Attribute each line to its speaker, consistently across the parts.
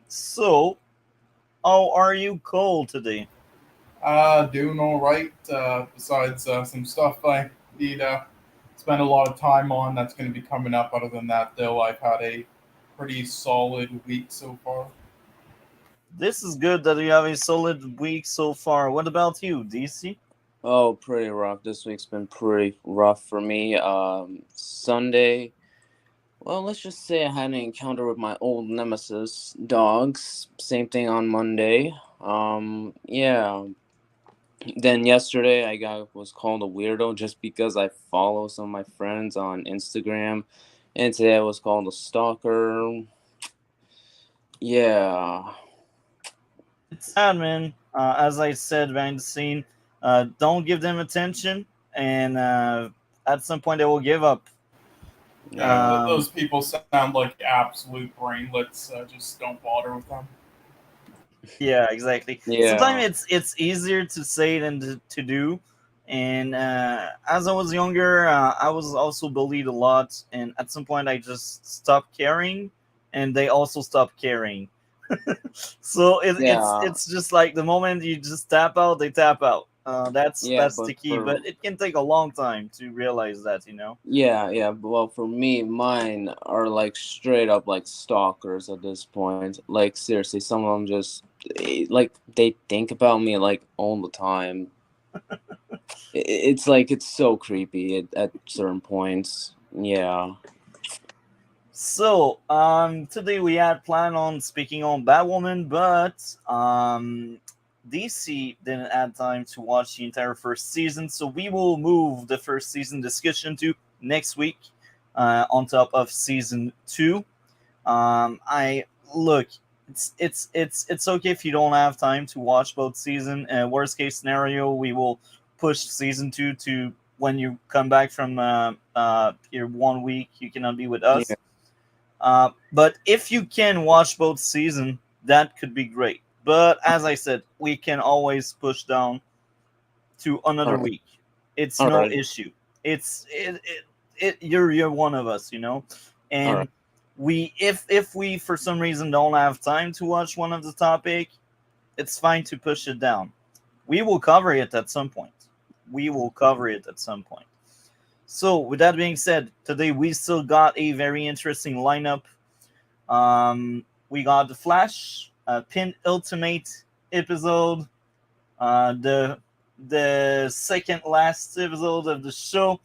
Speaker 1: So how are you, Cole, today?
Speaker 2: Doing all right. Besides some stuff I need spend a lot of time on that's going to be coming up. Other than that, though, I've had a pretty solid week so far.
Speaker 1: This is good that you have a solid week so far. What about you, DC?
Speaker 3: Oh, pretty rough. This week's been pretty rough for me. Sunday, well, let's just say I had an encounter with my old nemesis, dogs. Same thing on Monday. Yeah. Then yesterday, I got was called a weirdo just because I follow some of my friends on Instagram, and today I was called a stalker. Yeah.
Speaker 1: It's sad, man. As I said behind the scene, don't give them attention, and at some point they will give up.
Speaker 2: Yeah,
Speaker 3: Yeah.
Speaker 1: Um,
Speaker 2: those people sound like absolute brainlets. Just don't bother with them.
Speaker 1: yeah, exactly. Sometimes
Speaker 3: Yeah.
Speaker 1: it's easier to say than to do. And as I was younger, I was also bullied a lot, and at some point I just stopped caring, and they also stopped caring. So
Speaker 3: Yeah.
Speaker 1: it's just like the moment you just tap out, they tap out.
Speaker 3: Yeah,
Speaker 1: That's
Speaker 3: but
Speaker 1: the key, but
Speaker 3: for
Speaker 1: it can take a long time to realize that, you know.
Speaker 3: Yeah, yeah. Well, for me, mine are like straight up like stalkers at this point. Like seriously, some of them just like they think about me like all the time. It's like it's so creepy at certain points. Yeah.
Speaker 1: So today we had planned on speaking on Batwoman, but DC didn't have time to watch the entire first season, so we will move the first season discussion to next week, on top of season two. I look, it's okay if you don't have time to watch both season. Worst case scenario, we will push season two to when you come back from your 1 week. You cannot be with
Speaker 3: Yeah.
Speaker 1: us. But if you can watch both season, that could be great. But as I said, we can always push down to
Speaker 3: All
Speaker 1: another
Speaker 3: right.
Speaker 1: week. It's
Speaker 3: All
Speaker 1: no
Speaker 3: right.
Speaker 1: issue. You're one of us, you know,
Speaker 3: All right.
Speaker 1: and we if we for some reason don't have time to watch one of the topic, it's fine to push it down. We will cover it at some point. We will cover it at some point. So with that being said, today we still got a very interesting lineup. We got the Flash, Pin Ultimate episode, the second last episode of the show.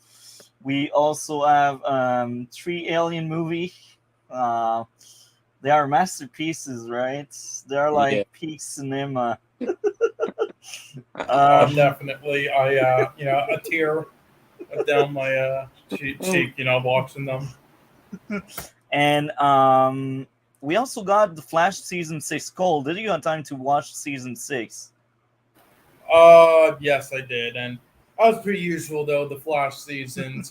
Speaker 1: We also have three Alien movie. Uh, they are masterpieces, right? They are
Speaker 3: Yeah.
Speaker 1: like peak cinema. Um,
Speaker 2: Definitely. A tear down my cheek. Watching them.
Speaker 1: and we also got the Flash season six. Cole, did you have time to watch season six?
Speaker 2: Yes, I did, and as per usual, though, the Flash seasons,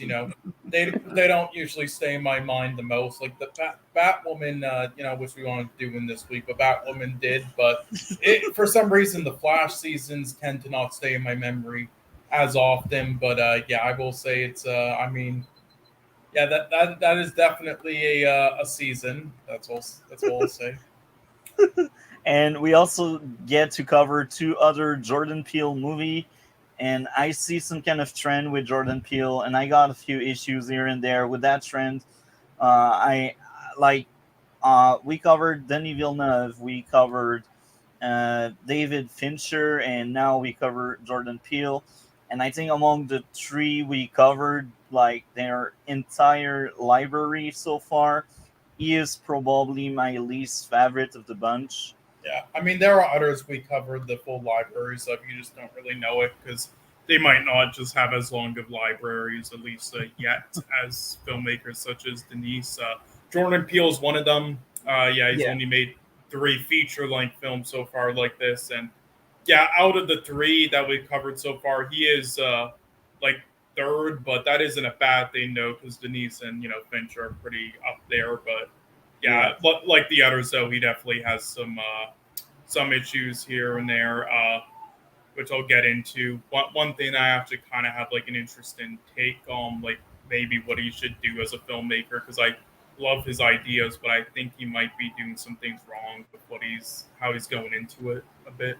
Speaker 2: they don't usually stay in my mind the most. Like the Batwoman, which we wanted to do in this week, but Batwoman did. But for some reason, the Flash seasons tend to not stay in my memory as often. But yeah, I will say it's. I mean, yeah, that is definitely a season. That's all I'll say.
Speaker 1: And we also get to cover two other Jordan Peele movie. And I see some kind of trend with Jordan Peele, and I got a few issues here and there with that trend. I like we covered Denis Villeneuve, we covered David Fincher, and now we cover Jordan Peele. And I think among the three we covered, like their entire library so far, he is probably my least favorite of the bunch.
Speaker 2: Yeah, I mean there are others we covered the full libraries of. You just don't really know it because they might not just have as long of libraries, at least yet, as filmmakers such as Denise. Jordan Peele is one of them. Yeah, he's
Speaker 1: Yeah.
Speaker 2: only made three feature-length films so far like this, and yeah, out of the three that we've covered so far, he is like third, but that isn't a bad thing, though, because Denise and Fincher are pretty up there, but
Speaker 1: Yeah.
Speaker 2: yeah, like the others though, he definitely has some issues here and there, which I'll get into. One thing I actually kind of have like an interesting take on, like maybe what he should do as a filmmaker, because love his ideas, but I think he might be doing some things wrong with what he's how he's going into it a bit.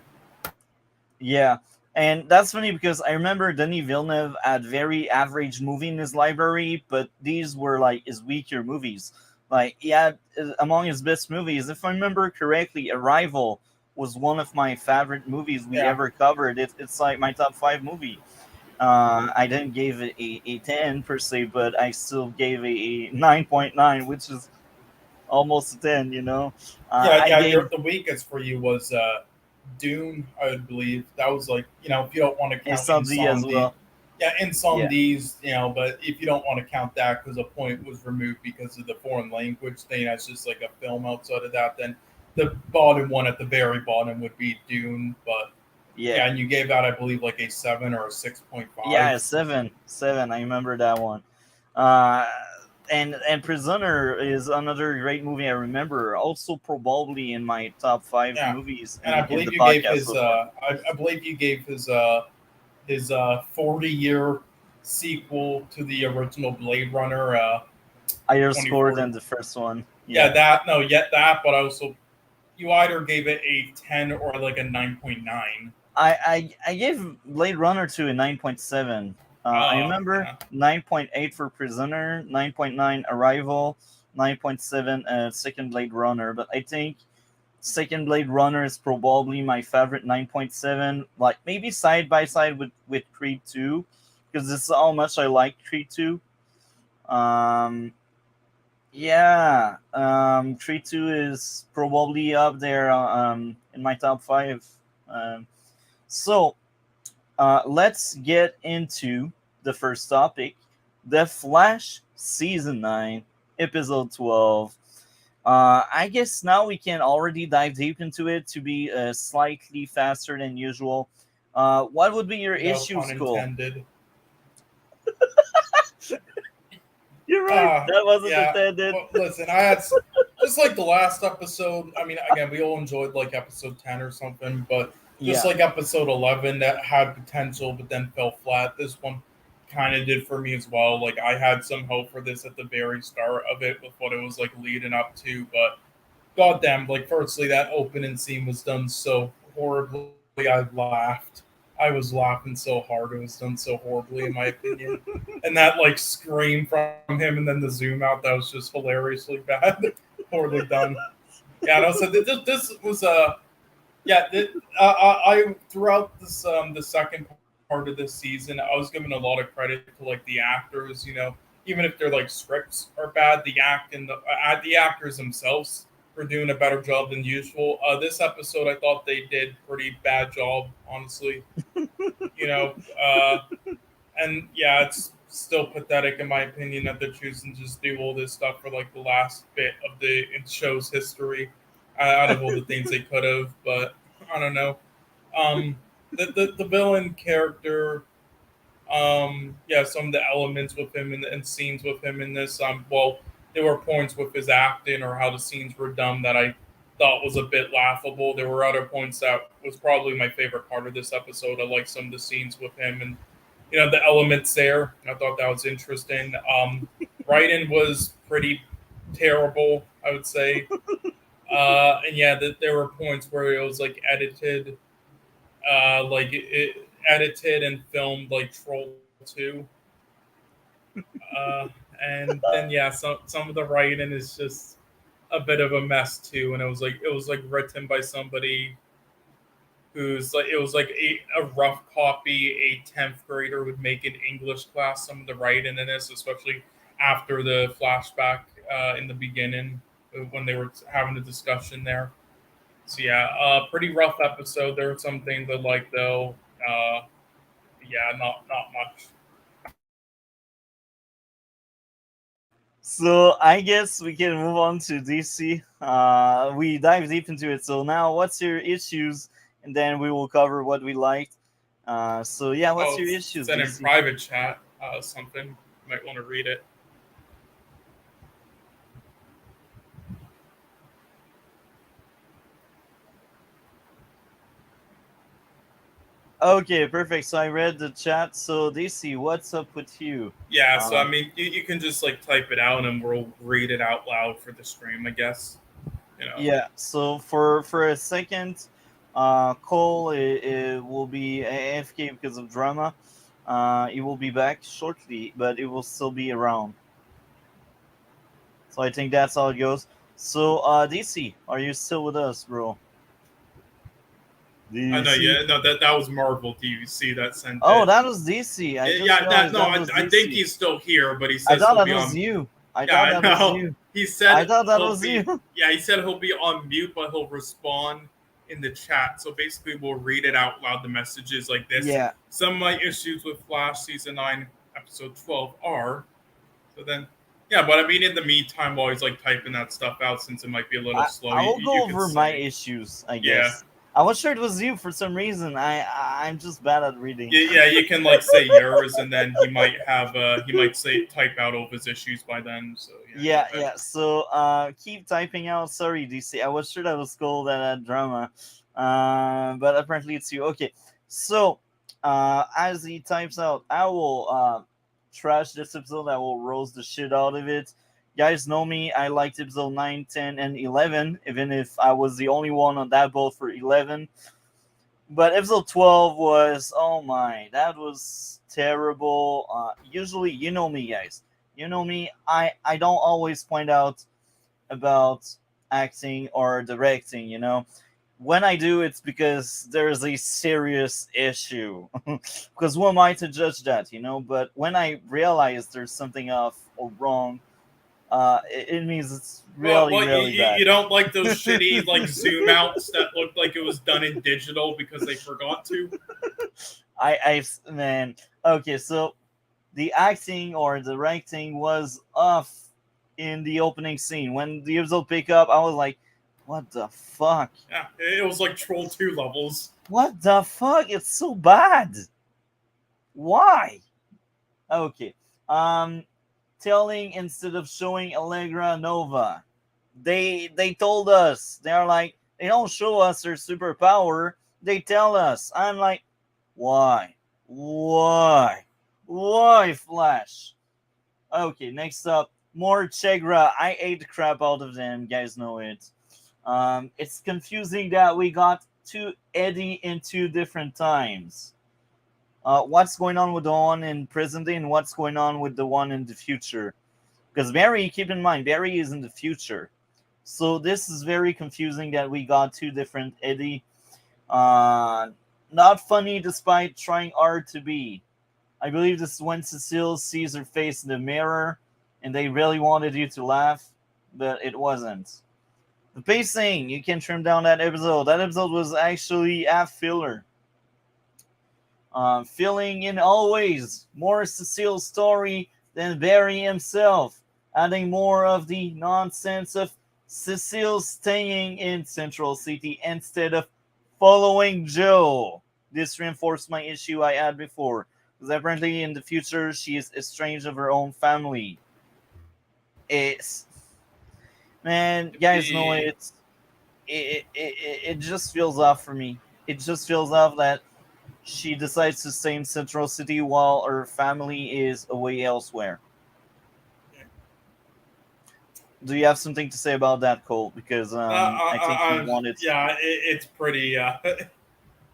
Speaker 1: Yeah, and that's funny because I remember Denis Villeneuve had very average movie in his library, but these were like his weaker movies. Like he had among his best movies, if I remember correctly, Arrival was one of my favorite movies we
Speaker 2: Yeah,
Speaker 1: ever covered. It's like my top five movie. I didn't give it a 10 per se, but I still gave a 9.9, which is almost a 10, you know?
Speaker 2: yeah,
Speaker 1: I
Speaker 2: yeah.
Speaker 1: gave
Speaker 2: The weakest for you was Dune, I would believe. That was like, if you don't want to
Speaker 1: a
Speaker 2: count
Speaker 1: sub D as
Speaker 2: Insomnia,
Speaker 1: well.
Speaker 2: yeah,
Speaker 1: Yeah.
Speaker 2: Insomnies, but if you don't want to count that because a point was removed because of the foreign language thing, that's just like a film outside of that, then the bottom one at the very bottom would be Dune. But
Speaker 1: Yeah.
Speaker 2: yeah, and you gave that, I believe, like a 7 or a 6.5.
Speaker 1: Yeah, 7. I remember that one. Uh, and Prisoner is another great movie I remember. Also, probably in my top five
Speaker 2: Yeah,
Speaker 1: movies
Speaker 2: and I
Speaker 1: in the
Speaker 2: believe you gave
Speaker 1: podcast
Speaker 2: his,
Speaker 1: so far.
Speaker 2: I believe you gave his 40-year sequel to the original Blade Runner,
Speaker 1: Higher score
Speaker 2: 2040.
Speaker 1: than the first one.
Speaker 2: Yeah,
Speaker 1: Yeah,
Speaker 2: that no, yet that, but also you either gave it a 10 or like a 9.9.
Speaker 1: I gave Blade Runner to a 9.7. I remember
Speaker 2: Yeah.
Speaker 1: 9.8 for Prisoner, 9.9 Arrival, 9.7 Second Blade Runner. But I think Second Blade Runner is probably my favorite 9.7, like maybe side by side with Creed 2, because this is how much I like Creed 2. Um, yeah, Creed 2 is probably up there in my top five. Um, so let's get into the first topic, The Flash Season 9, Episode 12. I guess now we can already dive deep into it to be slightly faster than usual. What would be your
Speaker 2: No
Speaker 1: issue,
Speaker 2: pun
Speaker 1: Skull?
Speaker 2: intended.
Speaker 1: You're right. That wasn't
Speaker 2: Yeah.
Speaker 1: intended.
Speaker 2: Well, listen, just like the last episode. I mean, again, we all enjoyed like episode 10 or something, but just
Speaker 1: Yeah.
Speaker 2: like episode 11 that had potential but then fell flat. This one kind of did for me as well. Like I had some hope for this at the very start of it with what it was like leading up to, but goddamn, like firstly, that opening scene was done so horribly. I laughed. I was laughing so hard. It was done so horribly, in my opinion. And that like scream from him, and then the zoom out, that was just hilariously bad, poorly done. Yeah, and also this was yeah. I throughout this the second part of this season, I was giving a lot of credit to like the actors. Even if their like scripts are bad, the actors themselves were doing a better job than usual. This episode, I thought they did pretty bad job, honestly. You know, and yeah, it's still pathetic in my opinion that they're choosing to just do all this stuff for like the last bit of the show's history, out of all the things they could have. But I don't know. Um, the villain character, yeah, some of the elements with him and scenes with him in this, well, there were points with his acting or how the scenes were done that I thought was a bit laughable. There were other points that was probably my favorite part of this episode. I like some of the scenes with him and the elements there. I thought that was interesting. Writing was pretty terrible, I would say. And yeah, there were points where it was like edited and filmed like Troll 2. Uh, and then yeah, some of the writing is just a bit of a mess too. And it was like written by somebody who's like it was like a rough copy a 10th grader would make in English class. Some of the writing in this, especially after the flashback in the beginning when they were having a discussion there. So yeah, pretty rough episode. There were some things I like though. Uh, yeah, not much.
Speaker 1: So I guess we can move on to DC. We dive deep into it. So now, what's your issues, and then we will cover what we liked. So yeah, what's
Speaker 2: Oh,
Speaker 1: your
Speaker 2: it's
Speaker 1: issues,
Speaker 2: said in
Speaker 1: DC?
Speaker 2: private chat something. You might want to read it.
Speaker 1: Okay, perfect. So I read the chat. So DC, what's up with you?
Speaker 2: Yeah, so I
Speaker 1: Um,
Speaker 2: mean, you can just like type it out and we'll read it out loud for the stream, I guess. You know.
Speaker 1: yeah. So for a second, Cole it will be AFK because of drama. It will be back shortly, but it will still be around. So I think that's how it goes. So DC, are you still with us, bro?
Speaker 2: I know,
Speaker 1: DC.
Speaker 2: yeah, no, that was Marvel. Do you see that sent
Speaker 1: Oh,
Speaker 2: it?
Speaker 1: that was DC. I just
Speaker 2: Yeah, that
Speaker 1: realized
Speaker 2: no,
Speaker 1: that was
Speaker 2: I think
Speaker 1: DC.
Speaker 2: he's still here, but he
Speaker 1: I
Speaker 2: says
Speaker 1: thought
Speaker 2: he'll
Speaker 1: that
Speaker 2: be
Speaker 1: was
Speaker 2: on.
Speaker 1: you. I
Speaker 2: Yeah,
Speaker 1: thought
Speaker 2: I
Speaker 1: that was
Speaker 2: know.
Speaker 1: you.
Speaker 2: He said
Speaker 1: I thought that
Speaker 2: he'll
Speaker 1: was
Speaker 2: be.
Speaker 1: you.
Speaker 2: Yeah, he said he'll be on mute, but he'll respond in the chat. So basically, we'll read it out loud. The messages like this.
Speaker 1: Yeah.
Speaker 2: Some of my issues with Flash season 9, episode 12 are. So then, yeah, but I mean, in the meantime, while he's like typing that stuff out, since it might be a little slow,
Speaker 1: I will
Speaker 2: you
Speaker 1: go
Speaker 2: can
Speaker 1: over my
Speaker 2: say,
Speaker 1: issues, I
Speaker 2: yeah.
Speaker 1: guess. I was sure it was you for some reason. I'm just bad at reading.
Speaker 2: Yeah, you can like say yours, and then he might say type out all of his issues by then. So yeah, go
Speaker 1: Yeah,
Speaker 2: ahead.
Speaker 1: yeah. So keep typing out. Sorry, DC. I was sure that was Cole that had drama. But apparently it's you. Okay. So as he types out, I will trash this episode. I will roast the shit out of it. Guys know me. I liked episode 9, 10, and 11, even if I was the only one on that boat for 11. But episode 12 was, oh my, that was terrible. Usually, you know me, guys. You know me. I don't always point out about acting or directing, you know. When I do, it's because there's a serious issue. Because who am I to judge that, you know? But when I realize there's something off or wrong, it means it's really,
Speaker 2: Well,
Speaker 1: really
Speaker 2: you
Speaker 1: bad.
Speaker 2: don't like those shitty like zoom outs that looked like it was done in digital because they forgot to.
Speaker 1: Man. Okay, so the acting or directing was off in the opening scene. When the episode pick up, I was like, what the fuck?
Speaker 2: Yeah, it was like Troll 2 levels.
Speaker 1: What the fuck? It's so bad. Why? Okay. Um telling instead of showing Allegra Nova. They told us. They're like, they don't show us their superpower. They tell us. I'm like, why? Why? Why, Flash? Okay, next up, more Chegra. I ate the crap out of them. Guys know it. It's confusing that we got two Eddie in two different times. What's going on with the one in present day and what's going on with the one in the future? Because Barry, keep in mind, Barry is in the future. So this is very confusing that we got two different Eddie. Uh, Not funny despite trying hard to be. I believe this is when Cecile sees her face in the mirror and they really wanted you to laugh, but it wasn't. The pacing, you can trim down that episode. That episode was actually half filler. Filling in always more Cecile's story than Barry himself, adding more of the nonsense of Cecile staying in Central City instead of following Joe. This reinforced my issue I had before, because apparently in the future she is estranged of her own family. It's, man, guys know
Speaker 2: The
Speaker 1: it just feels off for me. It just feels off that she decides to stay in Central City while her family is away elsewhere. Do you have something to say about that, Cole? Because I think you wanted.
Speaker 2: yeah, it's pretty.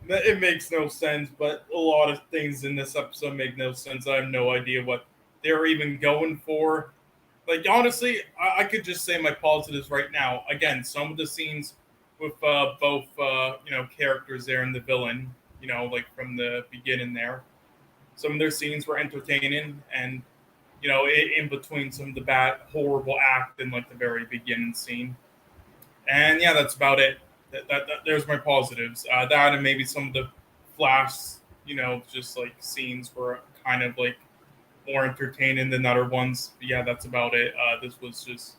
Speaker 2: It makes no sense, but a lot of things in this episode make no sense. I have no idea what they're even going for. Like honestly, I could just say my positives right now. Again, some of the scenes with both characters there and the villain, like from the beginning there. Some of their scenes were entertaining, and in between some of the bad, horrible act in like the very beginning scene. And yeah, that's about it. There's my positives. That and maybe some of the flash, just like scenes were kind of like more entertaining than other ones. But yeah, that's about it. This was just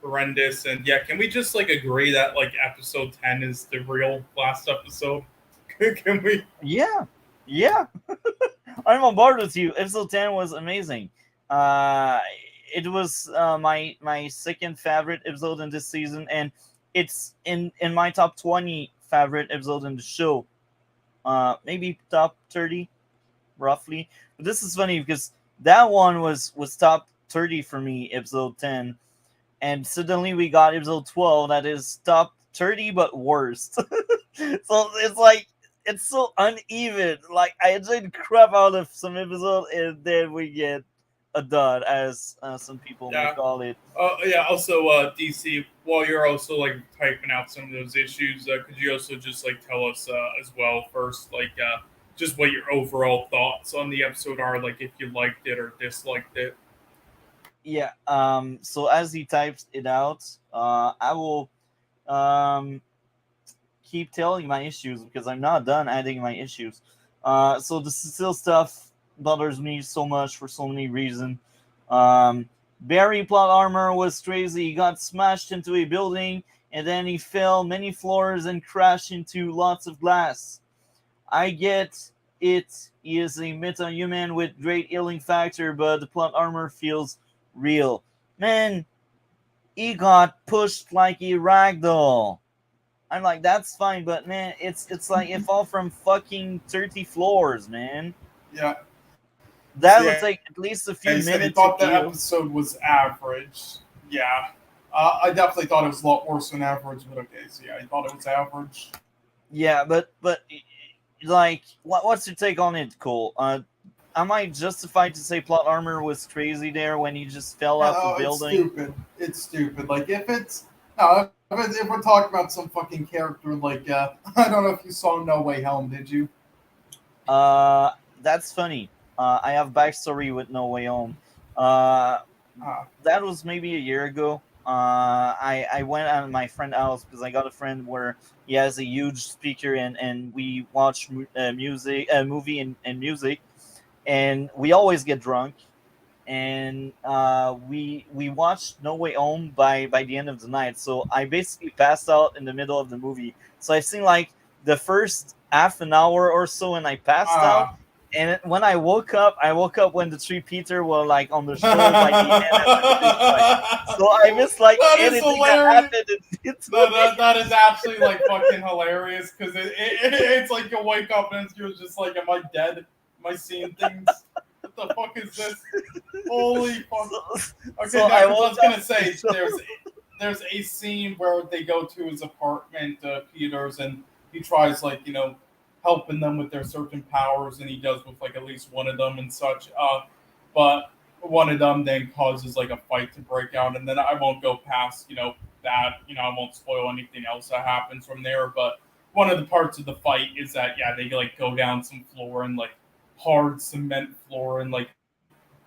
Speaker 2: horrendous. And yeah, can we just like agree that like episode 10 is the real last episode? Can we?
Speaker 1: Yeah, yeah. I'm on board with you. Episode 10 was amazing. Uh, it was my second favorite episode in this season, and it's in my top 20 favorite episode in the show. maybe top 30 roughly. But this is funny because that one was top 30 for me, episode 10, and suddenly we got episode 12 that is top 30 but worst. So it's like it's so uneven. Like I enjoyed the crap out of some episode, and then we get a dud, as some people may
Speaker 2: Yeah.
Speaker 1: call it.
Speaker 2: Yeah. Also, DC, while you're also like typing out some of those issues, could you also just like tell us as well first, like just what your overall thoughts on the episode are, like if you liked it or disliked it?
Speaker 1: Yeah. So as he types it out, I will um keep telling my issues because I'm not done adding my issues. So the Cecile stuff bothers me so much for so many reasons. Barry plot armor was crazy. He got smashed into a building and then he fell many floors and crashed into lots of glass. I get it. He is a meta-human with great healing factor, but the plot armor feels real. Man, he got pushed like a ragdoll. I'm like, that's fine, but man, it's like it fall from fucking 30 floors, man.
Speaker 2: Yeah.
Speaker 1: That
Speaker 2: So
Speaker 1: would
Speaker 2: yeah,
Speaker 1: take at least a
Speaker 2: he
Speaker 1: few
Speaker 2: said he
Speaker 1: minutes to
Speaker 2: thought that
Speaker 1: heal.
Speaker 2: episode was average. Yeah. I definitely thought it was a lot worse than average, but okay, so yeah, I thought it was average.
Speaker 1: Yeah, but like, what's your take on it, Cole? Am I justified to say plot armor was crazy there when he just fell
Speaker 2: Yeah,
Speaker 1: off the
Speaker 2: no, it's
Speaker 1: building?
Speaker 2: stupid. It's stupid. Like if it's no, if we're talking about some fucking character, like I don't know if you saw No Way Home, did you?
Speaker 1: That's funny. I have backstory with No Way Home. Uh,
Speaker 2: Ah,
Speaker 1: that was maybe a year ago. I went at my friend's house because I got a friend where he has a huge speaker, and we watch music, movie, and music, and we always get drunk. And we watched No Way Home by the end of the night. So I basically passed out in the middle of the movie. So I've seen like the first half an hour or so, and I passed out.
Speaker 2: ah.
Speaker 1: And when I woke up when the three Peter were like on the show by the end at the finish line. So I missed like
Speaker 2: That is
Speaker 1: anything that
Speaker 2: hilarious.
Speaker 1: happened in it.
Speaker 2: No, that is actually like fucking hilarious because it's like you wake up and you're just like, am I dead? Am I seeing things? What the fuck is this? Holy fuck!
Speaker 1: So,
Speaker 2: Okay,
Speaker 1: so
Speaker 2: no,
Speaker 1: I
Speaker 2: because I was
Speaker 1: woke
Speaker 2: gonna
Speaker 1: up.
Speaker 2: say
Speaker 1: So,
Speaker 2: there's a scene where they go to his apartment, Peter's, and he tries like helping them with their certain powers, and he does with like at least one of them and such. But one of them then causes like a fight to break out, and then I won't go past that. I won't spoil anything else that happens from there. But one of the parts of the fight is that yeah, they like go down some floor and like hard cement floor and like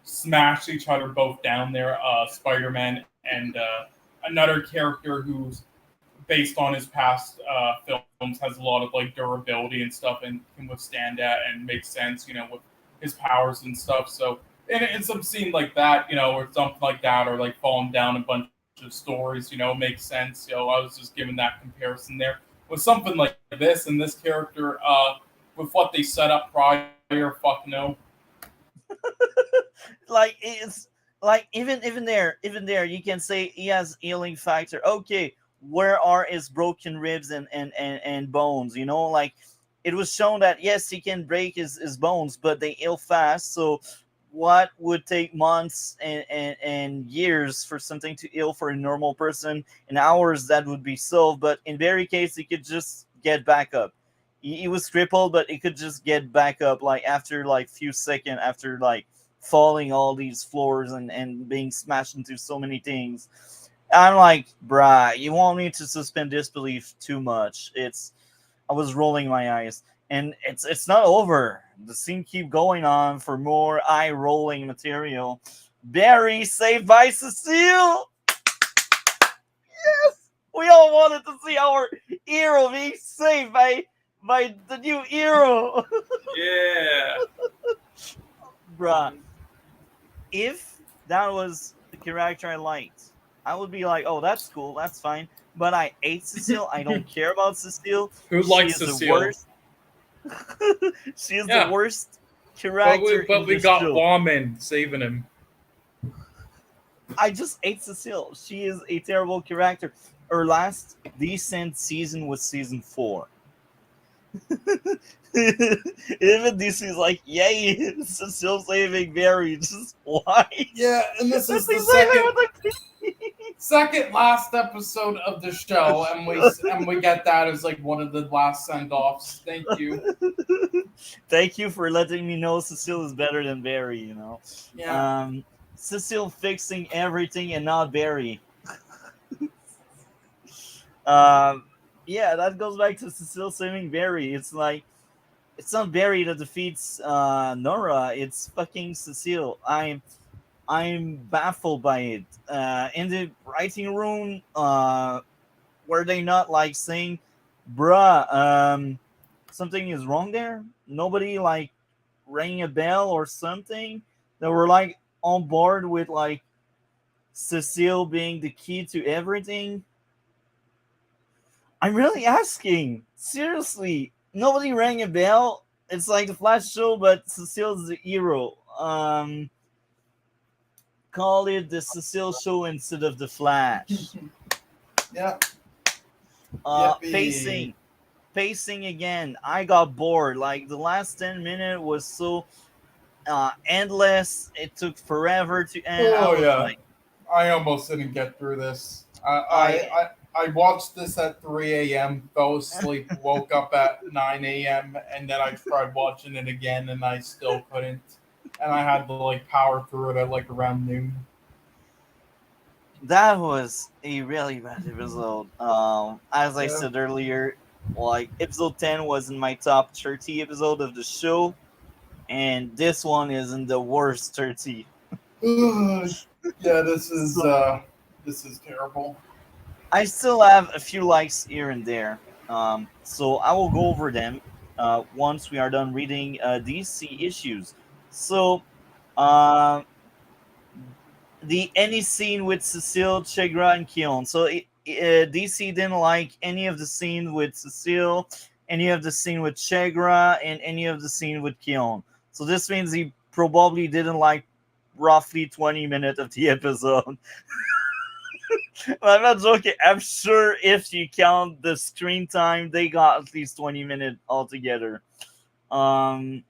Speaker 2: smash each other both down there. Spider-Man and another character who's based on his past films has a lot of like durability and stuff and can withstand that and make sense, with his powers and stuff. So in some scene like that, or something like that, or like falling down a bunch of stories, makes sense. I was just giving that comparison there. With something like this and this character, with what they set up prior, fuck no.
Speaker 1: like it's like even there you can say he has healing factor. Okay, where are his broken ribs and bones? Like it was shown that yes, he can break his bones, but they heal fast. So what would take months and years for something to heal for a normal person, in hours that would be solved. But in Barry's case, he could just get back up. He was crippled, but he could just get back up like after like few seconds after like falling all these floors and being smashed into so many things. I'm like, bruh, you want me to suspend disbelief too much. I was rolling my eyes. And it's not over. The scene keep going on for more eye rolling material. Barry saved by Cecile. Yes, we all wanted to see our hero being saved by the new hero.
Speaker 2: Yeah.
Speaker 1: Bruh, if that was the character I liked, I would be like, oh, that's cool, that's fine. But I hate Cecile. I don't care about Cecile.
Speaker 2: Who
Speaker 1: She
Speaker 2: likes
Speaker 1: is the
Speaker 2: Cecile?
Speaker 1: worst. She is the
Speaker 2: Yeah,
Speaker 1: worst
Speaker 2: but
Speaker 1: character
Speaker 2: we
Speaker 1: in
Speaker 2: we
Speaker 1: the
Speaker 2: got
Speaker 1: show.
Speaker 2: Woman saving him.
Speaker 1: I just hate Cecile. She is a terrible character. Her last decent season was season 4. Even DC's like, yay, Cecile saving Barry. Just why?
Speaker 2: Yeah, and this
Speaker 1: That's
Speaker 2: is the
Speaker 1: exactly what I'm
Speaker 2: second last episode of the show, and we get that as like one of the last send offs. Thank you.
Speaker 1: Thank you for letting me know Cecile is better than Barry,
Speaker 2: Yeah.
Speaker 1: Cecile fixing everything and not Barry. Um, yeah, that goes back to Cecile saving Barry. It's like, it's not Barry that defeats Nora, it's fucking Cecile. I'm baffled by it. In the writing room, were they not like saying, bruh, something is wrong there? Nobody like rang a bell or something? They were like on board with like Cecile being the key to everything? I'm really asking. Seriously, nobody rang a bell. It's like the Flash show, but Cecile's the hero. Call it the Cecile show instead of the Flash.
Speaker 2: Yeah.
Speaker 1: Pacing, pacing again. I got bored. Like the last 10 minutes was so endless. It took forever to end. I
Speaker 2: Oh
Speaker 1: was
Speaker 2: yeah.
Speaker 1: like,
Speaker 2: I almost didn't get through this.
Speaker 1: I
Speaker 2: I watched this at 3 a.m., fell asleep, woke up at 9 a.m., and then I tried watching it again, and I still couldn't. And I had to like power through it at like around noon.
Speaker 1: that was a really bad episode. As I
Speaker 2: Yeah.
Speaker 1: said earlier, like episode 10 was in my top 30 episode of the show, and this one is in the worst 30.
Speaker 2: Yeah,
Speaker 1: So
Speaker 2: this is terrible.
Speaker 1: I still have a few likes here and there. So I will go over them once we are done reading DC issues. So, uh, the any scene with Cecile, Chegra, and Keon. So DC didn't like any of the scene with Cecile, any of the scene with Chegra, and any of the scene with Keon. So this means he probably didn't like roughly 20 minutes of the episode. I'm not joking. I'm sure if you count the screen time, they got at least 20 minutes altogether. Um,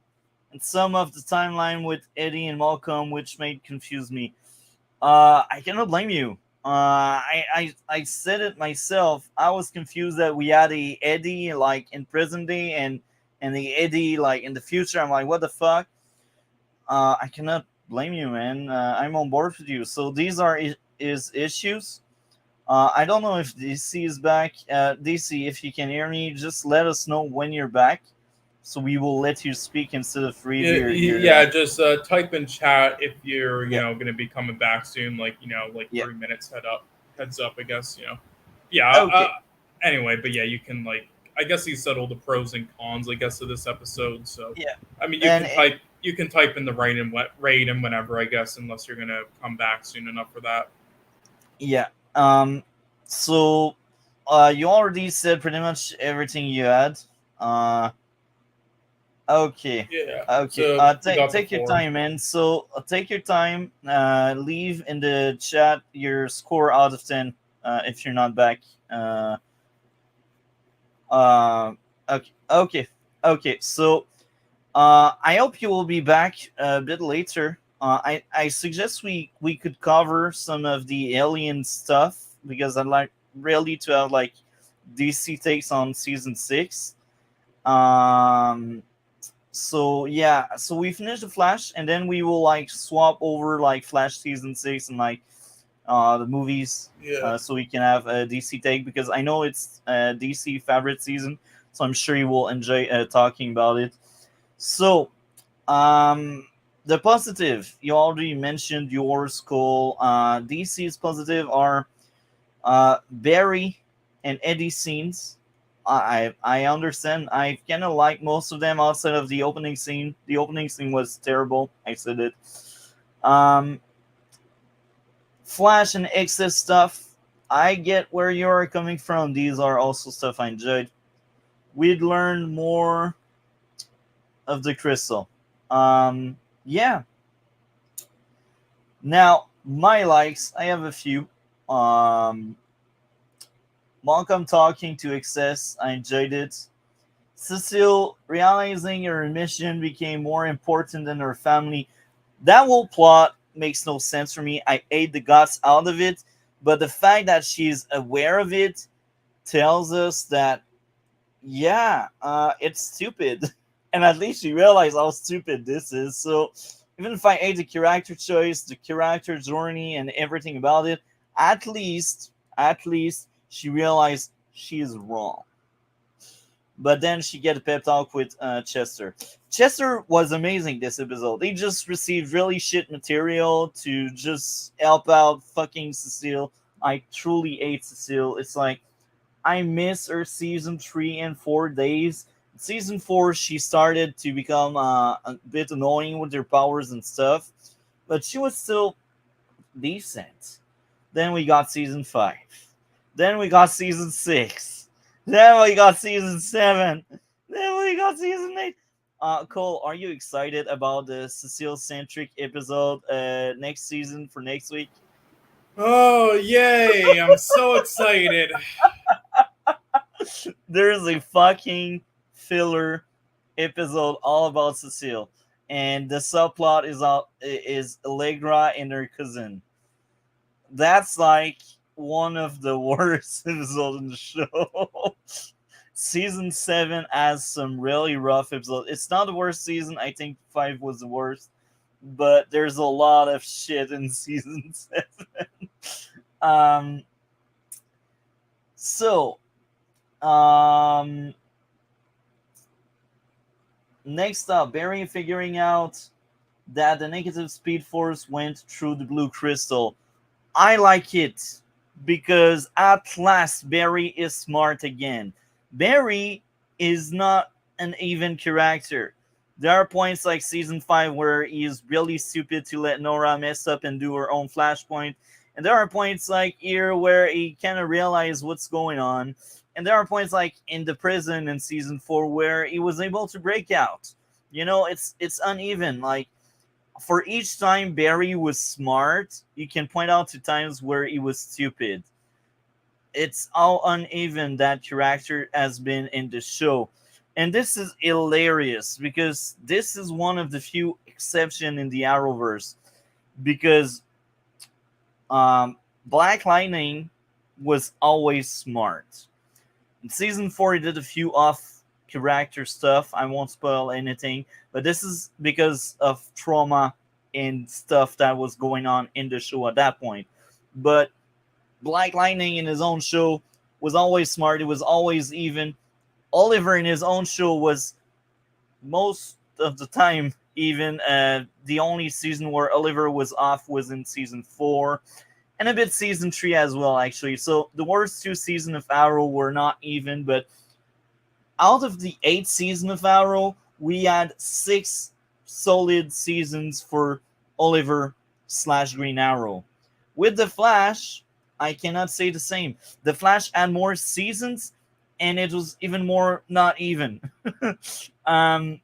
Speaker 1: and some of the timeline with Eddie and Malcolm, which may confuse me. I cannot blame you. I said it myself. I was confused that we had a Eddie like in present day and the Eddie like in the future. I'm like, what the fuck? I cannot blame you, man. I'm on board with you. So these are his issues. I don't know if DC is back. DC, if you can hear me, just let us know when you're back, so we will let you speak instead of read your
Speaker 2: Just type in chat if you're
Speaker 1: yeah,
Speaker 2: going to be coming back soon. Like like
Speaker 1: yeah.
Speaker 2: 3 minutes heads up. I guess Yeah.
Speaker 1: Okay,
Speaker 2: Anyway, but yeah, you can like. I guess he said all the pros and cons. I guess of this episode. So
Speaker 1: yeah,
Speaker 2: I mean,
Speaker 1: and
Speaker 2: you can type in the rate and whenever I guess, unless you're gonna come back soon enough for that.
Speaker 1: yeah. So, you already said pretty much everything you had. Uh, okay,
Speaker 2: Yeah.
Speaker 1: okay.
Speaker 2: So you got the
Speaker 1: Take your
Speaker 2: floor.
Speaker 1: time, man. So take your time. Leave in the chat your score out of 10. If you're not back. Uh, okay, okay, okay. So, I hope you will be back a bit later. I suggest we could cover some of the alien stuff because I'd like really to have like DC takes on season 6. Um, so yeah, so we finish the Flash and then we will like swap over like Flash season 6 and like the movies,
Speaker 2: Yeah.
Speaker 1: so we can have a DC take because I know it's DC favorite season, so I'm sure you will enjoy talking about it. So, um, the positive you already mentioned yours, Cole. DC's positive are Barry and Eddie scenes. I understand. I kind of like most of them outside of the opening scene. The opening scene was terrible. I said it. Um, Flash and excess stuff. I get where you're coming from. These are also stuff I enjoyed. We'd learn more of the crystal. Yeah. Now, my likes, I have a few. Um, Malcolm talking to excess, I enjoyed it. Cecile realizing her mission became more important than her family. That whole plot makes no sense for me. I ate the guts out of it, but the fact that she's aware of it tells us that, yeah, it's stupid. And at least she realized how stupid this is. So even if I hate the character choice, the character journey, and everything about it, at least she realized she is wrong. But then she get a pep talk with Chester. Chester was amazing this episode. They just received really shit material to just help out fucking Cecile. I truly hate Cecile. It's like I miss her season 3 and 4 days. Season 4, she started to become a bit annoying with her powers and stuff, but she was still decent. Then we got season 5. Then we got season 6. Then we got season 7. Then we got season 8. Cole, are you excited about the Cecile centric episode next season for next week?
Speaker 2: Oh, yay! I'm so excited.
Speaker 1: There's a fucking filler episode all about Cecile, and the subplot is Allegra and her cousin. That's like one of the worst episodes in the show. Season 7 has some really rough episodes. It's not the worst season. I think 5 was the worst, but there's a lot of shit in season 7. Um, so, um, next up, Barry figuring out that the negative speed force went through the blue crystal. I like it because at last Barry is smart again. Barry is not an even character. There are points like season 5 where he is really stupid to let Nora mess up and do her own flashpoint. And there are points like here where he kind of realizes what's going on. And there are points like in the prison in season 4 where he was able to break out. You know, it's uneven. Like for each time Barry was smart, you can point out to times where he was stupid. It's how uneven that character has been in the show. And this is hilarious because this is one of the few exceptions in the Arrowverse. Because Black Lightning was always smart. In season 4, he did a few off character stuff. I won't spoil anything, but this is because of trauma and stuff that was going on in the show at that point. But Black Lightning in his own show was always smart. It was always even. Oliver in his own show was most of the time even. The only season where Oliver was off was in season 4 and a bit season 3 as well, actually. So the worst 2 seasons of Arrow were not even, but out of the 8 seasons of Arrow, we had 6 solid seasons for Oliver / Green Arrow. With The Flash, I cannot say the same. The Flash had more seasons, and it was even more not even. As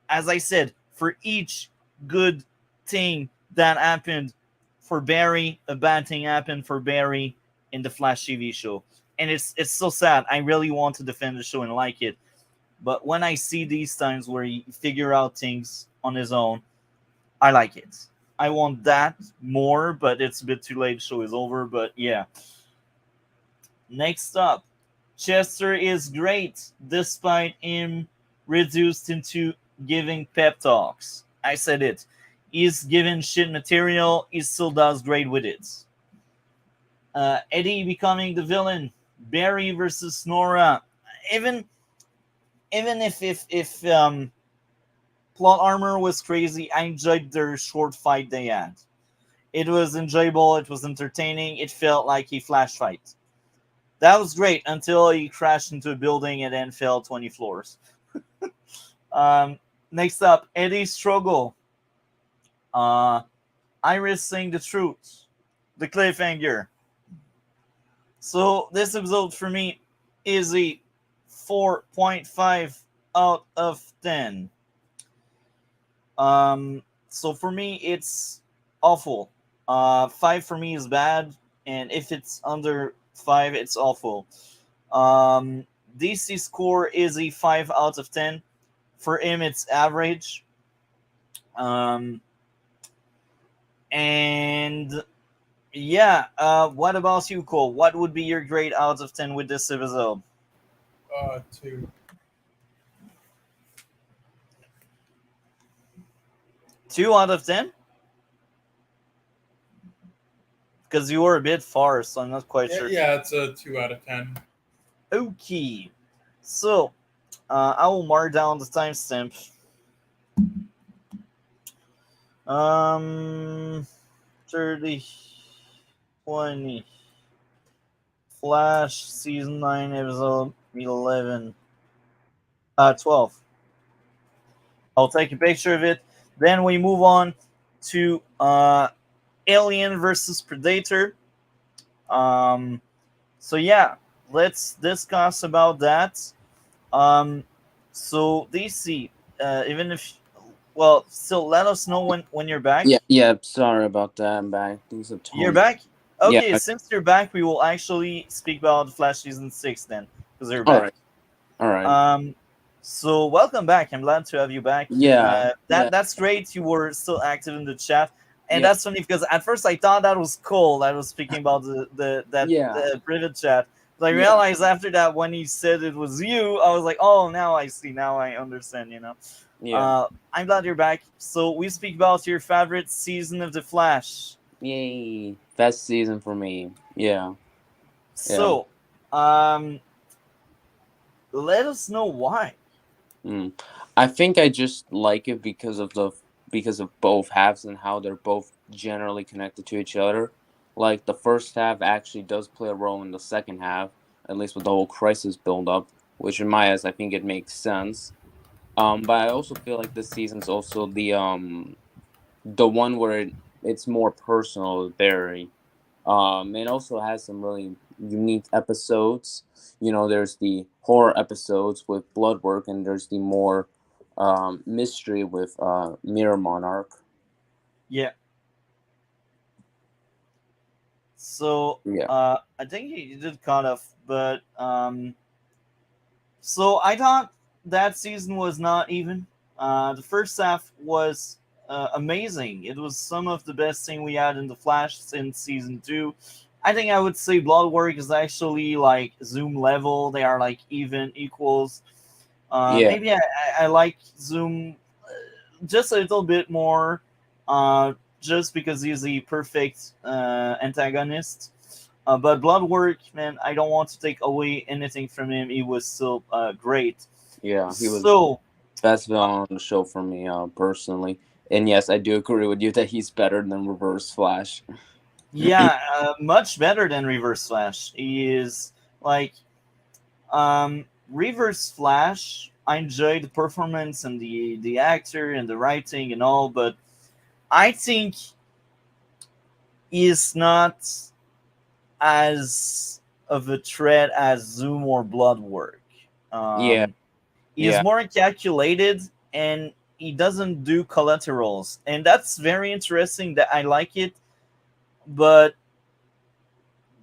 Speaker 1: I said, for each good thing that happened for Barry, a bad thing happened for Barry in the Flash TV show. And it's so sad. I really want to defend the show and like it. But when I see these times where he figure out things on his own, I like it. I want that more, but it's a bit too late. The show is over. But yeah. Next up, Chester is great despite him reduced into giving pep talks. I said it. He's given shit material. He still does great with it. Eddie becoming the villain. Barry versus Nora. Even if plot armor was crazy, I enjoyed their short fight they had. It was enjoyable. It was entertaining. It felt like a flash fight. That was great until he crashed into a building and then fell 20 floors. Next up, Eddie's struggle. Iris saying the truth. The cliffhanger. So this episode for me is a 4.5 out of 10. So for me, it's awful. 5 for me is bad, and if it's under 5, it's awful. DC score is a 5 out of 10. For him, it's average. Um, and yeah, what about you, Cole? What would be your grade out of 10 with this episode?
Speaker 2: Two.
Speaker 1: 2 out of 10? Because you were a bit far, so I'm not quite
Speaker 2: Yeah,
Speaker 1: sure.
Speaker 2: yeah, it's a 2 out of 10.
Speaker 1: Okay. So, I will mark down the timestamp. 30, 20, Flash, Season 9, Episode 11, 12. I'll take a picture of it. Then we move on to Alien versus Predator. So yeah, let's discuss about that. So DC, even if, well, still let us know when you're back.
Speaker 3: Yeah. Sorry about that. I'm back. Things have
Speaker 1: You're
Speaker 3: toned.
Speaker 1: back.
Speaker 3: Yeah.
Speaker 1: Okay, since you're back, we will actually speak about Flash season 6 then, because you're
Speaker 3: All
Speaker 1: back.
Speaker 3: right. All right.
Speaker 1: So welcome back. I'm glad to have you back.
Speaker 3: Yeah.
Speaker 1: That's great. You were still active in the chat, and
Speaker 3: Yeah.
Speaker 1: that's funny because at first I thought that was Cole. I was speaking about
Speaker 3: Yeah.
Speaker 1: the private chat. But I
Speaker 3: Yeah.
Speaker 1: realized after that when he said it was you, I was like, oh, now I see. Now I understand.
Speaker 3: Yeah.
Speaker 1: I'm glad you're back. So we speak about your favorite season of the Flash.
Speaker 3: Yay. Best season for me. Yeah.
Speaker 1: So, um, let us know why.
Speaker 3: I think I just like it because of both halves and how they're both generally connected to each other. Like the first half actually does play a role in the second half, at least with the whole crisis build up, which in my eyes I think it makes sense. But I also feel like this season's also the one where it's more personal with Barry. It also has some really unique episodes. There's the horror episodes with Bloodwork, and there's the more mystery with Mirror Monarch.
Speaker 1: Yeah. So
Speaker 3: Yeah.
Speaker 1: I think he did cut off, but so I thought that season was not even. The first half was amazing. It was some of the best thing we had in the Flash since season 2. I think I would say Bloodwork is actually like Zoom level. They are like even equals.
Speaker 3: Yeah.
Speaker 1: Maybe I like Zoom just a little bit more, just because he's the perfect antagonist. But Bloodwork, man, I don't want to take away anything from him. He was still great.
Speaker 3: Yeah. He was
Speaker 1: So,
Speaker 3: best villain on the show for me, personally. And yes, I do agree with you that he's better than Reverse Flash.
Speaker 1: yeah, much better than Reverse Flash. He is like Reverse Flash. I enjoyed the performance and the actor and the writing and all, but I think he is not as of a threat as Zoom or Bloodwork.
Speaker 3: Yeah.
Speaker 1: Um, he is
Speaker 3: Yeah.
Speaker 1: more calculated and he doesn't do collaterals, and that's very interesting. That I like it, but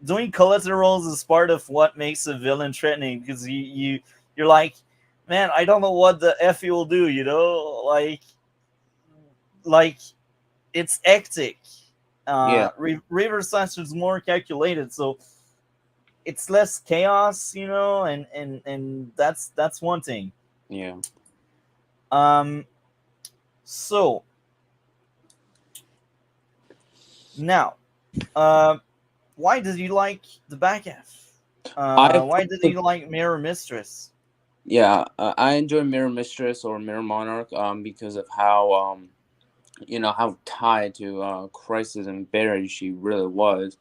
Speaker 1: doing collaterals is part of what makes a villain threatening because you're like, man, I don't know what the f he will do. Like it's hectic.
Speaker 3: Yeah.
Speaker 1: River Slash is more calculated, so it's less chaos, and that's one thing.
Speaker 3: Yeah.
Speaker 1: Um, so now, why did you like the back half?
Speaker 3: I
Speaker 1: Why did you like Mirror Mistress?
Speaker 3: Yeah, I enjoy Mirror Mistress or Mirror Monarch because of how how tied to Crisis and Barry she really was.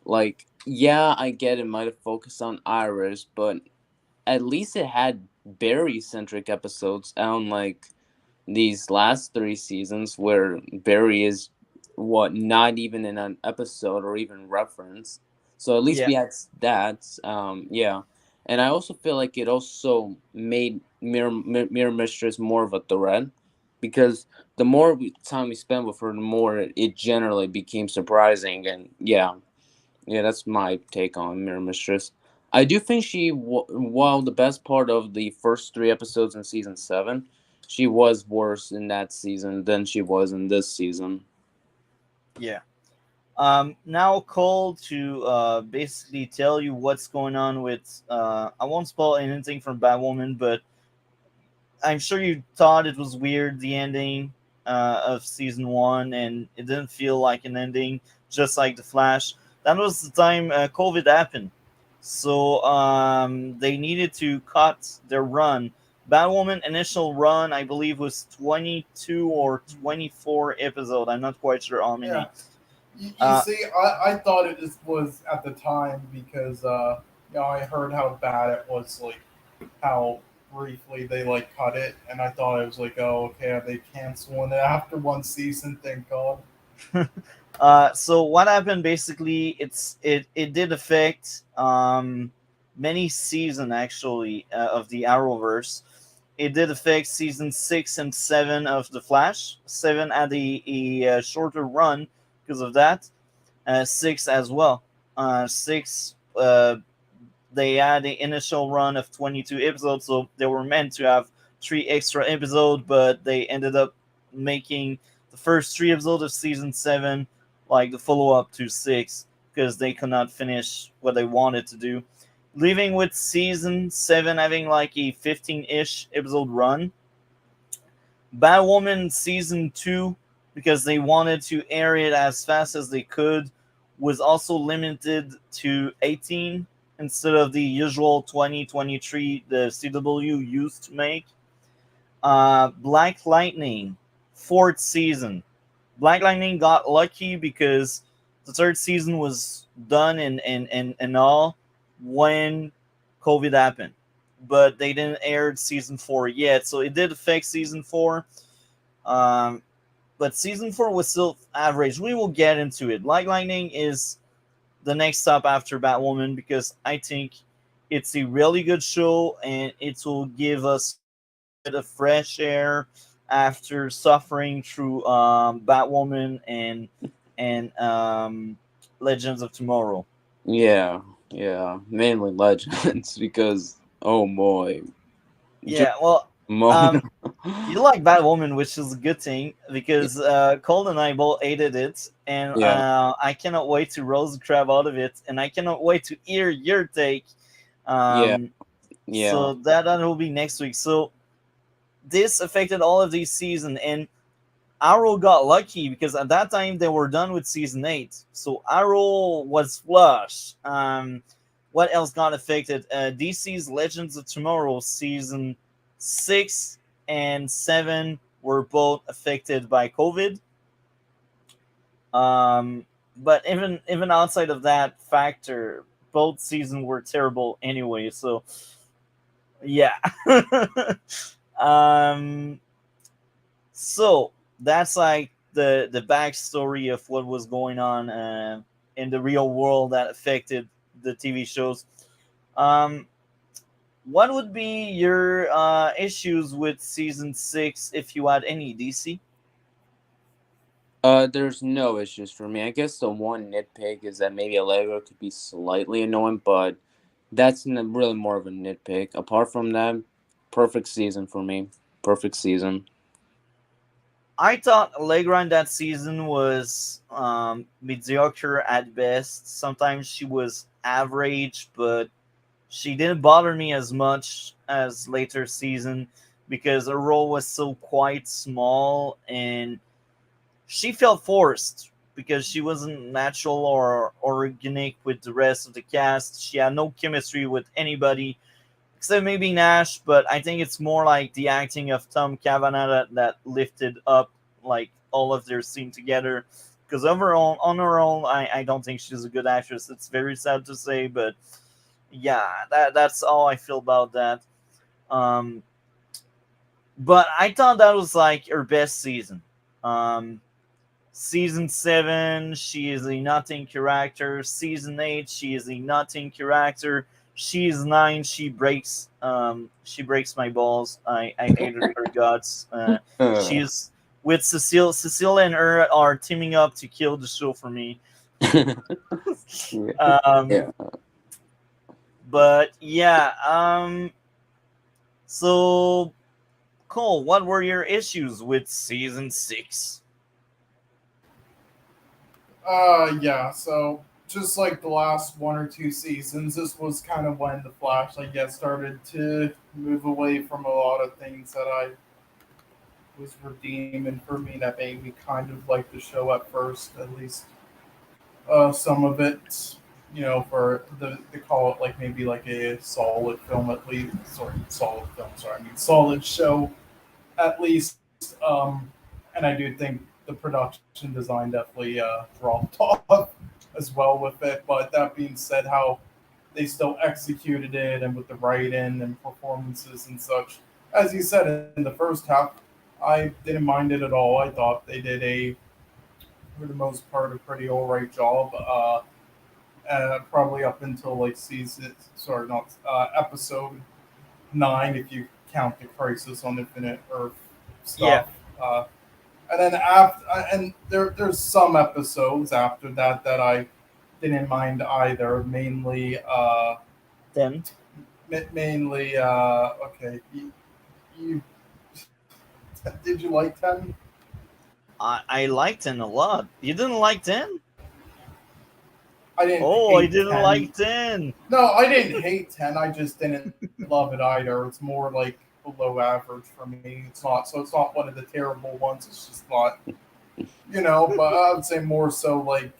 Speaker 3: Like, yeah, I get it might have focused on Iris, but at least it had Barry centric episodes, unlike these last 3 seasons where Barry is not even in an episode or even referenced. So at least
Speaker 1: Yeah,
Speaker 3: we had that. Yeah, and I also feel like it also made Mirror Mistress more of a threat because the more time we spent with her, the more it generally became surprising. And yeah, that's my take on Mirror Mistress. I do think while the best part of the first three episodes in season 7, she was worse in that season than she was in this season.
Speaker 1: Yeah. Now Cole to basically tell you what's going on with. I won't spoil anything from Batwoman, but I'm sure you thought it was weird the ending of season 1, and it didn't feel like an ending, just like the Flash. That was the time COVID happened, so they needed to cut their run. Batwoman initial run, I believe, was 22 or 24 episode. I'm not quite sure how
Speaker 2: Yeah.
Speaker 1: many.
Speaker 2: You see, I thought it just was at the time because I heard how bad it was, like how briefly they like cut it, and I thought it was like, oh, okay, are they canceling it after one season? Thank God.
Speaker 1: So what happened basically? It did affect many season actually of the Arrowverse. It did affect season 6 and 7 of the Flash. 7 had a shorter run because of that. 6 as well. 6 they had the initial run of 22 episodes, so they were meant to have 3 extra episodes, but they ended up making the first 3 episodes of season 7 like the follow up to 6 because they could not finish what they wanted to do. Leaving with season 7 having like a 15-ish episode run. Batwoman season 2, because they wanted to air it as fast as they could, was also limited to 18 instead of the usual 2023 the CW used to make. Black Lightning, fourth season. Black Lightning got lucky because the third season was done and all when COVID happened. But they didn't air season 4 yet, so it did affect season 4. Um, but season 4 was still average. We will get into it. Black Lightning is the next stop after Batwoman because I think it's a really good show and it will give us a bit of fresh air after suffering through Batwoman and Legends of Tomorrow.
Speaker 3: Yeah, yeah, mainly Legends because oh boy, just
Speaker 1: Yeah, well,
Speaker 3: Mona.
Speaker 1: um, you like Batwoman, which is a good thing because Cole and I both hated it, and
Speaker 3: Yeah,
Speaker 1: I cannot wait to roast the crap out of it, and I cannot wait to hear your take.
Speaker 3: yeah,
Speaker 1: Um,
Speaker 3: yeah,
Speaker 1: so that will be next week. So this affected all of these season, and Arrow got lucky because at that time they were done with season 8, so Arrow was flush. What else got affected? DC's Legends of Tomorrow season 6 and 7 were both affected by COVID. Um, but even outside of that factor, both seasons were terrible anyway. So yeah. um, so that's like the backstory of what was going on in the real world that affected the TV shows. Um, what would be your issues with season 6 if you had any, DC?
Speaker 3: There's no issues for me. I guess the one nitpick is that maybe Allegro could be slightly annoying, but that's really more of a nitpick. Apart from that, perfect season for me. Perfect season.
Speaker 1: I thought Allegra in that season was mediocre at best. Sometimes she was average, but she didn't bother me as much as later season because her role was so quite small and she felt forced because she wasn't natural or organic with the rest of the cast. She had no chemistry with anybody except maybe Nash, but I think it's more like the acting of Tom Cavanagh that lifted up like all of their scene together. Because overall, on her own, I don't think she's a good actress. It's very sad to say, but yeah, that's all I feel about that. Um, but I thought that was like her best season. Um, Season 7, she is a nothing character. Season 8, she is a nothing character. She's 9, she breaks my balls. I hate her guts.
Speaker 3: Uh,
Speaker 1: She's with Cecile. Cecile and her are teaming up to kill the show for me.
Speaker 3: yeah.
Speaker 1: Um,
Speaker 3: Yeah.
Speaker 1: But yeah, so Cole, what were your issues with season 6?
Speaker 2: Yeah, so just like the last one or two seasons, this was kind of when the Flash, I guess, started to move away from a lot of things that I was redeeming for me that made me kind of like the show at first, at least some of it, for they call it like maybe like a solid film at least. Sorry, solid film. Sorry, I mean solid show at least. And I do think the production design definitely dropped off as well with it. But that being said, how they still executed it and with the writing and performances and such, as you said in the first half, I didn't mind it at all. I thought they did for the most part, a pretty all right job. Probably up until like sorry, not episode 9, if you count the Crisis on Infinite Earth
Speaker 1: Yeah,
Speaker 2: stuff. And then after, and there's some episodes after that that I didn't mind either.
Speaker 1: then
Speaker 2: Mainly, okay. You did you like 10?
Speaker 1: I liked 10 a lot. You didn't like 10?
Speaker 2: I didn't
Speaker 1: Oh, I
Speaker 2: hate
Speaker 1: didn't
Speaker 2: 10.
Speaker 1: like 10.
Speaker 2: No, I didn't hate 10. I just didn't love it either. It's more like below average for me. It's not one of the terrible ones. It's just not, but I would say more so like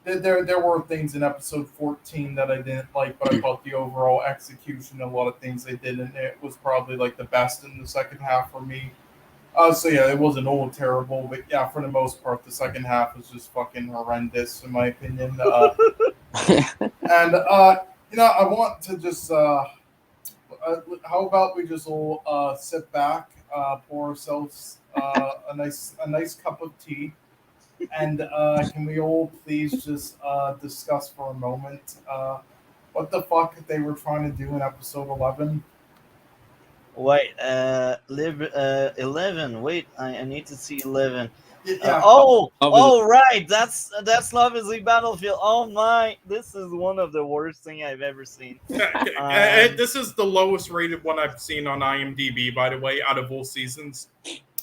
Speaker 2: there were things in episode 14 that I didn't like, but I thought the overall execution, a lot of things they did in it was probably like the best in the second half for me. So yeah, it wasn't all terrible, but yeah, for the most part, the second half was just fucking horrendous in my opinion. And I want to just how about we just all sit back, pour ourselves a nice cup of tea, and can we all please just discuss for a moment what the fuck they were trying to do in episode 11?
Speaker 1: Wait, 11. Wait, I need to see 11.
Speaker 2: Yeah,
Speaker 3: Obviously,
Speaker 1: Right. That's Love Is a Battlefield. Oh my, this is one of the worst thing I've ever seen.
Speaker 2: this is the lowest rated one I've seen on IMDb, by the way, out of all seasons.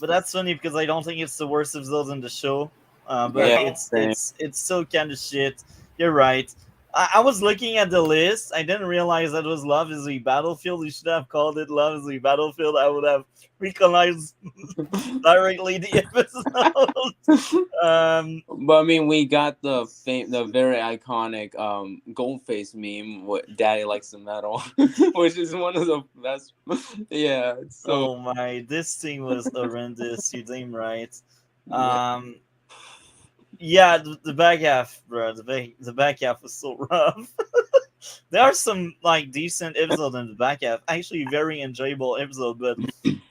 Speaker 1: But that's funny because I don't think it's the worst episode in the show. But
Speaker 3: yeah,
Speaker 2: No.
Speaker 3: same.
Speaker 1: it's still kind of shit. You're right. I was looking at the list. I didn't realize that was Love Is a Battlefield. You should have called it Love Is a Battlefield. I would have recognized directly the episode.
Speaker 3: But I mean, we got the very iconic Goldface meme. What Daddy likes the metal, which is one of the best. Yeah. So
Speaker 1: Oh my, this thing was horrendous. You're damn right.
Speaker 3: yeah.
Speaker 1: Um, yeah, the back half, bro. The back half was so rough. There are some like decent episodes in the back half. Actually, very enjoyable episode, but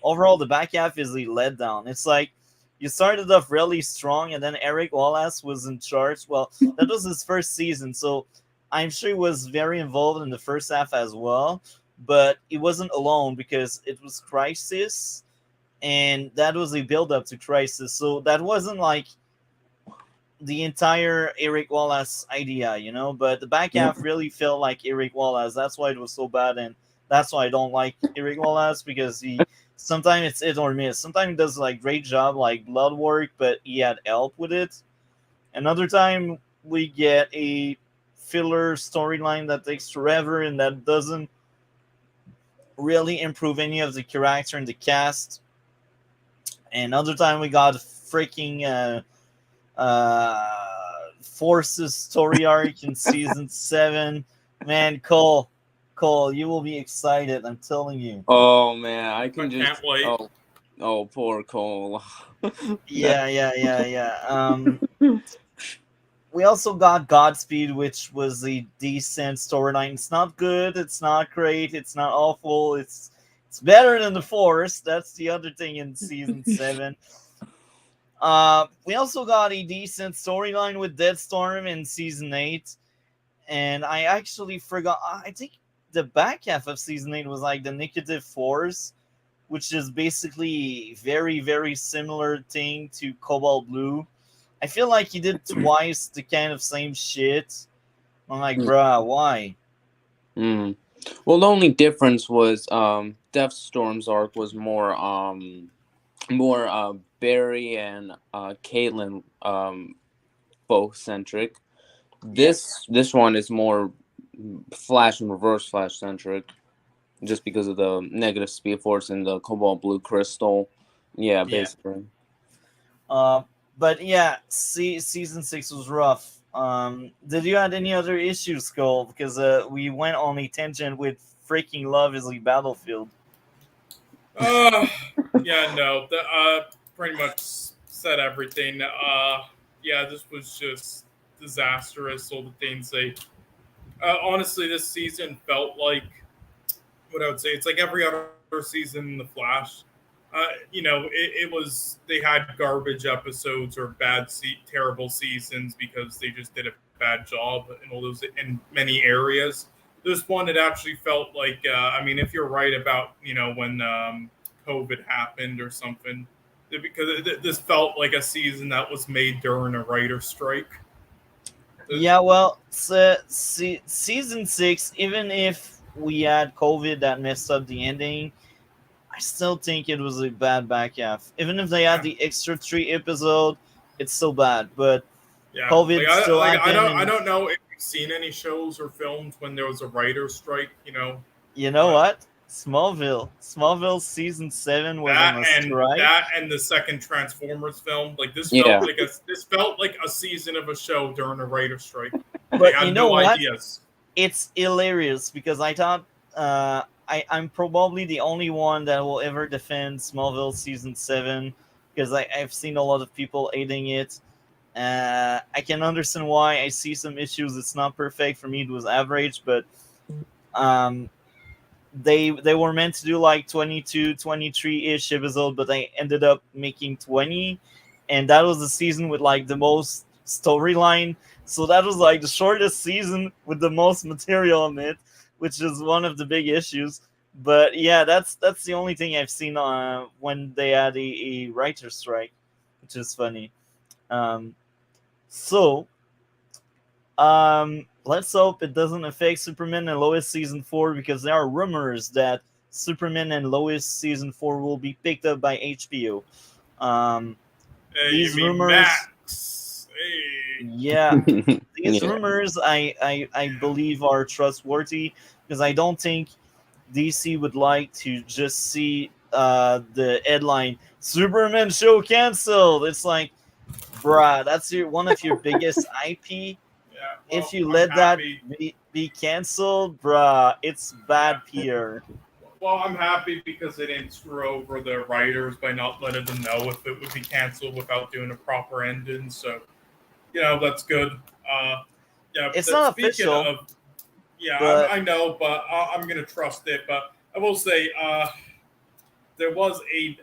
Speaker 1: overall, the back half is a letdown. It's like you started off really strong, and then Eric Wallace was in charge. Well, that was his first season, so I'm sure he was very involved in the first half as well. But he wasn't alone because it was Crisis, and that was a build up to Crisis. So that wasn't like the entire Eric Wallace idea, But the back half really felt like Eric Wallace. That's why it was so bad, and that's why I don't like Eric Wallace because he sometimes it's hit or miss. Sometimes he does like great job like blood work, but he had help with it. Another time we get a filler storyline that takes forever and that doesn't really improve any of the character in the cast. Another time we got freaking Force's story arc in season 7. Man, Cole, you will be excited. I'm telling you.
Speaker 3: Oh man, I can
Speaker 2: I
Speaker 3: just.
Speaker 2: can't wait.
Speaker 3: Oh, poor Cole.
Speaker 1: Yeah. We also got Godspeed, which was a decent storyline. It's not good. It's not great. It's not awful. It's better than the Force. That's the other thing in season 7. We also got a decent storyline with Deathstorm in season 8, and I actually forgot. I think the back half of season 8 was like the Negative Force, which is basically very very similar thing to Cobalt Blue. I feel like he did twice the kind of same shit. I'm like, bruh, why?
Speaker 3: Mm. Well, the only difference was Deathstorm's arc was more Barry and Caitlin folk centric.
Speaker 1: Yes.
Speaker 3: This one is more Flash and Reverse Flash centric, just because of the negative Speed Force and the Cobalt Blue Crystal. Yeah,
Speaker 1: Yeah.
Speaker 3: basically.
Speaker 1: Uh, but yeah, season 6 was rough. Did you had any other issues, Cole? Because we went on a tangent with freaking Love is a Battlefield.
Speaker 2: Uh, yeah, no, pretty much said everything. Yeah, this was just disastrous. All the things they. Honestly, this season felt like what I would say. It's like every other season in The Flash. It was they had garbage episodes or terrible seasons because they just did a bad job in many areas. This one, it actually felt like, I mean, if you're right about when COVID happened or something, because this felt like a season that was made during a writer's strike.
Speaker 1: Yeah, well, season 6, even if we had COVID that messed up the ending, I still think it was a bad back half. Even if they had
Speaker 2: Yeah,
Speaker 1: the extra 3 episode, it's still bad. But
Speaker 2: yeah.
Speaker 1: COVID still happened,
Speaker 2: I
Speaker 1: and
Speaker 2: don't know if you've seen any shows or films when there was a writer's strike.
Speaker 1: you know
Speaker 2: But
Speaker 1: what? Smallville season 7 was on a strike.
Speaker 2: that and the second Transformers film, like
Speaker 3: Yeah.
Speaker 2: this felt like a season of a show during a writer's strike. They
Speaker 1: But you
Speaker 2: had
Speaker 1: know
Speaker 2: no
Speaker 1: what?
Speaker 2: ideas.
Speaker 1: It's hilarious because I thought I'm probably the only one that will ever defend Smallville season 7 because I've seen a lot of people hating it. I can understand why. I see some issues. It's not perfect. For me, it was average, but um, they were meant to do like 22, 23-ish episode, but they ended up making 20, and that was the season with like the most storyline. So that was like the shortest season with the most material in it, which is one of the big issues. But yeah, that's the only thing I've seen when they had a writer's strike, which is funny. Um, so let's hope it doesn't affect Superman and Lois season 4 because there are rumors that Superman and Lois season 4 will be picked up by HBO. Um,
Speaker 2: You
Speaker 1: these
Speaker 2: mean
Speaker 1: rumors,
Speaker 2: Max? Hey.
Speaker 1: yeah, these
Speaker 3: Yeah.
Speaker 1: rumors I believe are trustworthy because I don't think DC would like to just see the headline Superman show canceled. It's like, bruh, that's one of your biggest IP.
Speaker 2: Yeah.
Speaker 1: If
Speaker 2: Well,
Speaker 1: you
Speaker 2: I'm
Speaker 1: let that
Speaker 2: happy.
Speaker 1: be canceled, bruh, it's
Speaker 2: Yeah.
Speaker 1: bad PR.
Speaker 2: Well, I'm happy because they didn't screw over the writers by not letting them know if it would be canceled without doing a proper ending. So, that's good. Uh, yeah.
Speaker 1: It's not
Speaker 2: Speaking
Speaker 1: official,
Speaker 2: of, yeah,
Speaker 1: but
Speaker 2: I know, but I'm gonna trust it. But I will say, there was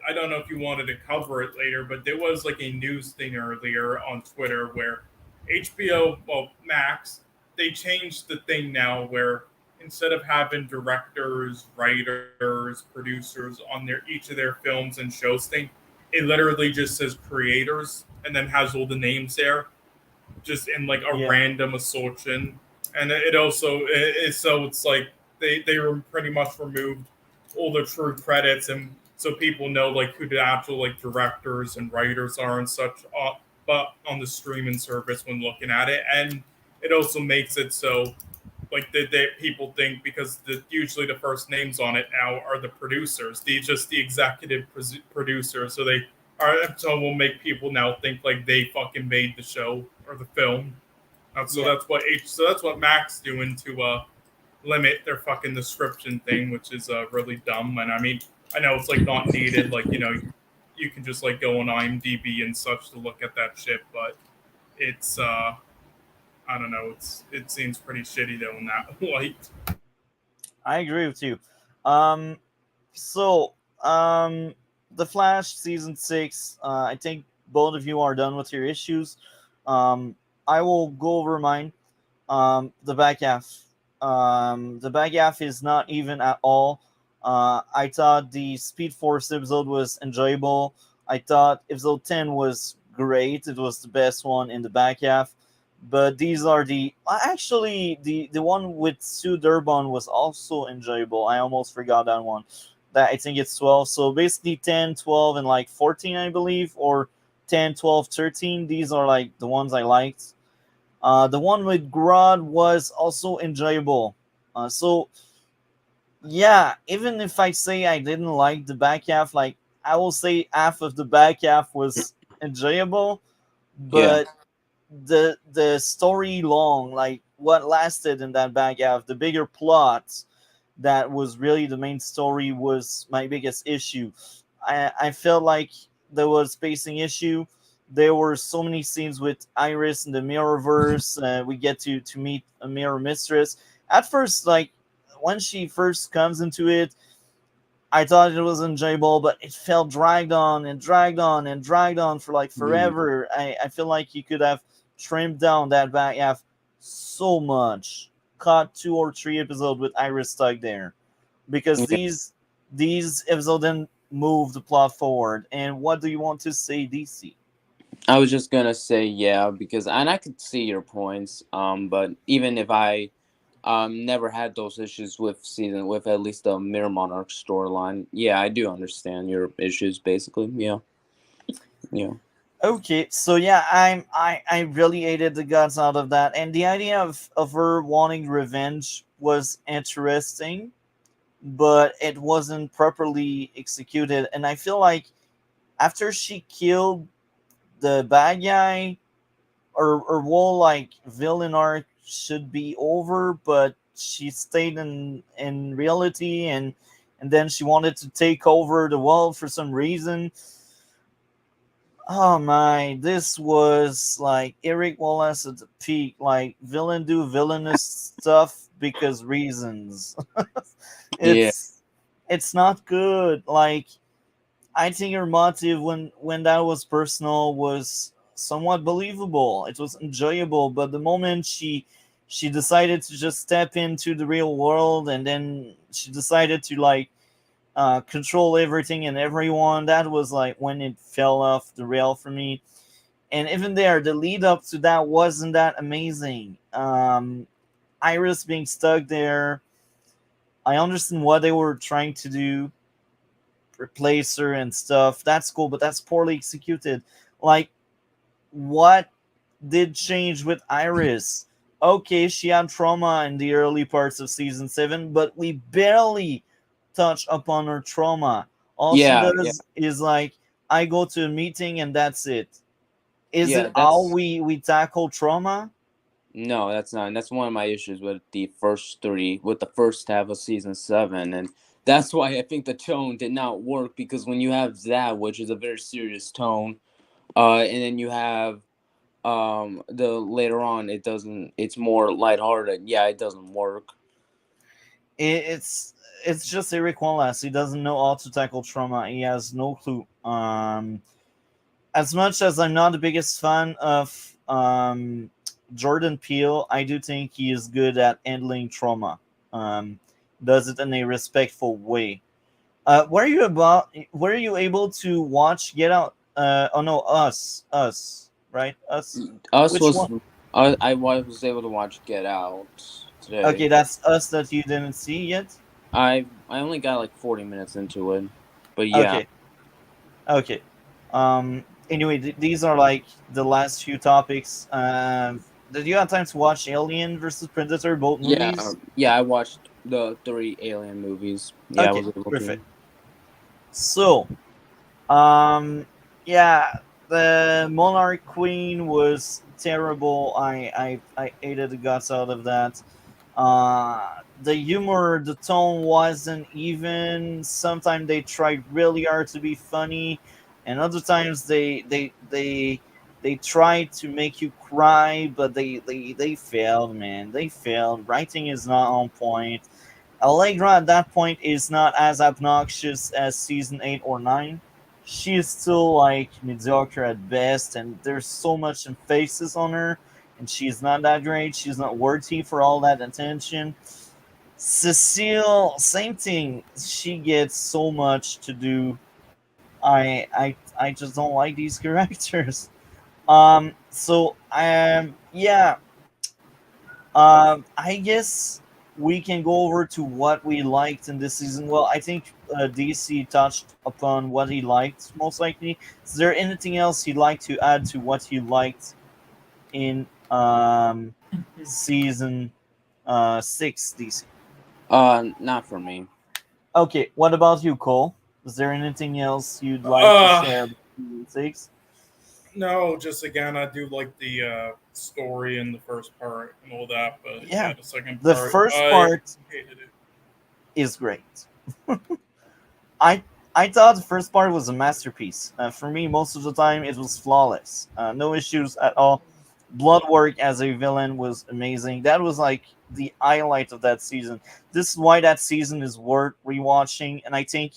Speaker 2: I don't know if you wanted to cover it later, but there was like a news thing earlier on Twitter where HBO, well, Max, they changed the thing now where instead of having directors, writers, producers on each of their films and shows thing, it literally just says creators and then has all the names there, just in like a
Speaker 1: yeah,
Speaker 2: random assortment. And it also so it's like they were pretty much removed all the true credits, and so people know like who the actual like directors and writers are and such. But on the streaming service when looking at it, and it also makes it so like people think because usually the first names on it now are the producers, the executive producers. So they are so will make people now think like they fucking made the show or the film. So
Speaker 1: yeah.
Speaker 2: that's what Mac's doing to limit their fucking description thing, which is really dumb. And I mean, I know it's like not needed. Like you can just like go on IMDb and such to look at that shit, but it's I don't know. It seems pretty shitty though in that light.
Speaker 1: I agree with you. Um, so the Flash season 6. I think both of you are done with your issues. I will go over mine. The back half. The back half is not even at all. I thought the Speed Force episode was enjoyable. I thought episode 10 was great. It was the best one in the back half. But these are the actually the one with Sue Durban was also enjoyable. I almost forgot that one. That I think it's 12. So basically 10, 12, and like 14, I believe, or 10, 12, 13. These are like the ones I liked. The one with Grodd was also enjoyable. So yeah, even if I say I didn't like the back half, like I will say half of the back half was enjoyable,
Speaker 3: Yeah,
Speaker 1: but the story long, like what lasted in that back half, the bigger plot that was really the main story was my biggest issue. I felt like there was pacing issue. There were so many scenes with Iris in the Mirrorverse. We get to meet a Mirror Mistress. At first, like when she first comes into it, I thought it was enjoyable, but it felt dragged on and dragged on and dragged on for like
Speaker 3: mm,
Speaker 1: forever. I feel like you could have trimmed down that back half so much. Cut 2 or 3 episodes with Iris stuck there. Because
Speaker 3: yeah.
Speaker 1: these episodes then move the plot forward. And what do you want to say, DC?
Speaker 3: I was just gonna say yeah because and I could see your points. But even if I never had those issues with season with at least the Mirror Monarch storyline, yeah, I do understand your issues basically. Yeah, yeah,
Speaker 1: Okay, so yeah, I really hated the guts out of that, and the idea of her wanting revenge was interesting, but it wasn't properly executed. And I feel like after she killed the bad guy, her whole like villain arc should be over, but she stayed in reality, and then she wanted to take over the world for some reason. Oh my, this was like Eric Wallace at the peak, like villain do villainous stuff because reasons.
Speaker 3: yeah,
Speaker 1: it's it's not good. Like I think her motive when that was personal was somewhat believable. It was enjoyable, but the moment she decided to just step into the real world, and then she decided to like control everything and everyone, that was like when it fell off the rail for me. And even there, the lead up to that wasn't that amazing. Iris being stuck there, I understand what they were trying to do, replace her and stuff. That's cool, but that's poorly executed. Like, what did change with Iris? Okay, she had trauma in the early parts of season 7, but we barely touch upon her trauma. All she
Speaker 3: yeah, yeah,
Speaker 1: does is like, I go to a meeting and that's it. Is it
Speaker 3: yeah.
Speaker 1: all
Speaker 3: That's
Speaker 1: we tackle trauma?
Speaker 3: no, that's not. That's one of my issues with the first three, with the first half of season seven, and that's why I think the tone did not work because when you have that, which is a very serious tone, and then you have the later on it doesn't it's more lighthearted, yeah, it doesn't work.
Speaker 1: It's just Eric Wallace. He doesn't know how to tackle trauma. He has no clue. As much as I'm not the biggest fan of Jordan Peele, I do think he is good at handling trauma. Um, does it in a respectful way. Were you able to watch Get Out? Oh no, Us, right? Us.
Speaker 3: Us
Speaker 1: Which
Speaker 3: was
Speaker 1: one?
Speaker 3: I was able to watch Get Out today.
Speaker 1: Okay, that's Us that you didn't see yet.
Speaker 3: I only got like 40 minutes into it, but yeah.
Speaker 1: Okay, okay. Anyway, these are like the last few topics. Did you have time to watch Alien versus Predator, both
Speaker 3: Yeah,
Speaker 1: movies?
Speaker 3: yeah, I watched the three Alien movies. Yeah, I
Speaker 1: Okay,
Speaker 3: was able
Speaker 1: perfect.
Speaker 3: to.
Speaker 1: So, Um, yeah, the Monarch Queen was terrible. I hated the guts out of that. The humor, the tone wasn't even. Sometimes they tried really hard to be funny, and other times they tried to make you cry, but they failed, man. They failed. Writing is not on point. Allegra at that point is not as obnoxious as season 8 or 9. She is still like mediocre at best, and there's so much emphasis on her, and she's not that great. She's not worthy for all that attention. Cecile, same thing. She gets so much to do. I just don't like these characters. Yeah. I guess we can go over to what we liked in this season. Well, I think DC touched upon what he liked most likely. Is there anything else you'd like to add to what you liked in season 6 DC?
Speaker 3: Not for me.
Speaker 1: Okay, what about you, Cole? Is there anything else you'd like to
Speaker 2: Uh,
Speaker 1: share about season 6?
Speaker 2: no, just again, I do like the story in the first part and all that, but
Speaker 1: Yeah,
Speaker 2: yeah, the second
Speaker 1: the
Speaker 2: part,
Speaker 1: first
Speaker 2: I
Speaker 1: part
Speaker 2: hated it.
Speaker 1: is great. I I thought the first part was a masterpiece. For me, most of the time, it was flawless. No issues at all. Blood work as a villain was amazing. That was like the highlight of that season. This is why that season is worth rewatching. And I think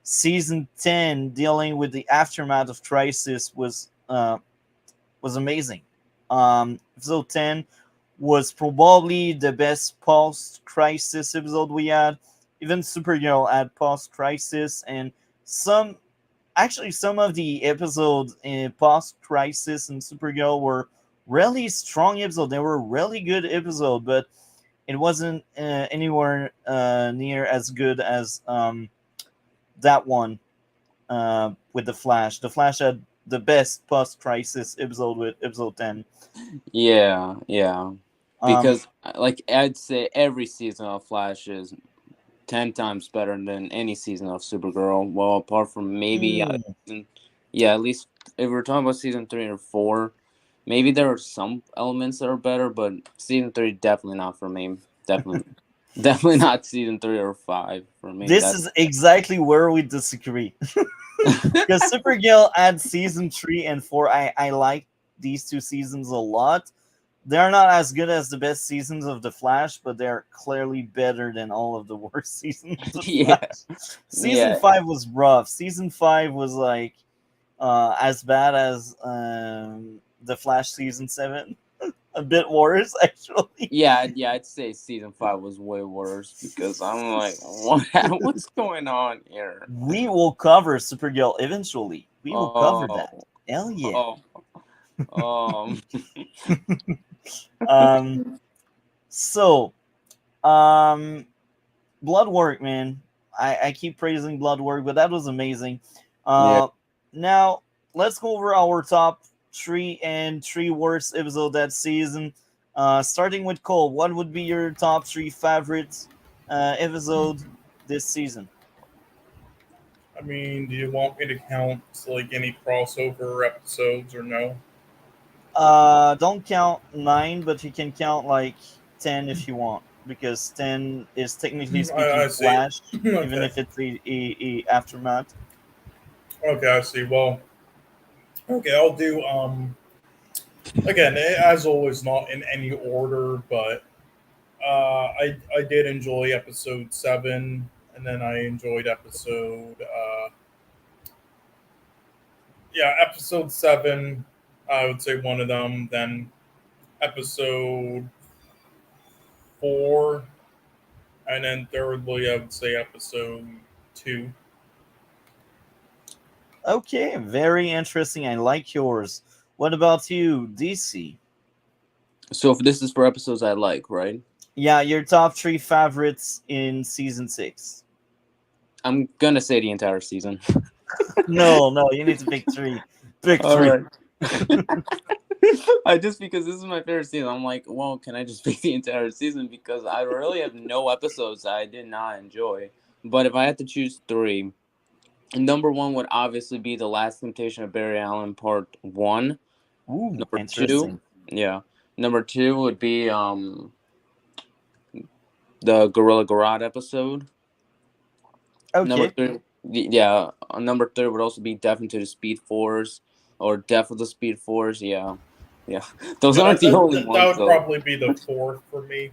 Speaker 1: season 10, dealing with the aftermath of Crisis, was amazing. Episode 10 was probably the best post crisis episode we had. Even Supergirl had post crisis, and some some of the episodes in post crisis and Supergirl were really strong episodes. They were really good episodes, but it wasn't anywhere near as good as that one with the Flash. The Flash had the best post crisis episode with episode 10.
Speaker 3: Yeah, yeah.
Speaker 1: Um,
Speaker 3: Because like I'd say every season of Flash is 10 times better than any season of Supergirl. Well, apart from maybe
Speaker 1: mm,
Speaker 3: yeah, at least if we're talking about season 3 or 4, maybe there are some elements that are better, but season 3 definitely not for me. Definitely, definitely not season 3 or 5 for me.
Speaker 1: this is exactly where we disagree. Because Supergirl had season 3 and 4. I like these two seasons a lot. They're not as good as the best seasons of The Flash, but they're clearly better than all of the worst seasons of
Speaker 3: Yeah,
Speaker 1: Flash. Season
Speaker 3: yeah,
Speaker 1: 5 was rough. Season 5 was like as bad as The Flash season 7. A bit worse, actually.
Speaker 3: yeah. I'd say season 5 was way worse because I'm like, what's going on here?
Speaker 1: We will cover Supergirl eventually. We will cover that.
Speaker 3: Oh,
Speaker 1: Hell yeah.
Speaker 3: oh, um,
Speaker 1: Um, so, um, blood work, man. I keep praising blood work, but that was amazing.
Speaker 3: yeah.
Speaker 1: Now let's go over our top 3 worst episode that season. Starting with Cole, what would be your top 3 favorites episode this season?
Speaker 2: I mean, do you want me to count like any crossover episodes or no?
Speaker 1: Don't count 9, but you can count like 10 if you want, because 10 is technically speaking
Speaker 2: I see.
Speaker 1: Flash, even
Speaker 2: Okay.
Speaker 1: if it's a aftermath.
Speaker 2: Okay, I see. Well, okay, I'll do again, as always, not in any order, but I did enjoy episode 7, and then I enjoyed episode 7. I would say one of them. Then episode 4, and then thirdly, I would say episode 2.
Speaker 1: Okay, very interesting. I like yours. What about you, DC?
Speaker 3: So if this is for episodes I like, right?
Speaker 1: Yeah, your top 3 favorites in season 6.
Speaker 3: I'm gonna say the entire season.
Speaker 1: No, no, you need to pick 3. Pick
Speaker 3: All
Speaker 1: 3.
Speaker 3: right. I just because this is my favorite season, I'm like, well, can I just pick the entire season because I really have no episodes that I did not enjoy. But if I had to choose 3, number 1 would obviously be The Last Temptation of Barry Allen Part 1.
Speaker 1: Ooh,
Speaker 3: Number 2,
Speaker 1: interesting.
Speaker 3: yeah. Number 2 would be the Gorilla Grodd episode. Number
Speaker 1: Okay.
Speaker 3: 3, yeah. Number 3 would also be Death into the Speed Force or Death of the Speed Force. Yeah, yeah. Those
Speaker 2: Yeah,
Speaker 3: aren't the only
Speaker 2: that
Speaker 3: ones
Speaker 2: would
Speaker 3: though.
Speaker 2: probably be the fourth for me.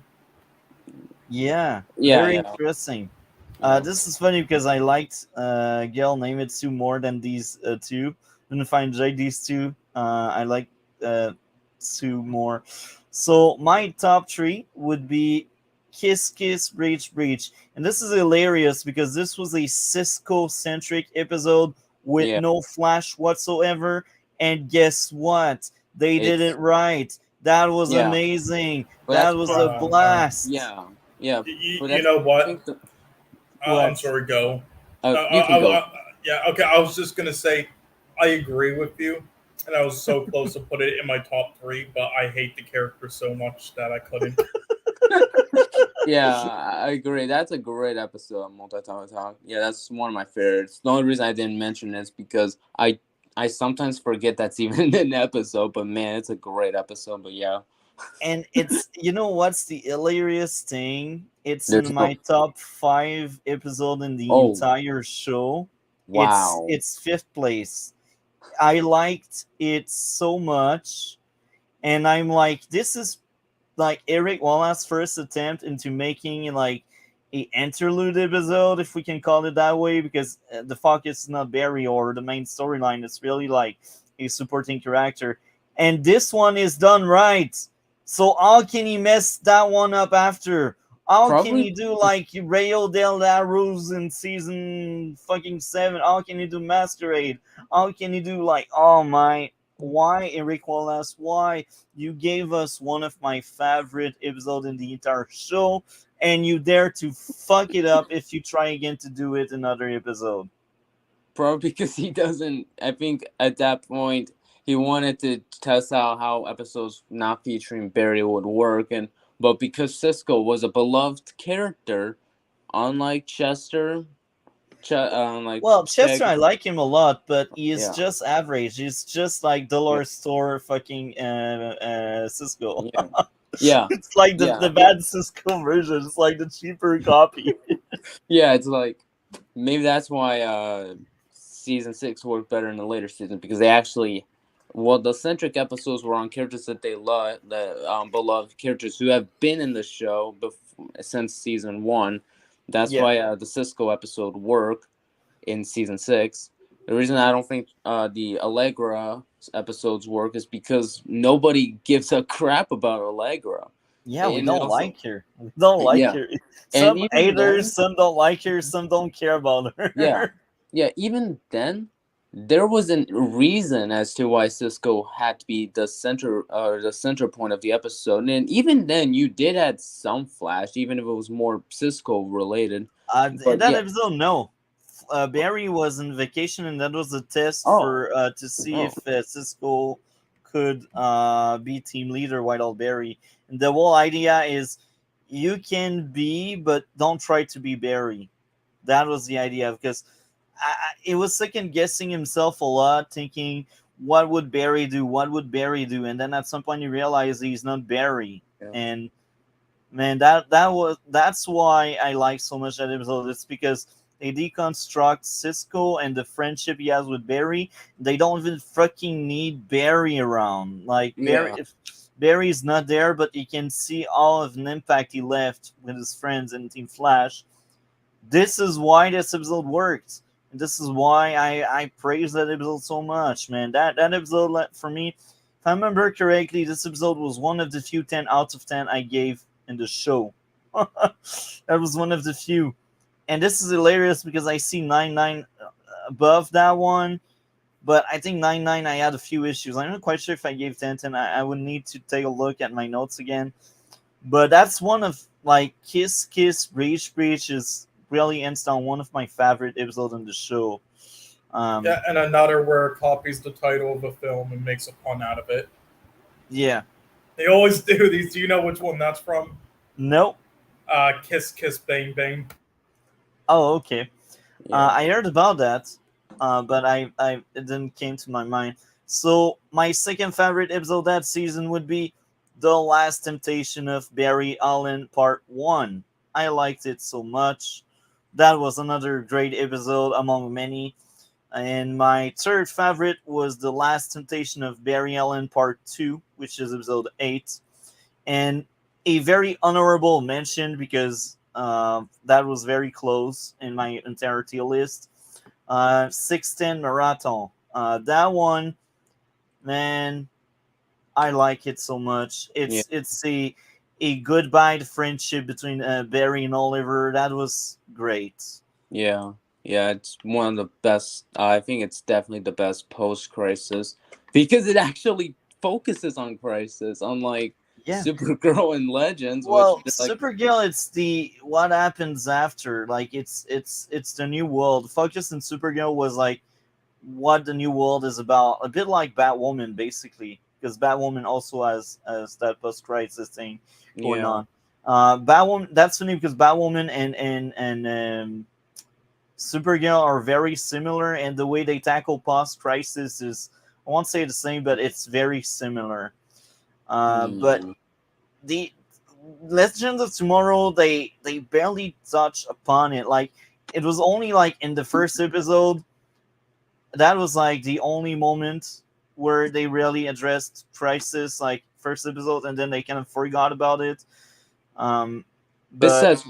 Speaker 1: Yeah,
Speaker 3: Yeah,
Speaker 1: very
Speaker 3: yeah,
Speaker 1: interesting.
Speaker 3: yeah.
Speaker 1: This is funny because I liked Gail Namitsu more than these two. And if I enjoyed these two, I like two more. So my top 3 would be Kiss Kiss Breach Breach. And this is hilarious because this was a Cisco centric episode with
Speaker 3: Yeah.
Speaker 1: no Flash whatsoever. And guess what? They did it
Speaker 3: It's
Speaker 1: right. That was
Speaker 3: yeah,
Speaker 1: amazing.
Speaker 3: but
Speaker 1: That
Speaker 3: that's
Speaker 1: was a
Speaker 3: probably
Speaker 1: blast.
Speaker 3: yeah, yeah. But
Speaker 2: You
Speaker 3: that's
Speaker 2: know
Speaker 3: I
Speaker 2: what?
Speaker 3: think the
Speaker 2: I'm
Speaker 1: What?
Speaker 2: sorry. Go.
Speaker 3: you can go.
Speaker 2: Yeah. Okay. I was just gonna say, I agree with you, and I was so close to put it in my top three, but I hate the character so much that I couldn't.
Speaker 3: Yeah, I agree. That's a great episode of Multi-Tower Talk. Yeah, that's one of my favorites. The only reason I didn't mention it is because I sometimes forget that's even an episode, but man, it's a great episode. But yeah,
Speaker 1: And it's, you know what's the hilarious thing? It's
Speaker 3: there's
Speaker 1: in
Speaker 3: no.
Speaker 1: my top 5 episode in the
Speaker 3: Oh,
Speaker 1: entire show.
Speaker 3: wow.
Speaker 1: It's fifth place. I liked it so much, and I'm like, this is like Eric Wallace's first attempt into making like a interlude episode, if we can call it that way, because the focus is not Barry or the main storyline. It's really like a supporting character, and this one is done right. So how can he mess that one up after? How can he
Speaker 3: Probably
Speaker 1: do like Rayo del Rose in season fucking 7? How can he do Masquerade? How can he do like, oh my, why Eric Wallace? Why? You gave us one of my favorite episodes in the entire show, and you dare to fuck it up if you try again to do it another episode.
Speaker 3: Probably because he doesn't. I think at that point he wanted to test out how episodes not featuring Barry would work, and but because Cisco was a beloved character, unlike Chester, like
Speaker 1: Well, Chester,
Speaker 3: Peg,
Speaker 1: I like him a lot, but he is
Speaker 3: yeah,
Speaker 1: just average. He's just like
Speaker 3: yeah,
Speaker 1: Dollar Store fucking Cisco.
Speaker 3: yeah, yeah,
Speaker 1: It's like the
Speaker 3: yeah,
Speaker 1: bad Cisco version. It's like the cheaper copy.
Speaker 3: yeah. It's like maybe that's why season 6 worked better in the later season because they actually. Well, the centric episodes were on characters that they love, the beloved characters who have been in the show since season 1. That's
Speaker 1: Yeah.
Speaker 3: why the Cisco episode worked in season 6. The reason I don't think the Allegra episodes work is because nobody gives a crap about Allegra.
Speaker 1: Yeah, we
Speaker 3: And it
Speaker 1: don't
Speaker 3: also,
Speaker 1: like her. We don't like
Speaker 3: yeah.
Speaker 1: her.
Speaker 3: And
Speaker 1: Some
Speaker 3: even
Speaker 1: haters,
Speaker 3: then,
Speaker 1: some don't like her, some don't care about
Speaker 3: yeah,
Speaker 1: her.
Speaker 3: yeah, even then, there was a reason as to why Cisco had to be the center point of the episode, and even then, you did add some Flash, even if it was more Cisco related.
Speaker 1: In
Speaker 3: But
Speaker 1: that
Speaker 3: yeah,
Speaker 1: episode, no. Barry was on vacation, and that was a test
Speaker 3: oh,
Speaker 1: for to see
Speaker 3: oh,
Speaker 1: if Cisco could be team leader while Barry. And the whole idea is you can be, but don't try to be Barry. That was the idea because it was second guessing himself a lot, thinking what would Barry do, what would Barry do, and then at some point you realize he's not Barry,
Speaker 3: yeah,
Speaker 1: and man, that's why I like so much that episode. It's because they deconstruct Cisco and the friendship he has with Barry. They don't even fucking need Barry around. Like Barry,
Speaker 3: yeah,
Speaker 1: if Barry's not there, but you can see all of an impact he left with his friends in Team Flash. This is why this episode worked. And this is why I praise that episode so much, man. That episode, for me, if I remember correctly, this episode was one of the few 10 out of 10 I gave in the show. That was one of the few. And this is hilarious because I see 9-9 above that one. But I think 9-9 I had a few issues. I'm not quite sure if I gave 10-10. I would need to take a look at my notes again. But that's one of like Kiss Kiss Breach Breach is really hands down one of my favorite episodes in the show.
Speaker 2: Yeah, and another where it copies the title of a film and makes a pun out of it.
Speaker 1: Yeah.
Speaker 2: They always do these. Do you know which one that's from?
Speaker 1: Nope.
Speaker 2: Kiss Kiss Bang Bang.
Speaker 1: Oh, okay.
Speaker 3: yeah,
Speaker 1: I heard about that, but I it didn't came to my mind. So my second favorite episode that season would be The Last Temptation of Barry Allen Part 1. I liked it so much. That was another great episode among many. And my third favorite was The Last Temptation of Barry Allen Part 2, which is episode 8. And a very honorable mention because that was very close in my entirety list. 610 Marathon. That one, man, I like it so much.
Speaker 3: yeah,
Speaker 1: It's a goodbye to friendship between Barry and Oliver. That was great.
Speaker 3: yeah, yeah. It's one of the best. I think it's definitely the best post-crisis because it actually focuses on Crisis, unlike
Speaker 1: Yeah.
Speaker 3: Supergirl and Legends, which
Speaker 1: Well,
Speaker 3: they're like,
Speaker 1: Supergirl, it's the what happens after. Like it's the new world. Focus in Supergirl was like what the new world is about. A bit like Batwoman, basically, because Batwoman also has that post crisis thing going
Speaker 3: yeah,
Speaker 1: on. Batwoman. That's funny because Batwoman and Supergirl are very similar, and the way they tackle post crisis is, I won't say the same, but it's very similar. But
Speaker 3: yeah.
Speaker 1: the Legends of Tomorrow, they barely touch upon it. Like it was only like in the first episode, that was like the only moment where they really addressed Crisis, like first episode, and then they kind of forgot about it. Um, but
Speaker 3: Besides,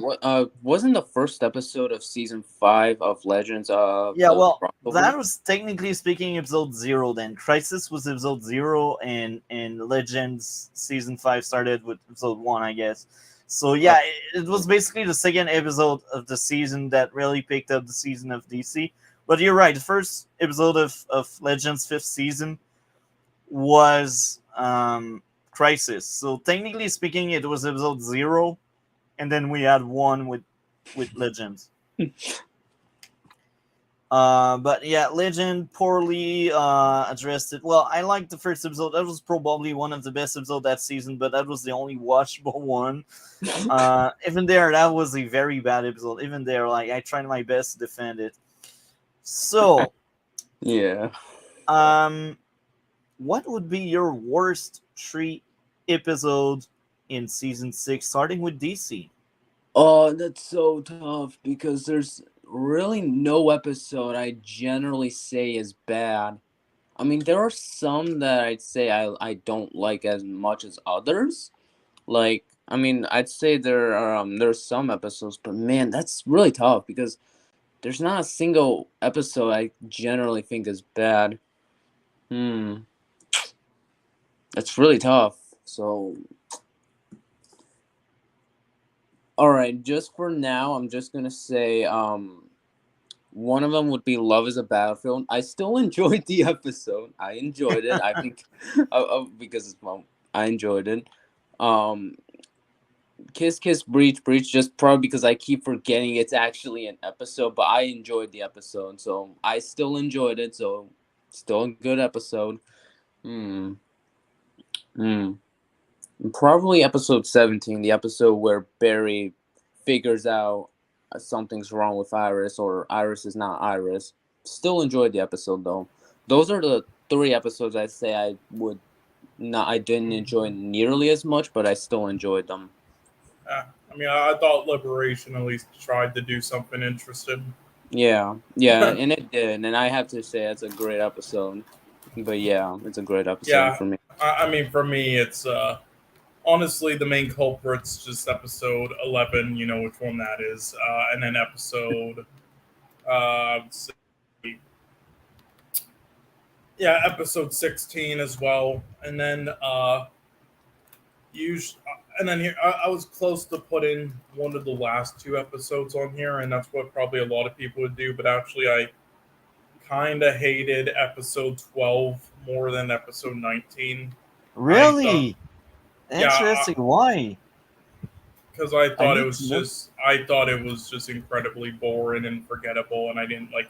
Speaker 3: wasn't the first episode of season 5 of Legends
Speaker 1: yeah,
Speaker 3: the
Speaker 1: well,
Speaker 3: crossover?
Speaker 1: that was technically speaking episode zero. Then Crisis was episode zero, and Legends season 5 started with episode one, I guess. So
Speaker 3: Uh,
Speaker 1: yeah, it was basically the second episode of the season that really picked up the season of DC. But you're right, the first episode of Legends fifth season was Crisis. So technically speaking, it was episode zero, and then we had one with Legends. But yeah, Legend poorly addressed it. Well, I liked the first episode. That was probably one of the best episodes that season, but that was the only watchable one. Even there, that was a very bad episode. Even there, like I tried my best to defend it. So,
Speaker 3: yeah.
Speaker 1: um, what would be your worst three episodes in season six, starting with DC?
Speaker 3: Oh, that's so tough because there's really no episode I generally say is bad. I mean, there are some that I'd say I don't like as much as others. Like, I mean, I'd say there's some episodes, but man, that's really tough because there's not a single episode I generally think is bad. Hmm, that's really tough. So, all right, just for now, I'm just gonna say one of them would be Love is a Battlefield. I still enjoyed the episode. I enjoyed it. I think because it's, well, I enjoyed it. Um, Kiss Kiss Breach just probably because I keep forgetting it's actually an episode, but I enjoyed the episode, so I still enjoyed it. So still a good episode. Hmm. Hmm. Probably episode 17, the episode where Barry figures out something's wrong with Iris or Iris is not Iris. Still enjoyed the episode though. Those are the three episodes I'd say I didn't enjoy nearly as much, but I still enjoyed them.
Speaker 2: I mean, I thought Liberation at least tried to do something interesting.
Speaker 3: Yeah, yeah, and it did, and I have to say it's a great episode. But yeah, it's a great episode
Speaker 2: Yeah,
Speaker 3: for me.
Speaker 2: I mean, for me, it's honestly the main culprit's just episode 11. You know which one that is, and then episode let's see, yeah, episode 16 as well, and then usually, and then here I was close to putting one of the last two episodes on here, and that's what probably a lot of people would do. But actually, I kind of hated episode 12 more than episode 19. I thought,
Speaker 1: Really
Speaker 2: yeah,
Speaker 1: interesting. Why?
Speaker 2: because I
Speaker 1: I
Speaker 2: thought it
Speaker 1: need
Speaker 2: was
Speaker 1: to know.
Speaker 2: just, I thought it was just incredibly boring and forgettable, and I didn't like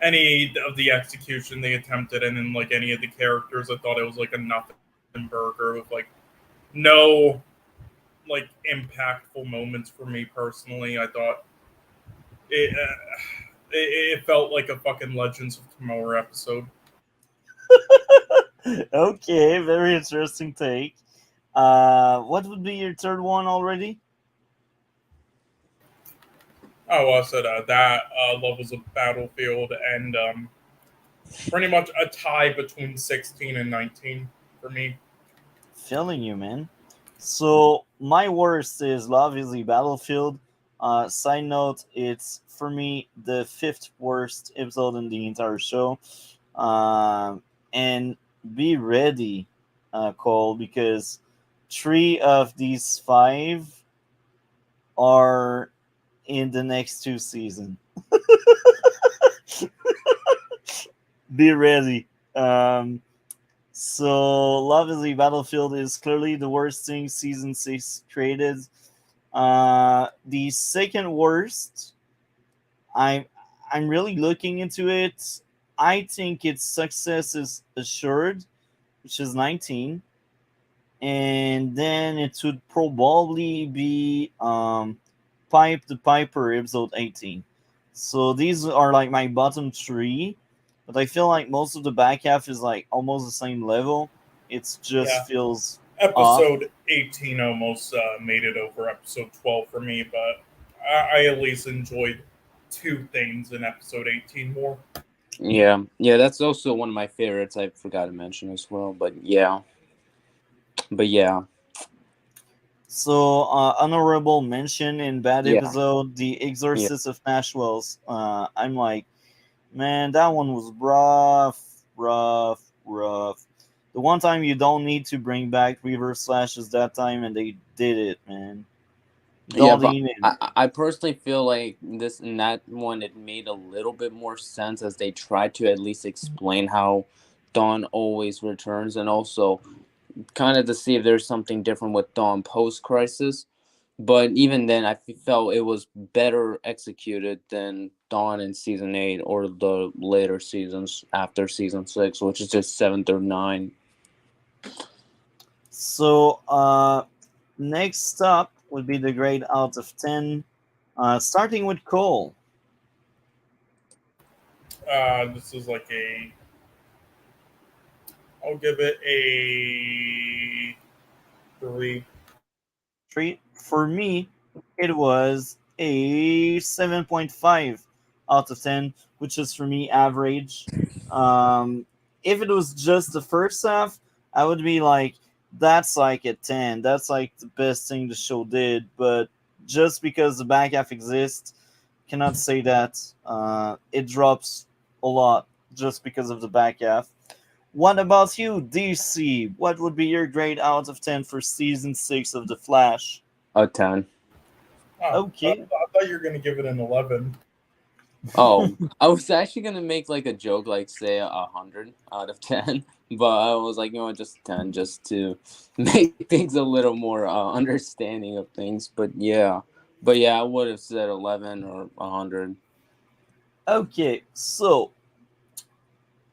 Speaker 2: any of the execution they attempted, and then like any of the characters. I thought it was like a nothing burger with like no like impactful moments for me personally. I thought it felt like a fucking Legends of Tomorrow episode.
Speaker 1: Okay, very interesting take. What would be your third one already?
Speaker 2: Oh, I said that Love was a Battlefield, and pretty much a tie between 16 and 19 for me.
Speaker 1: Feeling you, man. So my worst is obviously Battlefield. Side note, it's for me the fifth worst episode in the entire show. And be ready, Cole, because three of these five are in the next two seasons. Be ready. Um, So Love is a Battlefield is clearly the worst thing season 6 created. The second worst, I'm I'm really looking into it. I think its success is assured, which is 19, and then it would probably be Pipe the Piper episode 18. So these are like my bottom three, but I feel like most of the back half is like almost the same level. It
Speaker 2: Yeah,
Speaker 1: just feels off.
Speaker 2: episode 18 almost made it over episode 12 for me, but I at least enjoyed two things in episode 18 more.
Speaker 3: Yeah, yeah, that's also one of my favorites. I forgot to mention as well, but yeah,
Speaker 1: So honorable mention in bad
Speaker 3: yeah,
Speaker 1: episode, The
Speaker 3: yeah,
Speaker 1: Exorcist of Nashville's. I'm like, man, that one was rough, rough, rough. The one time you don't need to bring back reverse slashes that time, and they did it, man.
Speaker 3: yeah.
Speaker 1: Don't
Speaker 3: But
Speaker 1: even.
Speaker 3: I personally feel like this and that one it made a little bit more sense as they tried to at least explain how Dawn always returns, and also kind of to see if there's something different with Dawn post Crisis. But even then, felt it was better executed than Dawn in season 8 or the later seasons after season 6, which is just 7 through 9.
Speaker 1: So next up would be the grade out of 10, starting with Cole.
Speaker 2: This is like I'll give it a 3.
Speaker 1: Treat for me, it was a 7.5 out of 10, which is for me average. Um, if it was just the first half, I would be like, that's like a 10. That's like the best thing the show did. But just because the back half exists, cannot say that. It drops a lot just because of the back half. What about you, DC? What would be your grade out of 10 for season 6 of The Flash?
Speaker 3: A 10.
Speaker 2: Oh,
Speaker 1: Okay.
Speaker 2: I thought you were going to give it an 11.
Speaker 3: Oh, I was actually gonna make like a joke, like say 100 out of 10, but I was like, just 10, just to make things a little more understanding of things. But yeah, I would have said 11 or 100.
Speaker 1: Okay, so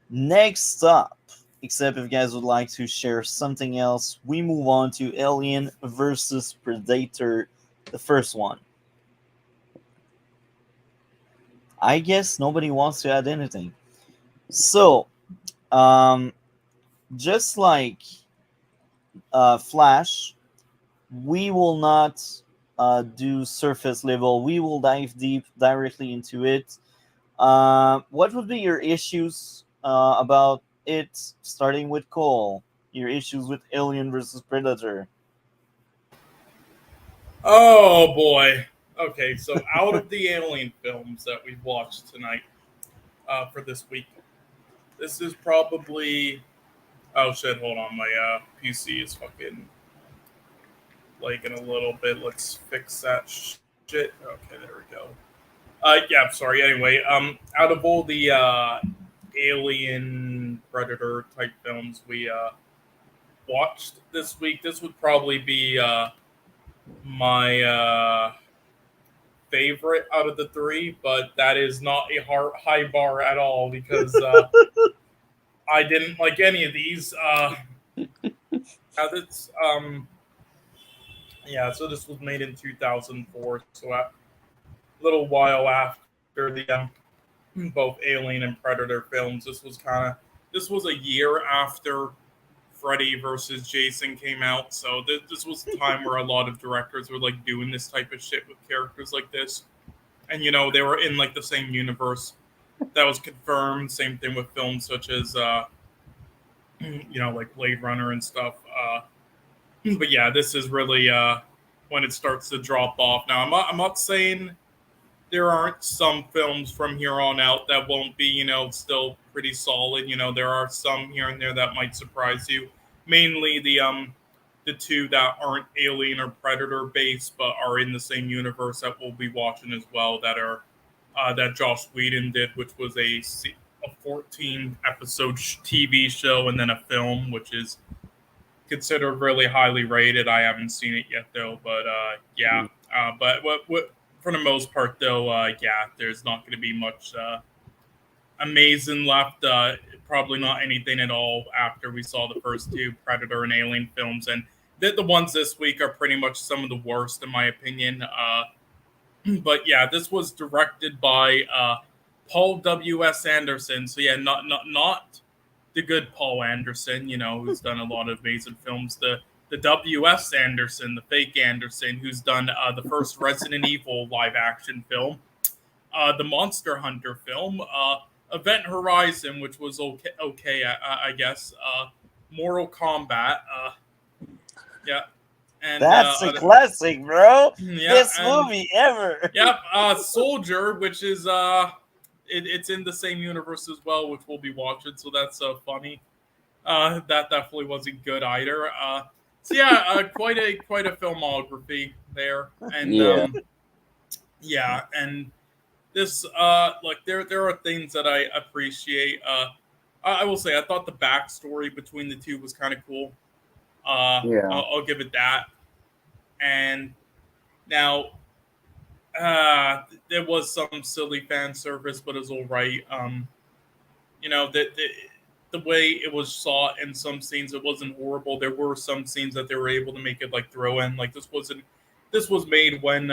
Speaker 1: next up, except if you guys would like to share something else, we move on to Alien versus Predator, the first one. I guess nobody wants to add anything. So, um, just like Flash, we will not do surface level. We will dive deep directly into it. What would be your issues about it, starting with Cole? Your issues with Alien versus Predator.
Speaker 2: Oh boy. Okay, so out of the Alien films that we've watched tonight for this week, this is probably. Oh shit! Hold on, my PC is fucking lagging a little bit. Let's fix that shit. Okay, there we go. Yeah, sorry. Anyway, out of all the Alien Predator type films we watched this week, this would probably be my favorite out of the three, but that is not a high bar at all because I didn't like any of these. It's, yeah, so this was made in 2004, so a little while after the both Alien and Predator films. This was a year after Freddy versus Jason came out, so this was a time where a lot of directors were like doing this type of shit with characters like this, and they were in like the same universe. That was confirmed. Same thing with films such as like Blade Runner and stuff. But yeah, this is really when it starts to drop off. Now I'm not saying there aren't some films from here on out that won't be, still pretty solid. There are some here and there that might surprise you. Mainly the two that aren't Alien or Predator based, but are in the same universe that we'll be watching as well. That are that Joss Whedon did, which was a 14 episode TV show and then a film, which is considered really highly rated. I haven't seen it yet though, but yeah. But what for the most part though, yeah, there's not going to be much amazing left. Probably not anything at all after we saw the first two Predator and Alien films, and the ones this week are pretty much some of the worst in my opinion. But yeah, this was directed by Paul W.S. Anderson. So yeah, not the good Paul Anderson, who's done a lot of amazing films. The W.S. Anderson, the fake Anderson, who's done the first Resident Evil live action film, the Monster Hunter film, Event Horizon, which was okay, I guess. Mortal Kombat, yeah. And,
Speaker 1: that's a classic, bro.
Speaker 2: Yeah,
Speaker 1: Best movie ever.
Speaker 2: Yep, Soldier, which is it's in the same universe as well, which we'll be watching. So that's funny. That definitely wasn't good either. So yeah, quite a filmography there, and yeah, and this like there are things that I appreciate. I will say I thought the backstory between the two was kind of cool. I'll give it that. And now, there was some silly fan service, but it was all right. The way it was shot in some scenes, it wasn't horrible. There were some scenes that they were able to make it like throw in. Like this was made when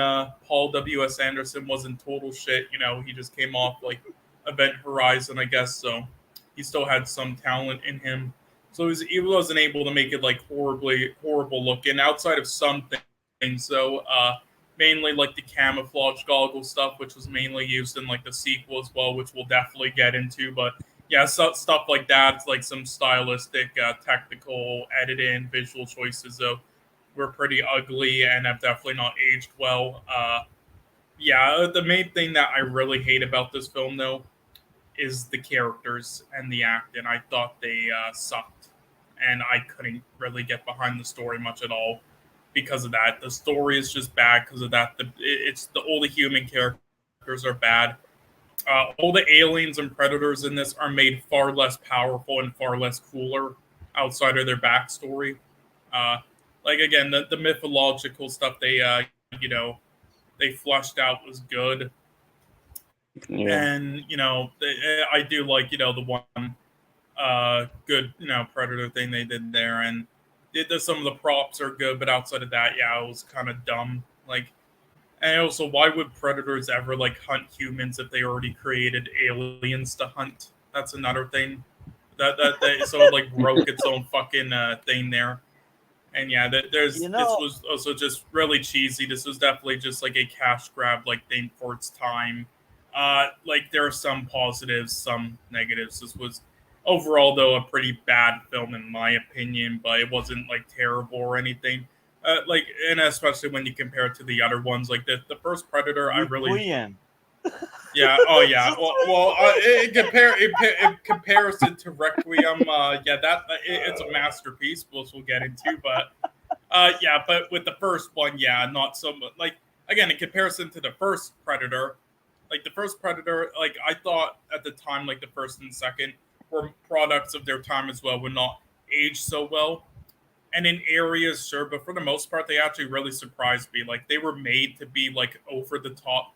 Speaker 2: Paul W.S. Anderson was in total shit. He just came off like Event Horizon, I guess. So he still had some talent in him. So he wasn't able to make it like horrible looking outside of some things. So mainly like the camouflage goggle stuff, which was mainly used in like the sequel as well, which we'll definitely get into. But yeah, stuff like that, it's like some stylistic, technical editing, visual choices though were pretty ugly and have definitely not aged well. Yeah, the main thing that I really hate about this film though is the characters and the acting. I thought they sucked, and I couldn't really get behind the story much at all because of that. The story is just bad because of that. All the human characters are bad. All the aliens and predators in this are made far less powerful and far less cooler outside of their backstory. Like again, the mythological stuff they fleshed out was good.
Speaker 3: Yeah.
Speaker 2: And I do like the one good predator thing they did there, and some of the props are good, but outside of that, yeah, it was kind of dumb. Like, and also, why would predators ever like hunt humans if they already created aliens to hunt? That's another thing that so it like broke its own fucking thing there. And yeah, this was also just really cheesy. This was definitely just like a cash grab like thing for its time. Like there are some positives, some negatives. This was overall though a pretty bad film in my opinion, but it wasn't like terrible or anything. And especially when you compare it to the other ones, like the first Predator, I really yeah. Oh yeah. Well, in comparison to Requiem, yeah, it's a masterpiece, which we'll get into. But yeah, but with the first one, yeah, not so much. Like again, in comparison to the first Predator, like the first Predator, like I thought at the time, like the first and second were products of their time as well, would not age so well. And in areas, sure, but for the most part, they actually really surprised me. Like they were made to be like over the top.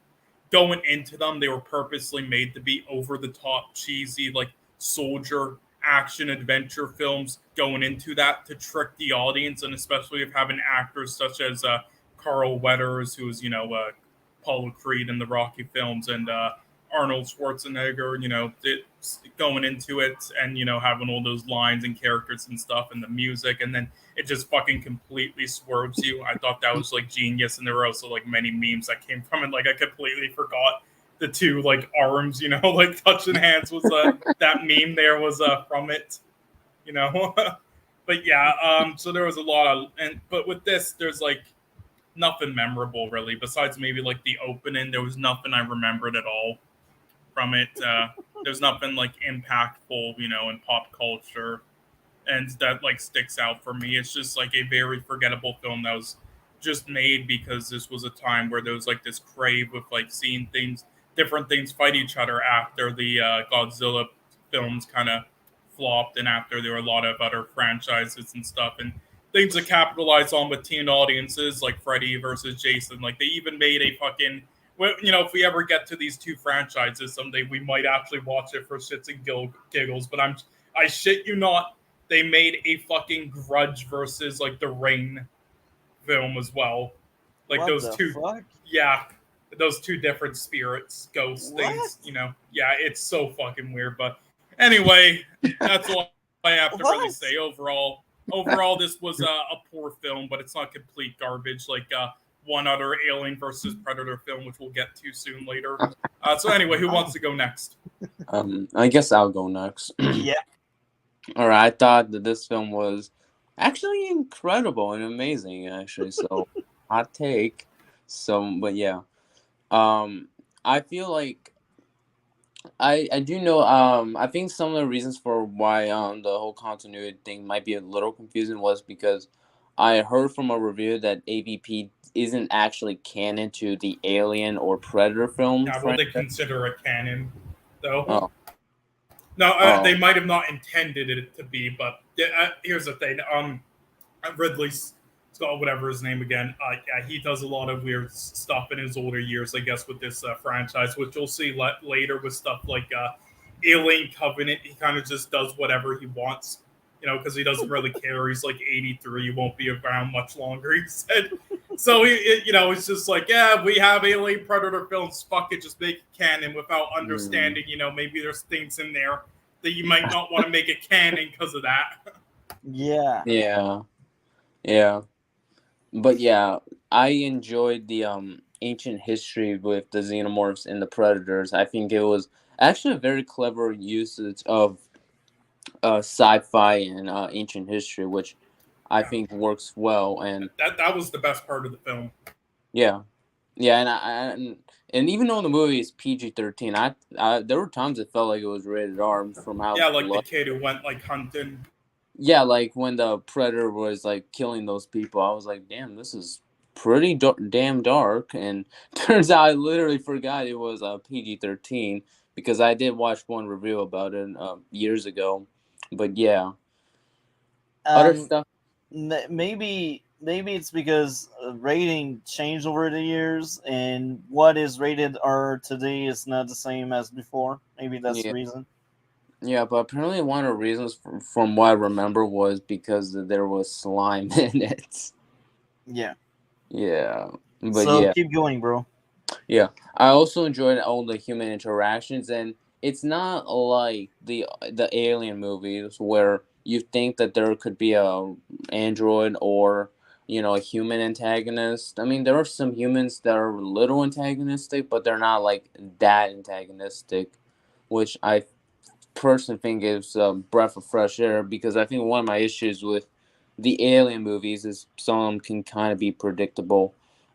Speaker 2: Going into them, they were purposely made to be over the top, cheesy, like soldier action adventure films. Going into that to trick the audience, and especially if having actors such as Carl Weathers, who was Apollo Creed in the Rocky films, and Arnold Schwarzenegger, going into it and having all those lines and characters and stuff and the music, and then it just fucking completely swerves you. I thought that was like genius, and there were also like many memes that came from it. Like I completely forgot the two like arms, like touching hands was that meme there was from it, But yeah, so there was a lot but with this, there's like nothing memorable really, besides maybe like the opening. There was nothing I remembered at all from it. There's nothing like impactful, in pop culture, and that like sticks out for me. It's just like a very forgettable film that was just made because this was a time where there was like this crave with like seeing different things fight each other after the Godzilla films kind of flopped, and after there were a lot of other franchises and stuff, and things to capitalize on with teen audiences, like Freddy versus Jason. Like, they even made a fucking, if we ever get to these two franchises someday, we might actually watch it for shits and giggles. But I shit you not, they made a fucking Grudge versus like the Rain film as well. Like
Speaker 1: What
Speaker 2: those
Speaker 1: the
Speaker 2: two,
Speaker 1: fuck?
Speaker 2: yeah, those two different spirits, ghosts,
Speaker 1: What?
Speaker 2: things. Yeah, it's so fucking weird. But anyway, that's all I have to really
Speaker 1: What?
Speaker 2: say. This was a poor film, but it's not complete garbage like one other Alien versus Predator film, which we'll get to soon later. So anyway, who wants to go next?
Speaker 3: I guess I'll go next.
Speaker 1: Yeah.
Speaker 3: All right, I thought that this film was actually incredible and amazing, actually. So, hot take. So, but yeah, I feel like I do know. I think some of the reasons for why the whole continuity thing might be a little confusing was because I heard from a review that AVP isn't actually canon to the Alien or Predator film.
Speaker 2: Yeah, well, they consider it canon, though.
Speaker 3: Oh.
Speaker 2: No, they might have not intended it to be, but here's the thing. Ridley Scott, whatever his name again, yeah, he does a lot of weird stuff in his older years, I guess, with this franchise, which you'll see later with stuff like Alien Covenant. He kind of just does whatever he wants, because he doesn't really care. He's like 83, he won't be around much longer, he said. So, it's just like, yeah, we have Alien Predator films, fuck it, just make it canon without understanding, maybe there's things in there that you might not want to make it canon because of that.
Speaker 1: Yeah.
Speaker 3: Yeah. But yeah, I enjoyed the ancient history with the xenomorphs and the predators. I think it was actually a very clever usage of sci-fi and ancient history, which I think works well. And
Speaker 2: that was the best part of the film.
Speaker 3: Yeah, and even though the movie is PG-13, I there were times it felt like it was rated R from how.
Speaker 2: Yeah, like the kid who went like hunting.
Speaker 3: Yeah, like when the predator was like killing those people, I was like, damn, this is pretty damn dark. And turns out I literally forgot it was PG-13 because I did watch one review about it years ago. But yeah, other stuff.
Speaker 1: Maybe it's because rating changed over the years, and what is rated R today is not the same as before. Maybe that's the reason.
Speaker 3: Yeah, but apparently one of the reasons, from what I remember, was because there was slime in it.
Speaker 1: Yeah.
Speaker 3: Yeah. But
Speaker 1: so keep going, bro.
Speaker 3: Yeah. I also enjoyed all the human interactions, and it's not like the Alien movies where you think that there could be a android or, a human antagonist. I mean, there are some humans that are a little antagonistic, but they're not like that antagonistic, which I personally think is a breath of fresh air, because I think one of my issues with the Alien movies is some of them can kind of be predictable,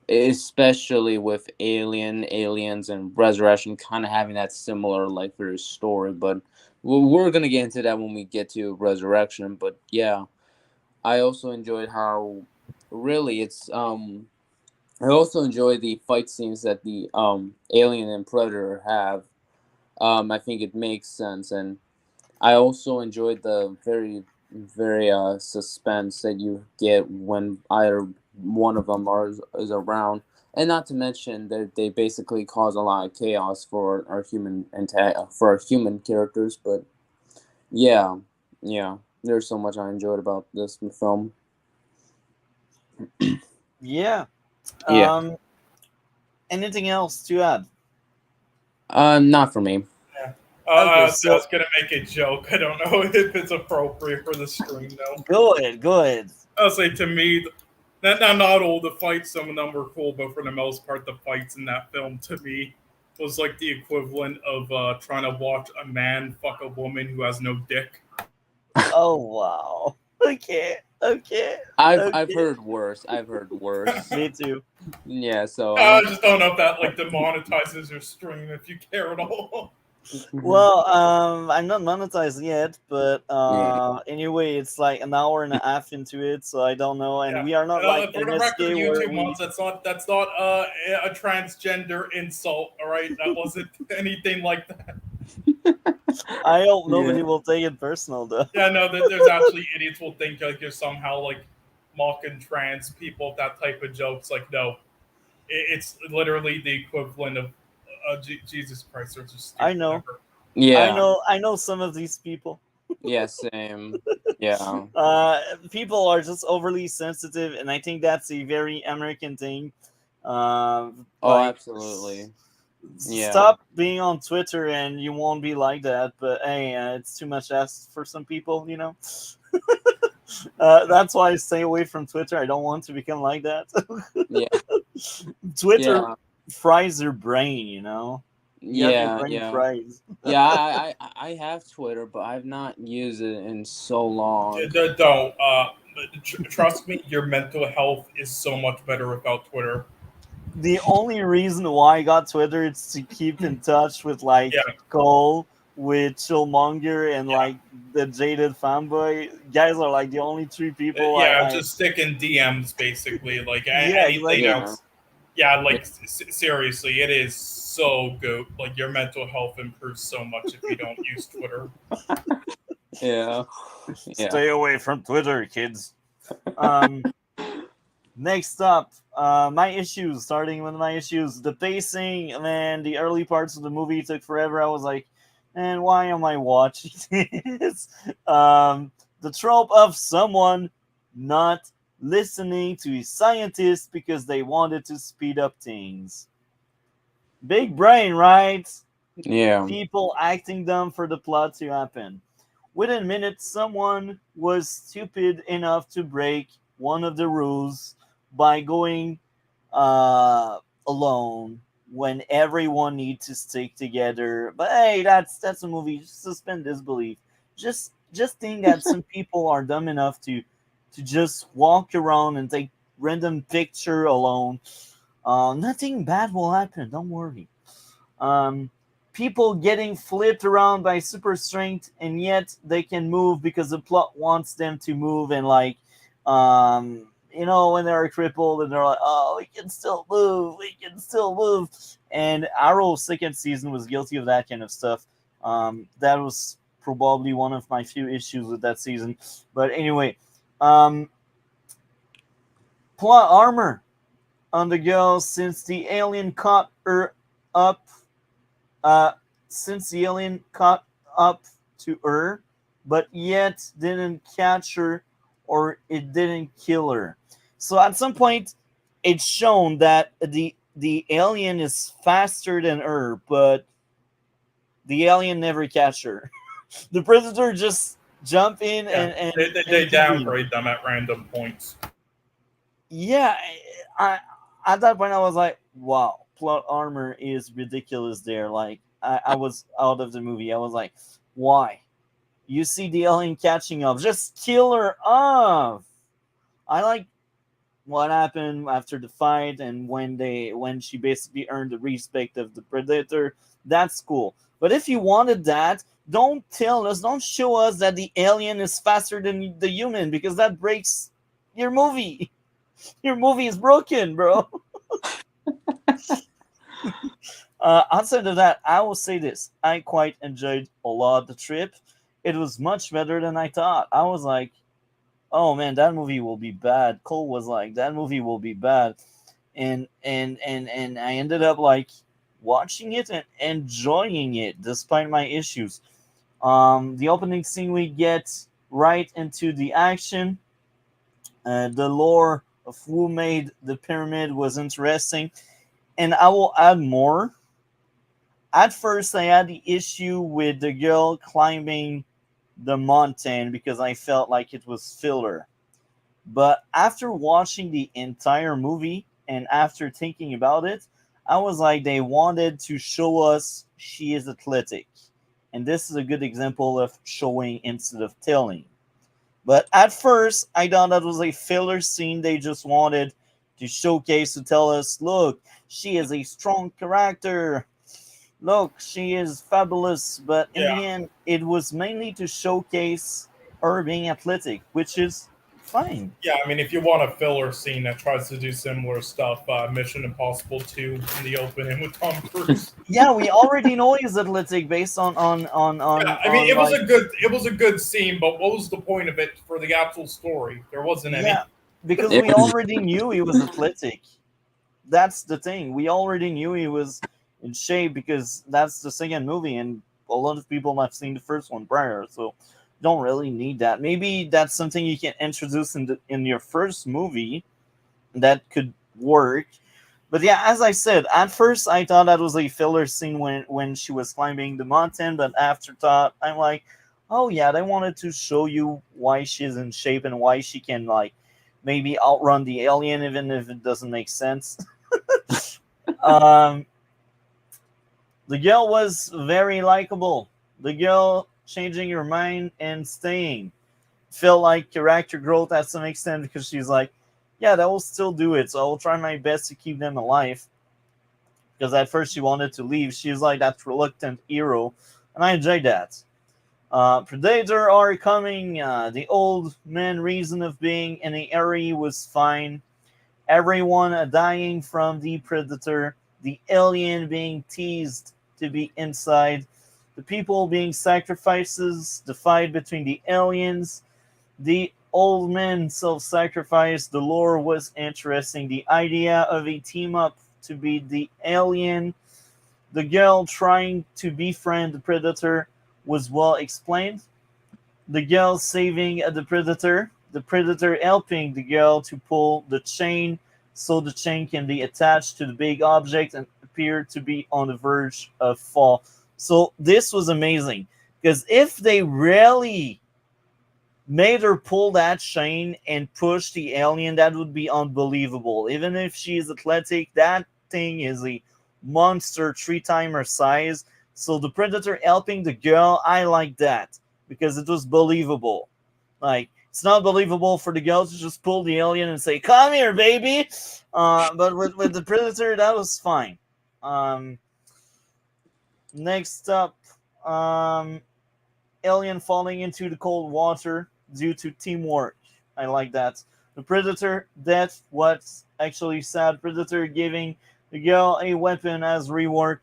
Speaker 3: especially with Aliens, and Resurrection kind of having that similar like very story. But we're gonna get into that when we get to Resurrection. But yeah, I also enjoyed how really it's I also enjoy the fight scenes that the Alien and Predator have. I think it makes sense, and I also enjoyed the very, very suspense that you get when either one of them is around, and not to mention that they basically cause a lot of chaos for our human characters. But yeah, there's so much I enjoyed about this film.
Speaker 1: Yeah. Anything else to add?
Speaker 3: Not for me.
Speaker 2: Yeah. I was gonna make a joke. I don't know if it's appropriate for the stream though.
Speaker 1: Go ahead.
Speaker 2: I'll say, to me, not all the fights, some of them were cool, but for the most part, the fights in that film to me was like the equivalent of trying to watch a man fuck a woman who has no dick.
Speaker 1: Oh wow. Okay.
Speaker 3: I've heard worse.
Speaker 1: Me too.
Speaker 3: Yeah, so
Speaker 2: I just don't know if that like demonetizes your stream if you care at all.
Speaker 1: Well, I'm not monetized yet, but anyway, it's like an hour and a half into it, so I don't know, and we are not like
Speaker 2: for the record, YouTube months. That's not a transgender insult. All right, that wasn't anything like that.
Speaker 1: I hope
Speaker 3: Yeah.
Speaker 1: nobody will take it personal, though.
Speaker 2: Yeah, no, there's actually idiots will think like you're somehow like mocking trans people, that type of jokes. Like, no, it's literally the equivalent of Jesus Christ. They're just
Speaker 1: I
Speaker 2: stupid.
Speaker 1: know.
Speaker 3: Yeah.
Speaker 1: I know some of these people.
Speaker 3: Yeah. Same. Yeah.
Speaker 1: People are just overly sensitive, and I think that's a very American thing.
Speaker 3: Oh,
Speaker 1: Like,
Speaker 3: absolutely. Yeah.
Speaker 1: stop being on Twitter, and you won't be like that. But hey, it's too much asked for some people, you know. That's why I stay away from Twitter. I don't want to become like that.
Speaker 3: Yeah.
Speaker 1: Twitter
Speaker 3: Yeah.
Speaker 1: fries your brain, you know. You have your
Speaker 3: Yeah.
Speaker 1: brain
Speaker 3: Yeah.
Speaker 1: fried.
Speaker 3: Yeah. I have Twitter, but I've not used it in so long.
Speaker 2: Don't. Trust me, your mental health is so much better without Twitter.
Speaker 1: The only reason why I got Twitter is to keep in touch with like
Speaker 2: Yeah,
Speaker 1: Cole, with Chillmonger, and
Speaker 2: yeah,
Speaker 1: like the jaded fanboy guys are like the only three people
Speaker 2: yeah.
Speaker 1: I
Speaker 2: Just stick in DMs, basically. Like
Speaker 1: yeah,
Speaker 2: anything
Speaker 1: exactly.
Speaker 3: Yeah.
Speaker 2: else. Yeah,
Speaker 3: Yeah.
Speaker 2: like seriously, it is so good. Like your mental health improves so much if you don't use Twitter.
Speaker 3: Yeah. Yeah.
Speaker 1: Stay away from Twitter, kids. Um, Next up, my issues. Starting with my issues, the pacing, man. The early parts of the movie took forever. I was like, man, why am I watching this? The trope of someone not listening to a scientist because they wanted to speed up things. Big brain, right?
Speaker 3: Yeah.
Speaker 1: People acting dumb for the plot to happen. Within minutes, someone was stupid enough to break one of the rules by going alone when everyone needs to stick together. But hey, that's a movie. Just suspend disbelief. Just think that some people are dumb enough to just walk around and take random picture alone. Nothing bad will happen. Don't worry. Um, People getting flipped around by super strength, and yet they can move because the plot wants them to move. And like, when they're crippled and they're like, "Oh, we can still move. We can still move." And Arrow's second season was guilty of that kind of stuff. That was probably one of my few issues with that season. But anyway, um, plot armor on the girl since the alien caught her up uh, since the alien caught up to her, but yet didn't catch her or it didn't kill her. So at some point, it's shown that the alien is faster than her, but the alien never catch her. The predator just jump in
Speaker 2: Yeah, they
Speaker 1: and keep beating.
Speaker 2: downgrade them at random points.
Speaker 1: Yeah, I at that point I was like, wow, plot armor is ridiculous there. Like I was out of the movie. I was like, why? You see the alien catching up, just kill her off. I like what happened after the fight and when she basically earned the respect of the predator. That's cool. But if you wanted that, don't show us that the alien is faster than the human because that breaks your movie. Your movie is broken, bro. Outside of that, I will say this: I quite enjoyed a lot the trip. It was much better than I thought. I was like, "Oh man, that movie will be bad." Cole was like, "That movie will be bad," and I ended up like watching it and enjoying it despite my issues. The opening scene, we get right into the action. The lore of who made the pyramid was interesting, and I will add more. At first, I had the issue with the girl climbing the mountain because I felt like it was filler. But after watching the entire movie and after thinking about it, I was like, they wanted to show us she is athletic. And this is a good example of showing instead of telling. But at first, I thought that was a filler scene. They just wanted to showcase to tell us, look, she is a strong character. Look, she is fabulous. But in
Speaker 2: Yeah,
Speaker 1: the end, it was mainly to showcase her being athletic, which is fine.
Speaker 2: Yeah, I mean, if you want a filler scene that tries to do similar stuff, Mission Impossible 2 in the opening with Tom Cruise.
Speaker 1: Yeah, we already know he's athletic based
Speaker 2: Yeah, I mean, it was
Speaker 1: like,
Speaker 2: a good scene, but what was the point of it for the actual story? There wasn't any.
Speaker 1: yeah, because
Speaker 3: It
Speaker 1: we
Speaker 3: was
Speaker 1: already knew he was athletic. That's the thing. We already knew he was in shape because that's the second movie, and a lot of people have seen the first one prior, so don't really need that. Maybe that's something you can introduce in your first movie that could work. But yeah, as I said, at first I thought that was a filler scene when she was climbing the mountain, but after thought, I'm like, oh yeah, they wanted to show you why she's in shape and why she can like maybe outrun the alien, even if it doesn't make sense. um, the girl was very likable. The girl changing her mind and staying felt like character growth at some extent because she's like, yeah, that will still do it. So I will try my best to keep them alive. Because at first she wanted to leave. She was like that reluctant hero, and I enjoyed that. Predator are coming. The old man reason of being in the area was fine. Everyone dying from the predator. The alien being teased to be inside. The people being sacrifices. The fight between the aliens. The old man self-sacrifice. The lore was interesting. The idea of a team up to beat the alien. The girl trying to befriend the predator was well explained. The girl saving the predator helping the girl to pull the chain so the chain can be attached to the big object and appear to be on the verge of fall. So this was amazing because if they really made her pull that chain and push the alien, that would be unbelievable. Even if she's athletic, that thing is a monster 3 times her size. So the predator helping the girl, I like that because it was believable. Like, it's not believable for the girl to just pull the alien and say, "Come here, baby." But with the predator, that was fine. Um, Next up, um, alien falling into the cold water due to teamwork. I like that. The predator death. What's actually sad? Predator giving the girl a weapon as reward.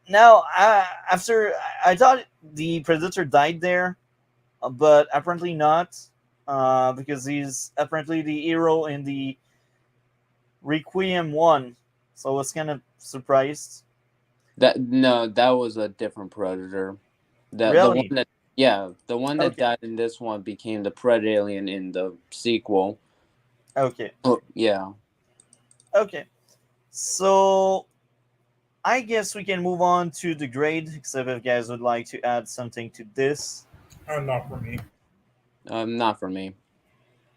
Speaker 1: Now, after I thought the predator died there, but apparently not, because he's apparently the hero in the Requiem one. So I was kind of surprised.
Speaker 3: that was a different predator. The one
Speaker 1: Really?
Speaker 3: that the one that
Speaker 1: Okay.
Speaker 3: died in this one became the Pred Alien in the sequel.
Speaker 1: Okay.
Speaker 3: Oh yeah.
Speaker 1: Okay. So I guess we can move on to the grade, except if guys would like to add something to this.
Speaker 2: Not for me.
Speaker 3: Not for me.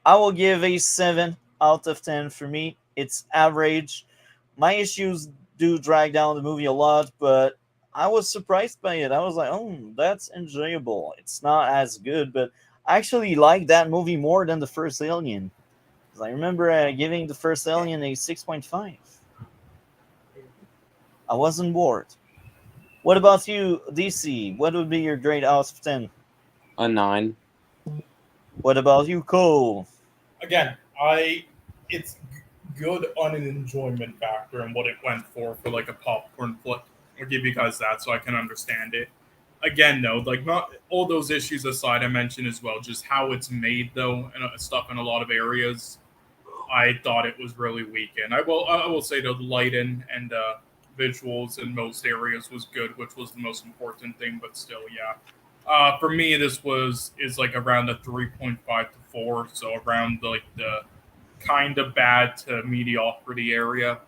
Speaker 1: I will give a 7 out of 10 for me. It's average. My issues do drag down the movie a lot, but I was surprised by it. I was like, oh, that's enjoyable. It's not as good, but I actually like that movie more than the first Alien. Because I remember giving the first Alien a 6.5. I wasn't bored. What about you, DC? What would be your grade out of 10?
Speaker 3: A 9.
Speaker 1: What about you, Cole?
Speaker 2: Again, it's good on an enjoyment factor and what it went for like a popcorn flick. I'll give you guys that so I can understand it. Again, though, like not all those issues aside, I mentioned as well, just how it's made though, and stuff in a lot of areas. I thought it was really weak, and I will say though the lighting and visuals in most areas was good, which was the most important thing. But still, yeah. For me, this is like around a 3.5 to 4, so around like the kind of bad to mediocrity area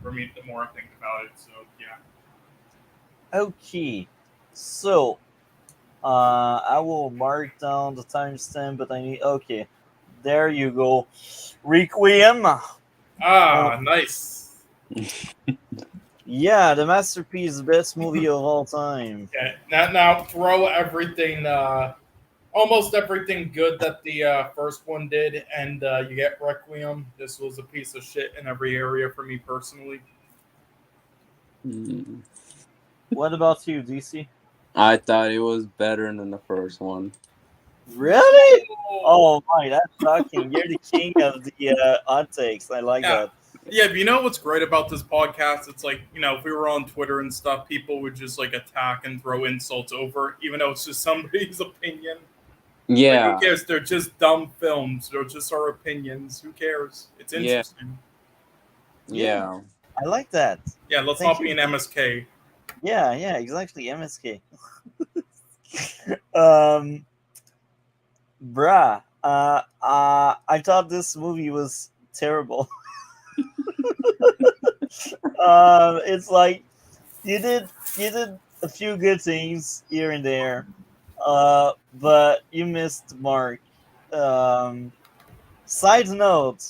Speaker 2: for me. The more I think about it, so yeah.
Speaker 1: Okay. So, I will mark down the timestamp, but I need. Okay. There you go. Requiem. Oh,
Speaker 2: Nice.
Speaker 1: yeah, the masterpiece, best movie of all time.
Speaker 2: Yeah, now throw everything, almost everything good that the first one did, and you get Requiem. This was a piece of shit in every area for me personally.
Speaker 3: Mm.
Speaker 1: What about you, DC?
Speaker 3: I thought it was better than the first one.
Speaker 1: Really? Oh my, that's shocking. You're the king of the hot takes. I like
Speaker 2: Yeah.
Speaker 1: that.
Speaker 2: Yeah, but you know what's great about this podcast? It's like, if we were on Twitter and stuff, people would just like attack and throw insults over, even though it's just somebody's opinion. Like,
Speaker 3: Yeah,
Speaker 2: who cares? They're just dumb films. They're just our opinions. Who cares? It's
Speaker 3: yeah,
Speaker 2: interesting.
Speaker 3: yeah.
Speaker 1: I like that.
Speaker 2: Yeah, let's
Speaker 1: Thank
Speaker 2: not be
Speaker 1: you.
Speaker 2: an MSK.
Speaker 1: Yeah, exactly. MSK. um, bruh. I thought this movie was terrible. It's like you did a few good things here and there, but you missed the mark. Um, Side note: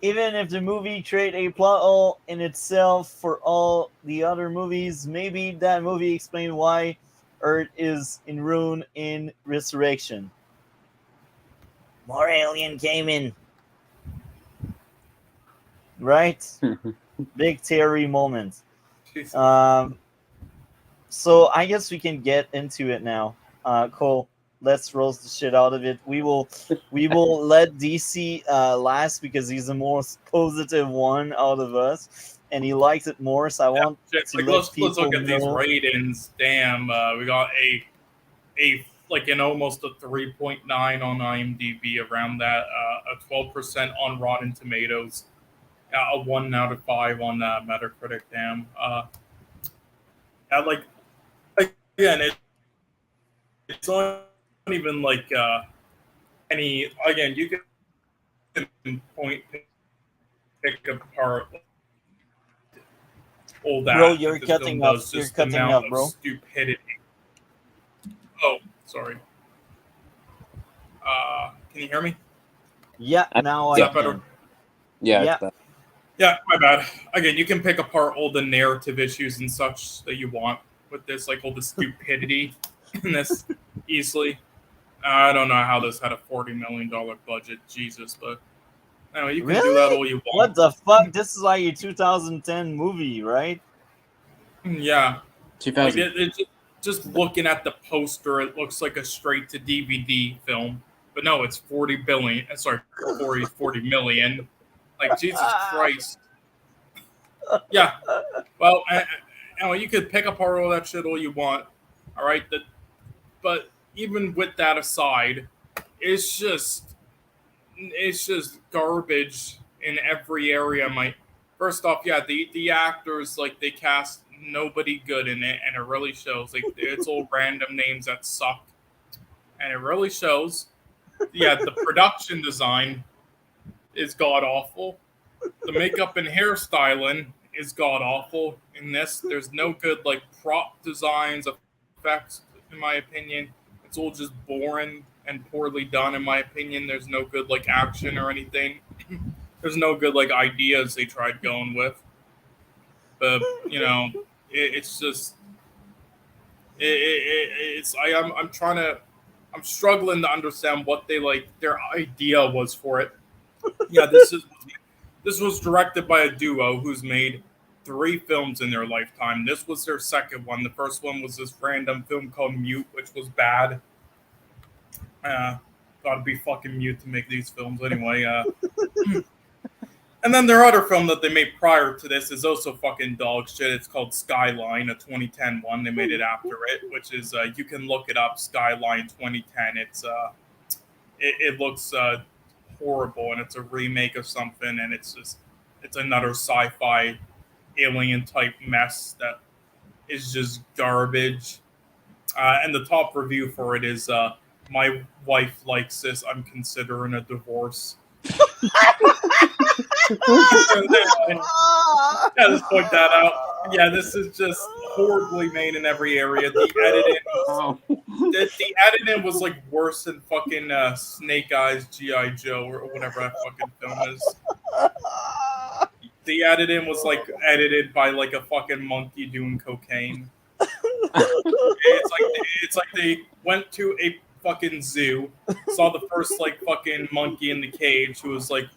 Speaker 1: even if the movie create a plot hole in itself for all the other movies, maybe that movie explain why Earth is in ruin in Resurrection. More alien came in, right? Big Terry moment.
Speaker 2: Jeez.
Speaker 1: Um, so I guess we can get into it now. Cole, let's roast the shit out of it. We will let DC last because he's the most positive one out of us, and he likes it more. So I want
Speaker 2: Shit,
Speaker 1: to
Speaker 2: like
Speaker 1: let
Speaker 2: let's
Speaker 1: people
Speaker 2: look at these
Speaker 1: know.
Speaker 2: ratings. Damn, we got a like an almost a 3.9 on IMDb, around that, a 12% on Rotten Tomatoes, a 1 out of 5 on Metacritic. Damn, like again, it's not even like any. Again, you can pick apart all
Speaker 1: Bro,
Speaker 2: that
Speaker 1: you're
Speaker 2: this film
Speaker 1: cutting up.
Speaker 2: does,
Speaker 1: You're
Speaker 2: just the
Speaker 1: cutting
Speaker 2: amount
Speaker 1: up,
Speaker 2: of
Speaker 1: bro.
Speaker 2: stupidity. Oh, sorry. Can you hear me?
Speaker 1: Yeah,
Speaker 3: I,
Speaker 1: now
Speaker 2: Is
Speaker 1: I
Speaker 3: yeah,
Speaker 2: that better?
Speaker 1: can.
Speaker 3: yeah. It's
Speaker 1: Yeah,
Speaker 3: bad.
Speaker 2: Yeah, my bad. Again, you can pick apart all the narrative issues and such that you want with this, like all the stupidity in this easily. I don't know how this had a $40 million budget, Jesus, but anyway, you can do that
Speaker 1: really?
Speaker 2: all you want.
Speaker 1: What the fuck? This is like a 2010 movie, right?
Speaker 2: Yeah, like
Speaker 3: 2000.
Speaker 2: just looking at the poster, it looks like a straight to DVD film, but no, it's 40 billion. Sorry, 40 million. Like Jesus Christ. Yeah. Well, you could pick apart all that shit all you want. All right, but even with that aside, it's just it's just garbage in every area. First off, yeah, the actors, like, they cast nobody good in it, and it really shows. Like, it's all random names that suck, and it really shows. Yeah, the production design is god awful. The makeup and hairstyling is god awful in this. There's no good like prop designs, effects, in my opinion. It's all just boring and poorly done, in my opinion. There's no good like action or anything. There's no good like ideas they tried going with. But it's just it's I'm trying to I'm struggling to understand what their idea was for it. Yeah, this was directed by a duo who's made 3 films in their lifetime. This was their second one. The first one was this random film called Mute, which was bad. Gotta be fucking mute to make these films anyway. And then their other film that they made prior to this is also fucking dog shit. It's called Skyline, a 2010 one. They made it after it, which is you can look it up. Skyline 2010. It looks horrible, and it's a remake of something, and it's another sci-fi alien type mess that is just garbage. And the top review for it is my wife likes this. I'm considering a divorce. Yeah, just point that out. Yeah, this is just horribly made in every area. The editing was like worse than fucking Snake Eyes G.I. Joe or whatever that fucking film is. The editing was like edited by like a fucking monkey doing cocaine. It's like they went to a fucking zoo, saw the first like fucking monkey in the cage who was like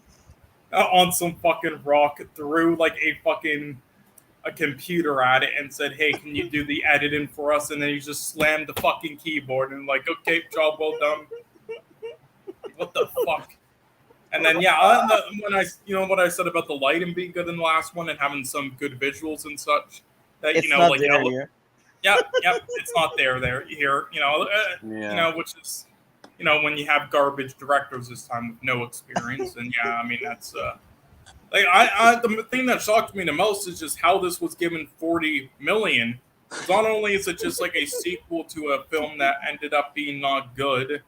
Speaker 2: on some fucking rock, threw like a fucking a computer at it and said, "Hey, can you do the editing for us?" And then he just slammed the fucking keyboard and like, "Okay, job well done." What the fuck? And then when what I said about the lighting being good in the last one and having some good visuals and such, that
Speaker 1: It's not there here.
Speaker 2: Yep, it's not there here.
Speaker 3: Yeah.
Speaker 2: Which is when you have garbage directors this time with no experience, and I mean that's like the thing that shocked me the most is just how this was given 40 million. Because not only is it just like a sequel to a film that ended up being not good,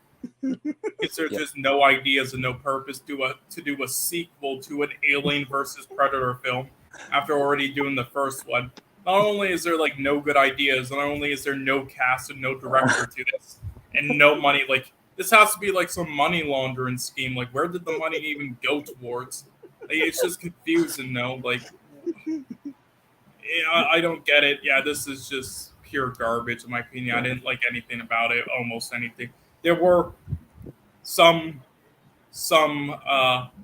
Speaker 2: is there just no ideas and no purpose to do a sequel to an Alien versus Predator film after already doing the first one? Not only is there like no good ideas, not only is there no cast and no director to this, and no money. Like this has to be like some money laundering scheme. Like where did the money even go towards? Like, it's just confusing, though. Like I don't get it. Yeah, this is just pure garbage in my opinion. I didn't like anything about it. Almost anything. There were some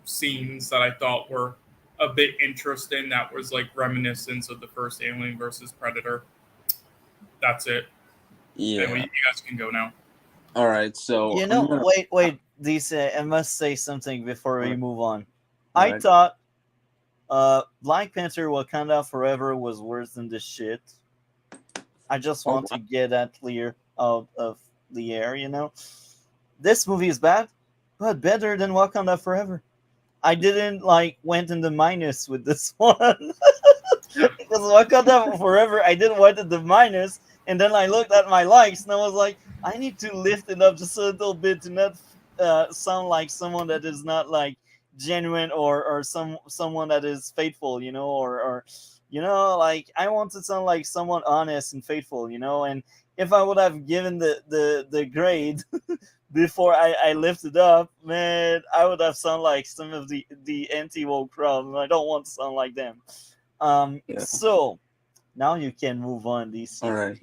Speaker 2: scenes that I thought were a bit interesting. That was like reminiscence of the first Alien versus Predator. That's it.
Speaker 3: Yeah.
Speaker 2: Anyway, you guys can go now.
Speaker 3: All right. So
Speaker 1: wait, Lisa, I must say something before we move on.
Speaker 3: Right.
Speaker 1: I thought Black Panther Wakanda Forever was worse than this shit. I just want to get that clear out of the air, This movie is bad, but better than Wakanda Forever. I didn't went in the minus with this one. Because Wakanda Forever, I didn't went in the minus, and then I looked at my likes and I was like, I need to lift it up just a little bit to not sound like someone that is not like genuine or someone that is faithful, or like I want to sound like someone honest and faithful, and if I would have given the grade before I lifted up, man, I would have sounded like some of the anti-woke crowd, and I don't want to sound like them. So now you can move on, DC.
Speaker 3: All right.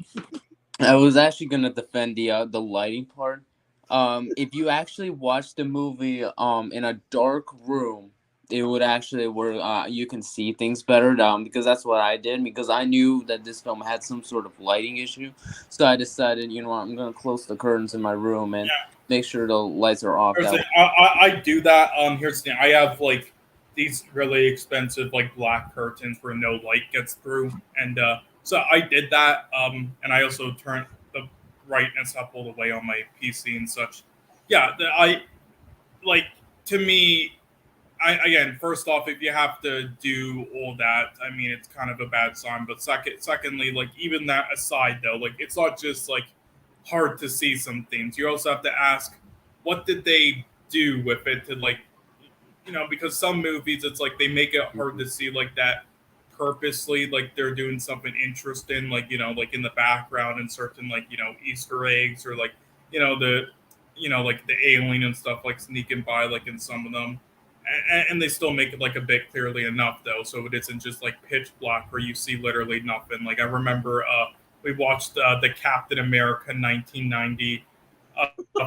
Speaker 3: I was actually gonna defend the lighting part. If you actually watch the movie in a dark room, it would actually work. You can see things better. Because that's what I did, because I knew that this film had some sort of lighting issue, so I decided, I'm gonna close the curtains in my room and make sure the lights are off.
Speaker 2: I do that. Here's the thing. I have like these really expensive like black curtains where no light gets through, and so I did that. And I also turned the brightness up all the way on my PC and such. Yeah, to me, again, first off, if you have to do all that, I mean, it's kind of a bad sign. But secondly, like even that aside, though, like it's not just like hard to see some things. You also have to ask, what did they do with it to like, because some movies, it's like they make it hard to see like that purposely, like they're doing something interesting, like like in the background and certain like Easter eggs or like like the alien and stuff like sneaking by like in some of them. And they still make it like a bit clearly enough though, so it isn't just like pitch black where you see literally nothing. Like I remember we watched the Captain America 1990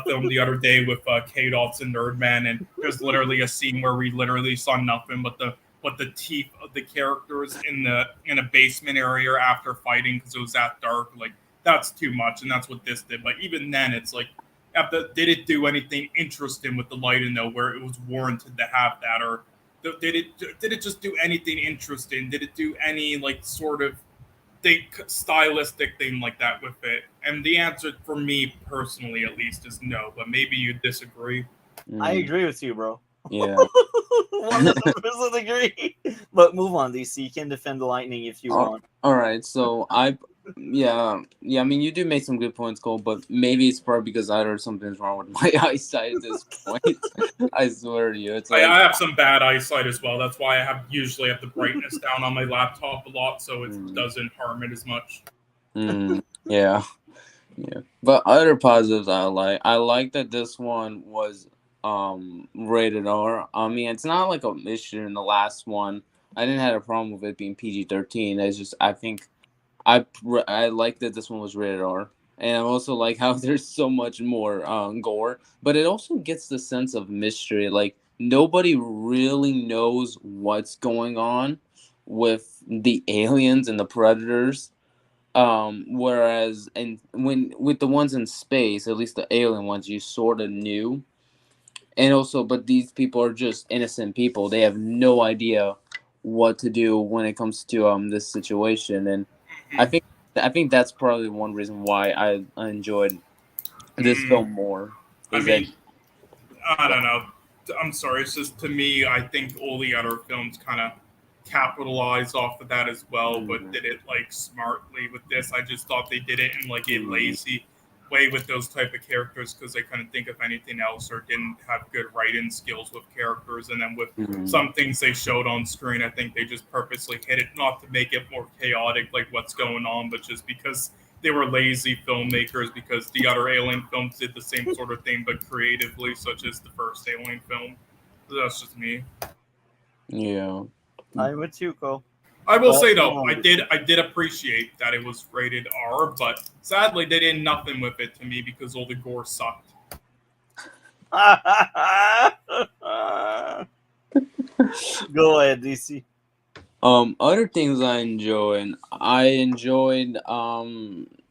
Speaker 2: film the other day with Kate and Nerdman, and there's literally a scene where we literally saw nothing but the teeth of the characters in a basement area after fighting because it was that dark. Like that's too much, and that's what this did. But even then, it's like, did it do anything interesting with the lighting though, where it was warranted to have that, or did it just do anything interesting? Did it do any like sort of stylistic thing like that with it? And the answer for me personally, at least, is no. But maybe you disagree.
Speaker 1: I agree with you, bro.
Speaker 3: Yeah.
Speaker 1: 100% agree. But move on, DC. You can defend the lightning if you want.
Speaker 3: All right. So I mean, you do make some good points, Cole, but maybe it's probably because I heard something's wrong with my eyesight at this point. I swear to you, it's like
Speaker 2: I have some bad eyesight as well. That's why I usually have the brightness down on my laptop a lot, so it doesn't harm it as much.
Speaker 3: Yeah. But other positives I like that this one was rated R. I mean, it's not like a issue in the last one. I didn't have a problem with it being PG-13. It's just I think I like that this one was rated R, and I also like how there's so much more gore, but it also gets the sense of mystery. Like nobody really knows what's going on, with the aliens and the predators. Whereas when with the ones in space, at least the alien ones, you sort of knew. And also, but these people are just innocent people. They have no idea what to do when it comes to this situation. And I
Speaker 2: Mhm.
Speaker 3: think I think that's probably one reason why I enjoyed this
Speaker 2: Mm,
Speaker 3: film more.
Speaker 2: I
Speaker 3: Is that
Speaker 2: mean, I don't know. I'm sorry. It's just to me, I think all the other films kind of capitalized off of that as well, but
Speaker 3: Mhm.
Speaker 2: did it like smartly. With this, I just thought they did it in like a
Speaker 3: Mhm.
Speaker 2: lazy way with those type of characters because they couldn't think of anything else or didn't have good writing skills with characters. And then with
Speaker 3: Mhm.
Speaker 2: some things they showed on screen, I think they just purposely hit it not to make it more chaotic, like what's going on, but just because they were lazy filmmakers because the other Alien films did the same sort of thing, but creatively, such as the first Alien film. That's just me.
Speaker 3: Yeah.
Speaker 1: I'm with you, Cole.
Speaker 2: I will
Speaker 1: But
Speaker 2: say though, I did appreciate that it was rated R, but sadly they did nothing with it to me because all the gore sucked.
Speaker 1: go ahead, DC.
Speaker 3: Other things I enjoyed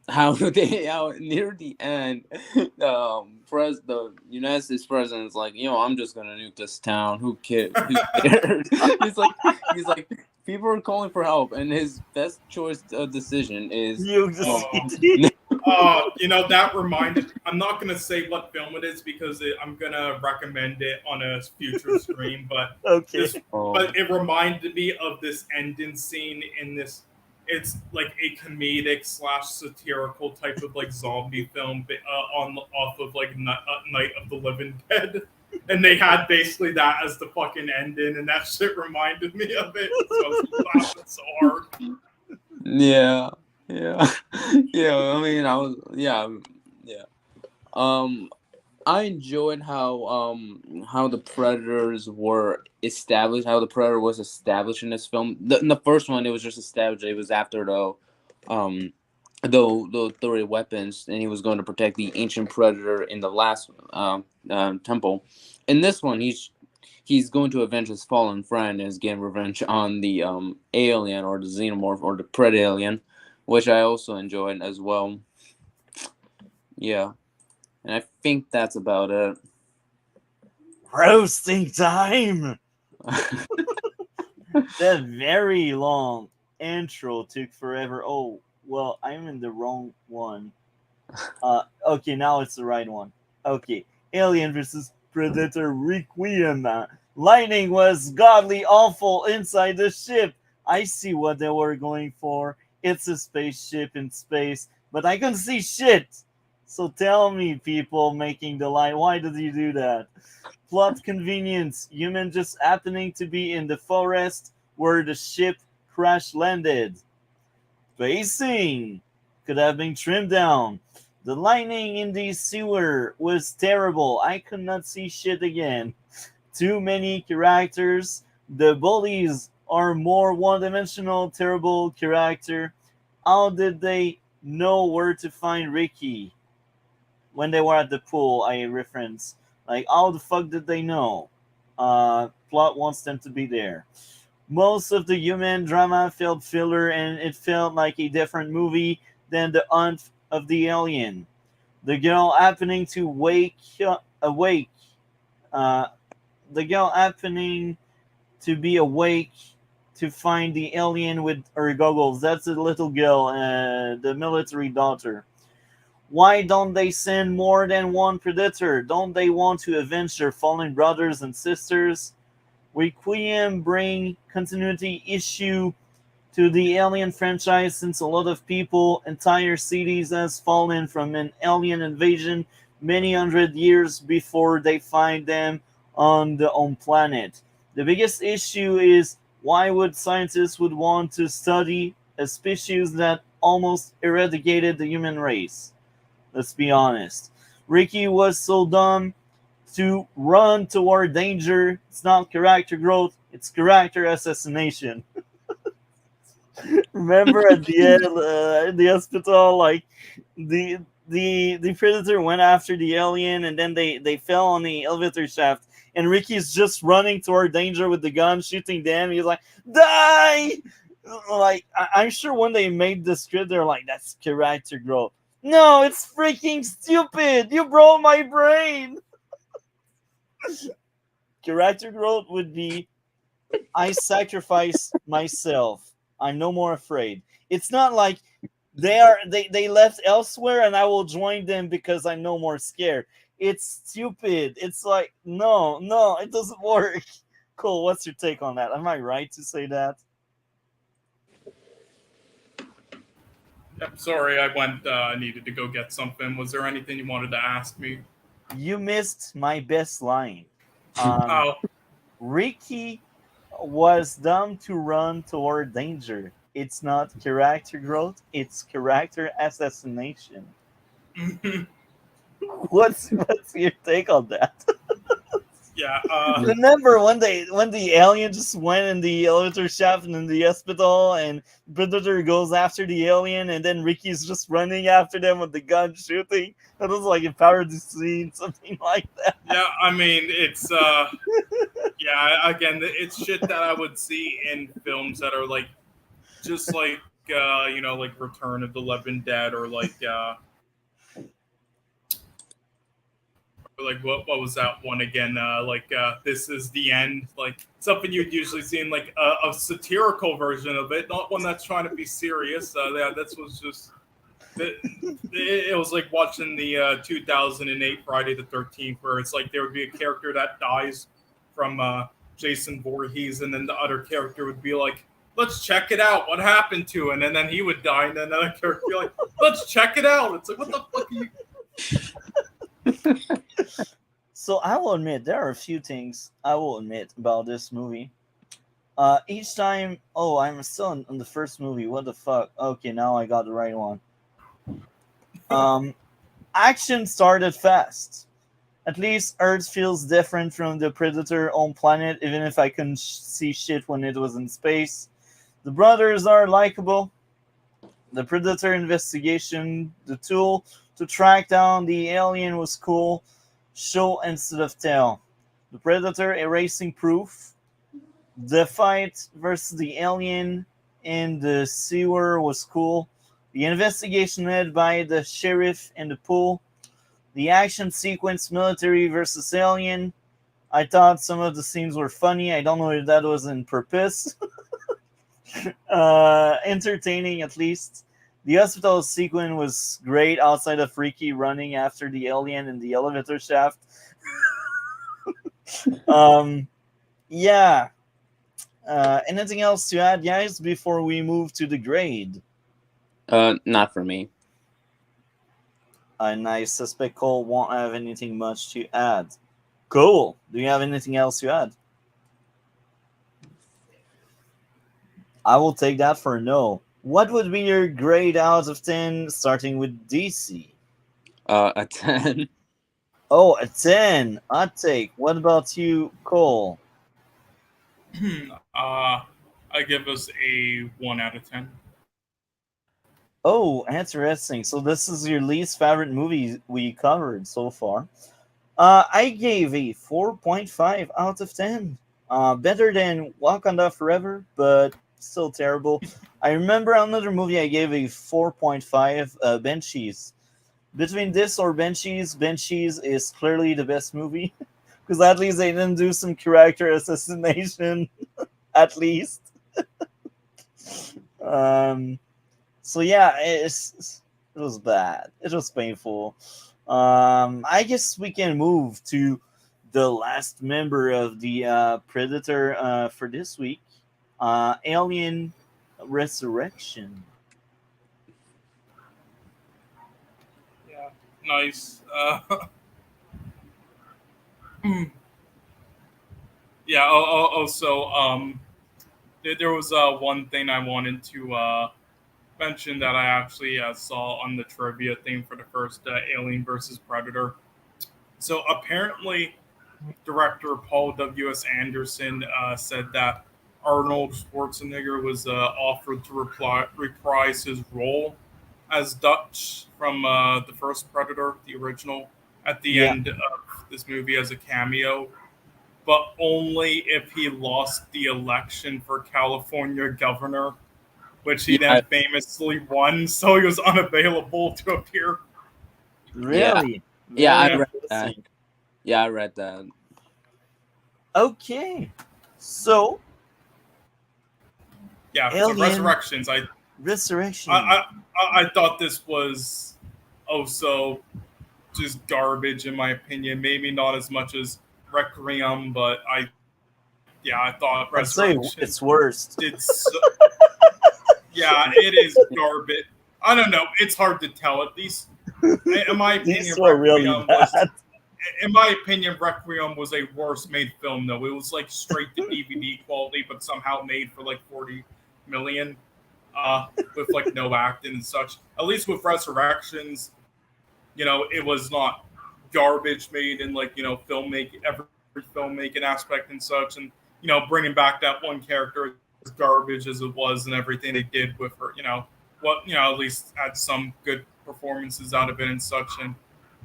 Speaker 3: how they how near the end, the United States president's like, I'm just gonna nuke this town. Who cares? Who cares? he's like, people are calling for help, and his best choice decision is,
Speaker 1: You
Speaker 3: well,
Speaker 1: just
Speaker 2: Oh, that reminded. I'm not gonna say what film it is because I'm gonna recommend it on a future stream. But
Speaker 1: okay.
Speaker 2: this,
Speaker 3: oh,
Speaker 2: but it reminded me of this ending scene in this. It's like a comedic slash satirical type of like zombie film on off of like Night of the Living Dead, and they had basically that as the fucking ending, and that shit reminded me of it. So I was laughing so hard.
Speaker 3: yeah, yeah, yeah. I mean, yeah. Um, I enjoyed how the predators were established, how the predator was established in this film. In the first one, it was just established. It was after um the authority weapons, and he was going to protect the ancient predator in the last temple. In this one, he's going to avenge his fallen friend and is getting revenge on the alien or the xenomorph or the pred alien, which I also enjoyed as well. Yeah, and I think that's about it.
Speaker 1: Roasting time. That very long intro took forever. Oh, well, I'm in the wrong one. Okay, now it's the right one. Okay, Alien versus Predator Requiem. Lightning was godly awful inside the ship. I see what they were going for. It's a spaceship in space, but I couldn't see shit. So tell me, people making the light, why did you do that? Plot convenience. Human just happening to be in the forest where the ship crash landed. Pacing could have been trimmed down. The lighting in the sewer was terrible. I could not see shit again. Too many characters. The bullies are more one-dimensional, terrible character. How did they know where to find Ricky when they were at the pool? I reference. Like, how the fuck did they know? Plot wants them to be there. Most of the human drama felt filler, and it felt like a different movie than The Hunt of the Alien. The girl happening to awake, uh, the girl happening to be awake to find the alien with her goggles. That's the little girl, the military daughter. Why don't they send more than one predator? Don't they want to avenge their fallen brothers and sisters? Requiem bring continuity issue to the Alien franchise since a lot of people, entire cities has fallen from an alien invasion many hundred years before they find them on the home planet. The biggest issue is why would scientists would want to study a species that almost eradicated the human race? Let's be honest. Ricky was so dumb to run toward danger. It's not character growth, it's character assassination. Remember at the end, in the hospital, like the predator went after the alien, and then they fell on the elevator shaft, and Ricky's just running toward danger with the gun, shooting them. He's like, die! Like, I'm sure when they made the script, they're like, that's character growth. No, it's freaking stupid! You broke my brain! Character growth would be, I sacrifice myself. I'm no more afraid. It's not like they left elsewhere and I will join them because I'm no more scared. It's stupid. It's like, no, it doesn't work. Cool, what's your take on that? Am I right to say that?
Speaker 2: Yep, sorry, I went. Needed to go get something. Was there anything you wanted to ask me?
Speaker 1: You missed my best line.
Speaker 2: Oh,
Speaker 1: Ricky was dumb to run toward danger. It's not character growth, it's character assassination. What's your take on that?
Speaker 2: yeah.
Speaker 1: Remember when the alien just went in the elevator shaft and in the hospital, and Predator goes after the alien, and then Ricky's just running after them with the gun shooting? That was like a parody scene, something like that.
Speaker 2: Yeah, I mean, it's yeah. Again, it's shit that I would see in films that are like, just like like Return of the Living Dead, or like what was that one again? This Is the End, like something you'd usually see in like a satirical version of it, not one that's trying to be serious. Yeah, that was just. It was like watching the 2008 Friday the 13th, where it's like there would be a character that dies from Jason Voorhees, and then the other character would be like, let's check it out, what happened to him, and then he would die, and then another character would be like, let's check it out. It's like, what the fuck are you...
Speaker 1: So I will admit, there are a few things I will admit about this movie. Each time, I'm still in the first movie, what the fuck? Okay, now I got the right one. Action started fast. At least Earth feels different from the Predator home planet, even if I couldn't see shit when it was in space. The brothers are likable. The Predator investigation, the tool to track down the alien was cool. Show instead of tell. The Predator erasing proof. The fight versus the alien in the sewer was cool. The investigation led by the sheriff in the pool. The action sequence, military versus alien. I thought some of the scenes were funny. I don't know if that was on purpose. Entertaining, at least. The hospital sequence was great outside of Ricky running after the alien in the elevator shaft. Yeah. Anything else to add, guys, before we move to the grade?
Speaker 3: Not for me.
Speaker 1: And I suspect Cole won't have anything much to add. Cool. Do you have anything else to add? I will take that for a no. What would be your grade out of 10, starting with DC?
Speaker 3: A 10.
Speaker 1: Oh, a 10. Hot take. What about you, Cole?
Speaker 2: I give us a 1 out of 10.
Speaker 1: Oh, interesting. So this is your least favorite movie we covered so far. I gave a 4.5 out of 10. Better than Wakanda Forever, but still terrible. I remember another movie I gave a 4.5, Banshees. Between this or Banshees is clearly the best movie. Because at least they didn't do some character assassination. At least. So yeah, it was bad. It was painful. I guess we can move to the last member of the Predator for this week. Alien Resurrection.
Speaker 2: Yeah, nice. Yeah. Also, there was one thing I wanted to mention that I actually saw on the trivia thing for the first Alien versus Predator. So apparently, director Paul W.S. Anderson said that Arnold Schwarzenegger was offered to reprise his role as Dutch from the first Predator, the original, at the end of this movie as a cameo. but only if he lost the election for California governor, which he
Speaker 3: Yeah,
Speaker 2: then famously won, so he was unavailable to appear.
Speaker 3: yeah,
Speaker 1: Really?
Speaker 3: yeah.
Speaker 1: Very
Speaker 3: I
Speaker 2: Yeah.
Speaker 3: read that.
Speaker 1: interesting.
Speaker 3: Yeah, I read that.
Speaker 1: Okay. So,
Speaker 2: Yeah, so
Speaker 1: Alien
Speaker 2: Resurrections,
Speaker 1: Resurrection.
Speaker 2: I, I thought this was also just garbage in my opinion. Maybe not as much as Requiem, but I thought
Speaker 1: I'd say
Speaker 2: Resurrection
Speaker 1: it's worst.
Speaker 2: did so, yeah, it is garbage. I don't know. It's hard to tell. At least, in my
Speaker 1: These
Speaker 2: opinion,
Speaker 1: were really bad.
Speaker 2: Requiem was a worse made film. Though it was like straight to DVD quality, but somehow made for like 40 million, with like no acting and such. At least with Resurrections, it was not garbage made in like filmmaking, every filmmaking aspect and such, and bringing back that one character as garbage as it was and everything they did with her, at least had some good performances out of it and such, and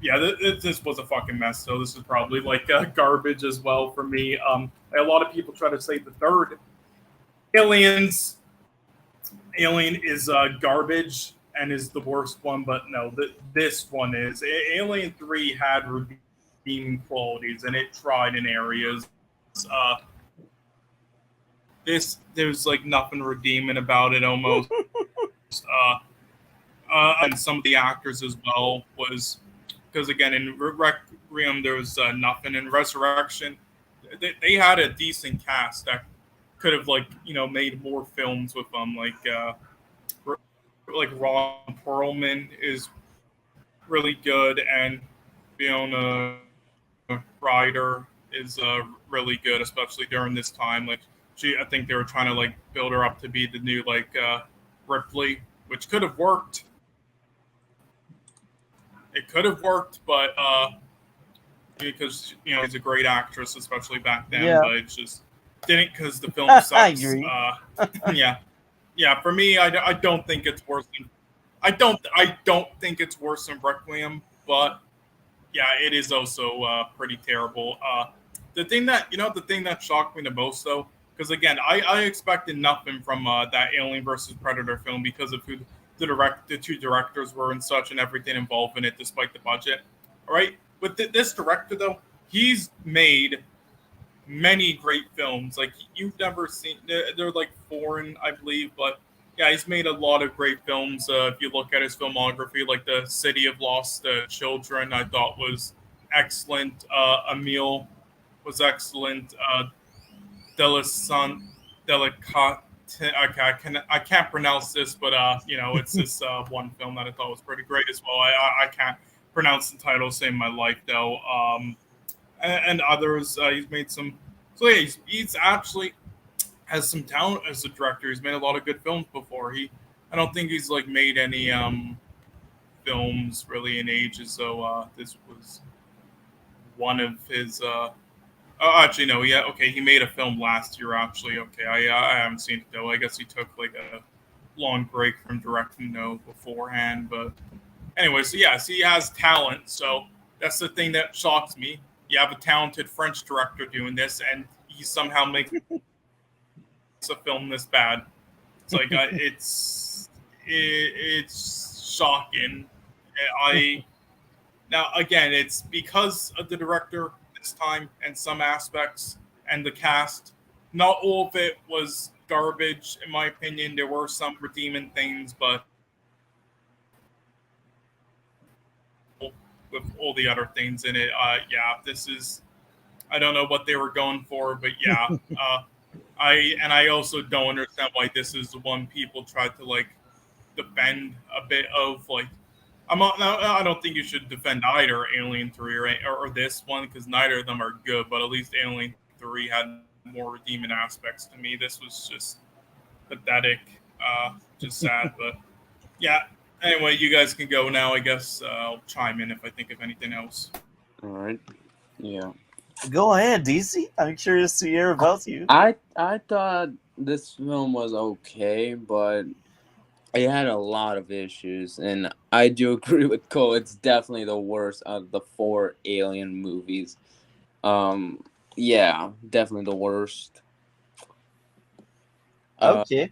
Speaker 2: yeah, this was a fucking mess. So this is probably like garbage as well for me. A lot of people try to say the third Aliens Alien is garbage and is the worst one, but no, this one is. Alien 3 had redeeming qualities and it tried in areas. Uh, there's like nothing redeeming about it almost. And some of the actors as well was because again in Requiem there was nothing. In Resurrection, they had a decent cast that could have made more films with them like Ron Perlman is really good, and Fiona Ryder is really good, especially during this time. I think they were trying to like build her up to be the new Ripley, which could have worked. It could have worked, but because she's a great actress, especially back then.
Speaker 1: Yeah,
Speaker 2: But it just didn't because the film
Speaker 1: I
Speaker 2: sucks.
Speaker 1: agree.
Speaker 2: Yeah, yeah. For me, I don't think it's worse than I don't think it's worse than Requiem, but yeah, it is also pretty terrible. The thing that shocked me the most though, because again, I expected nothing from that Alien versus Predator film because of who the two directors were and such, and everything involved in it, despite the budget. All right, with this director though, he's made many great films. Like you've never seen, they're like foreign, I believe, but yeah, he's made a lot of great films. If you look at his filmography, like The City of Lost Children, I thought was excellent. Emil was excellent. Delisan Delicat. Okay, I can't pronounce this, but it's this one film that I thought was pretty great as well. I can't pronounce the title, save my life though. And others. He's made some. So yeah, he's actually has some talent as a director. He's made a lot of good films before. I don't think he's like made any films really in ages. So this was one of his. Actually, no. Yeah, okay. He made a film last year. Actually, okay. I haven't seen it though. I guess he took like a long break from directing though beforehand. But anyway, so yeah, so he has talent. So that's the thing that shocks me. You have a talented French director doing this, and he somehow makes a film this bad. It's like it's shocking. I Now again, it's because of the director this time and some aspects and the cast. Not all of it was garbage, in my opinion. There were some redeeming things, but with all the other things in it, yeah, this is. I don't know what they were going for, but yeah, I also don't understand why this is the one people tried to like defend a bit of like. I don't think you should defend either Alien 3 or this one because neither of them are good, but at least Alien 3 had more redeeming aspects to me. This was just pathetic, just sad. But yeah, anyway, you guys can go now. I guess I'll chime in if I think of anything else.
Speaker 3: All right. Yeah.
Speaker 1: Go ahead, DC. I'm curious to hear about you.
Speaker 3: I thought this film was okay, but it had a lot of issues, and I do agree with Cole. It's definitely the worst out of the four Alien movies. Um, Yeah, definitely the worst. Uh,
Speaker 1: Okay,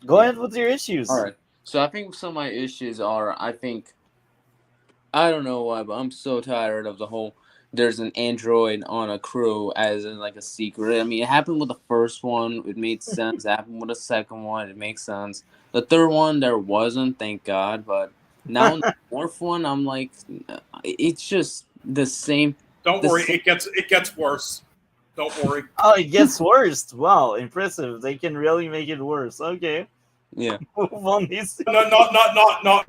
Speaker 1: go
Speaker 3: yeah.
Speaker 1: ahead with your
Speaker 3: All
Speaker 1: issues.
Speaker 3: right. So I think some of my issues are, I don't know why, but I'm so tired of the whole there's an android on a crew as in like a secret. I mean, it happened with the first one, it made sense. It happened with the second one, it makes sense. The third one, there wasn't, thank God. But now in the fourth one, I'm like, it's just the same.
Speaker 2: Don't
Speaker 3: The
Speaker 2: worry,
Speaker 3: same.
Speaker 2: it gets worse. Don't worry.
Speaker 1: Oh, it gets worse. Wow, impressive. They can really make it worse. Okay,
Speaker 3: Yeah.
Speaker 1: move on these.
Speaker 2: No, not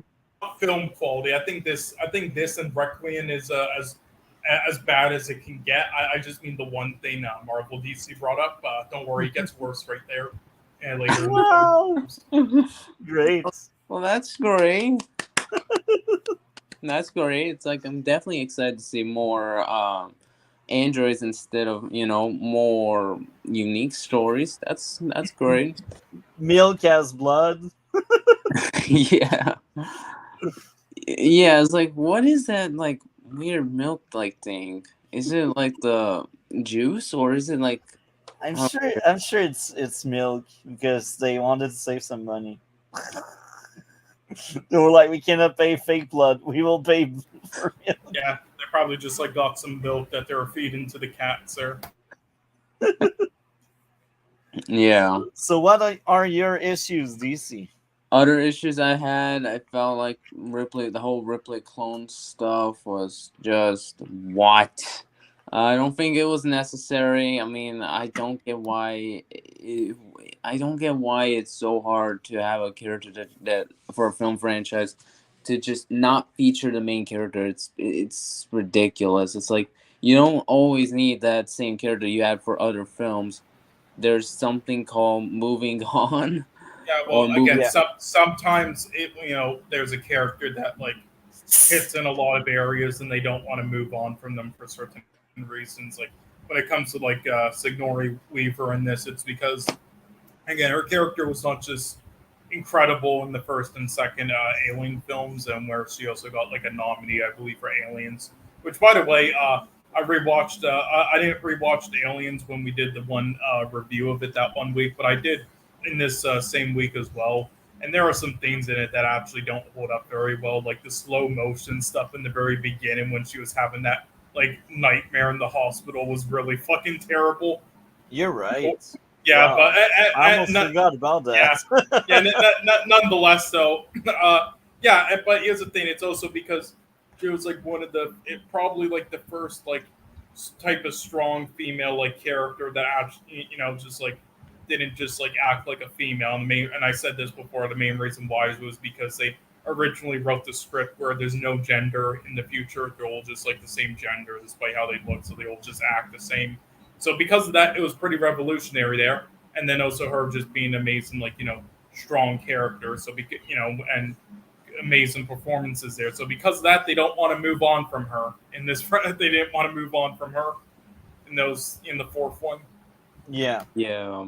Speaker 2: film quality. I think this and Requiem is as bad as it can get. I just mean the one thing Marvel DC brought up. Don't worry, it gets worse right there, and later in the
Speaker 1: Wow,
Speaker 2: films.
Speaker 1: great.
Speaker 3: Well, that's great. That's great. It's like I'm definitely excited to see more androids instead of more unique stories. That's great.
Speaker 1: Milk has blood.
Speaker 3: Yeah, yeah. It's like, what is that like weird milk like thing? Is it like the juice or is it like?
Speaker 1: I'm
Speaker 3: Uh,
Speaker 1: sure. I'm sure it's milk because they wanted to save some money. They were like, we cannot pay fake blood. We will pay for milk.
Speaker 2: Yeah, they probably just like got some milk that they were feeding to the cats there.
Speaker 3: yeah.
Speaker 1: So, what are your issues, DC?
Speaker 3: Other issues I had, I felt like the whole Ripley clone stuff was just what? I don't think it was necessary. I mean, I don't get why it's so hard to have a character that for a film franchise to just not feature the main character. It's ridiculous. It's like you don't always need that same character you had for other films. There's something called moving on
Speaker 2: Yeah,
Speaker 3: or
Speaker 2: well, again,
Speaker 3: moving.
Speaker 1: Yeah.
Speaker 2: sometimes there's a character that like hits in a lot of areas and they don't want to move on from them for certain reasons. Like when it comes to like Sigourney Weaver in this, it's because again her character was not just incredible in the first and second Alien films, and where she also got like a nominee, I believe, for Aliens. Which, by the way, I rewatched. I didn't rewatch the Aliens when we did the one review of it that one week, but I did in this same week as well. And there are some things in it that actually don't hold up very well, like the slow motion stuff in the very beginning when she was having that like nightmare in the hospital was really fucking terrible.
Speaker 1: You're right.
Speaker 2: Yeah, but
Speaker 1: Wow. I almost forgot about
Speaker 2: yeah,
Speaker 1: that.
Speaker 2: yeah. Nonetheless, though, yeah. But here's the thing: it's also because she was like one of probably like the first like type of strong female like character that actually just like didn't just like act like a female. And I said this before. The main reason why was because they originally wrote the script where there's no gender in the future. They're all just like the same gender, despite how they look. So they all just act the same. So because of that, it was pretty revolutionary there. And then also her just being amazing, like strong character. So and amazing performances there. So because of that, they don't want to move on from her in this. They didn't want to move on from her in the fourth one.
Speaker 1: Yeah,
Speaker 3: Yeah,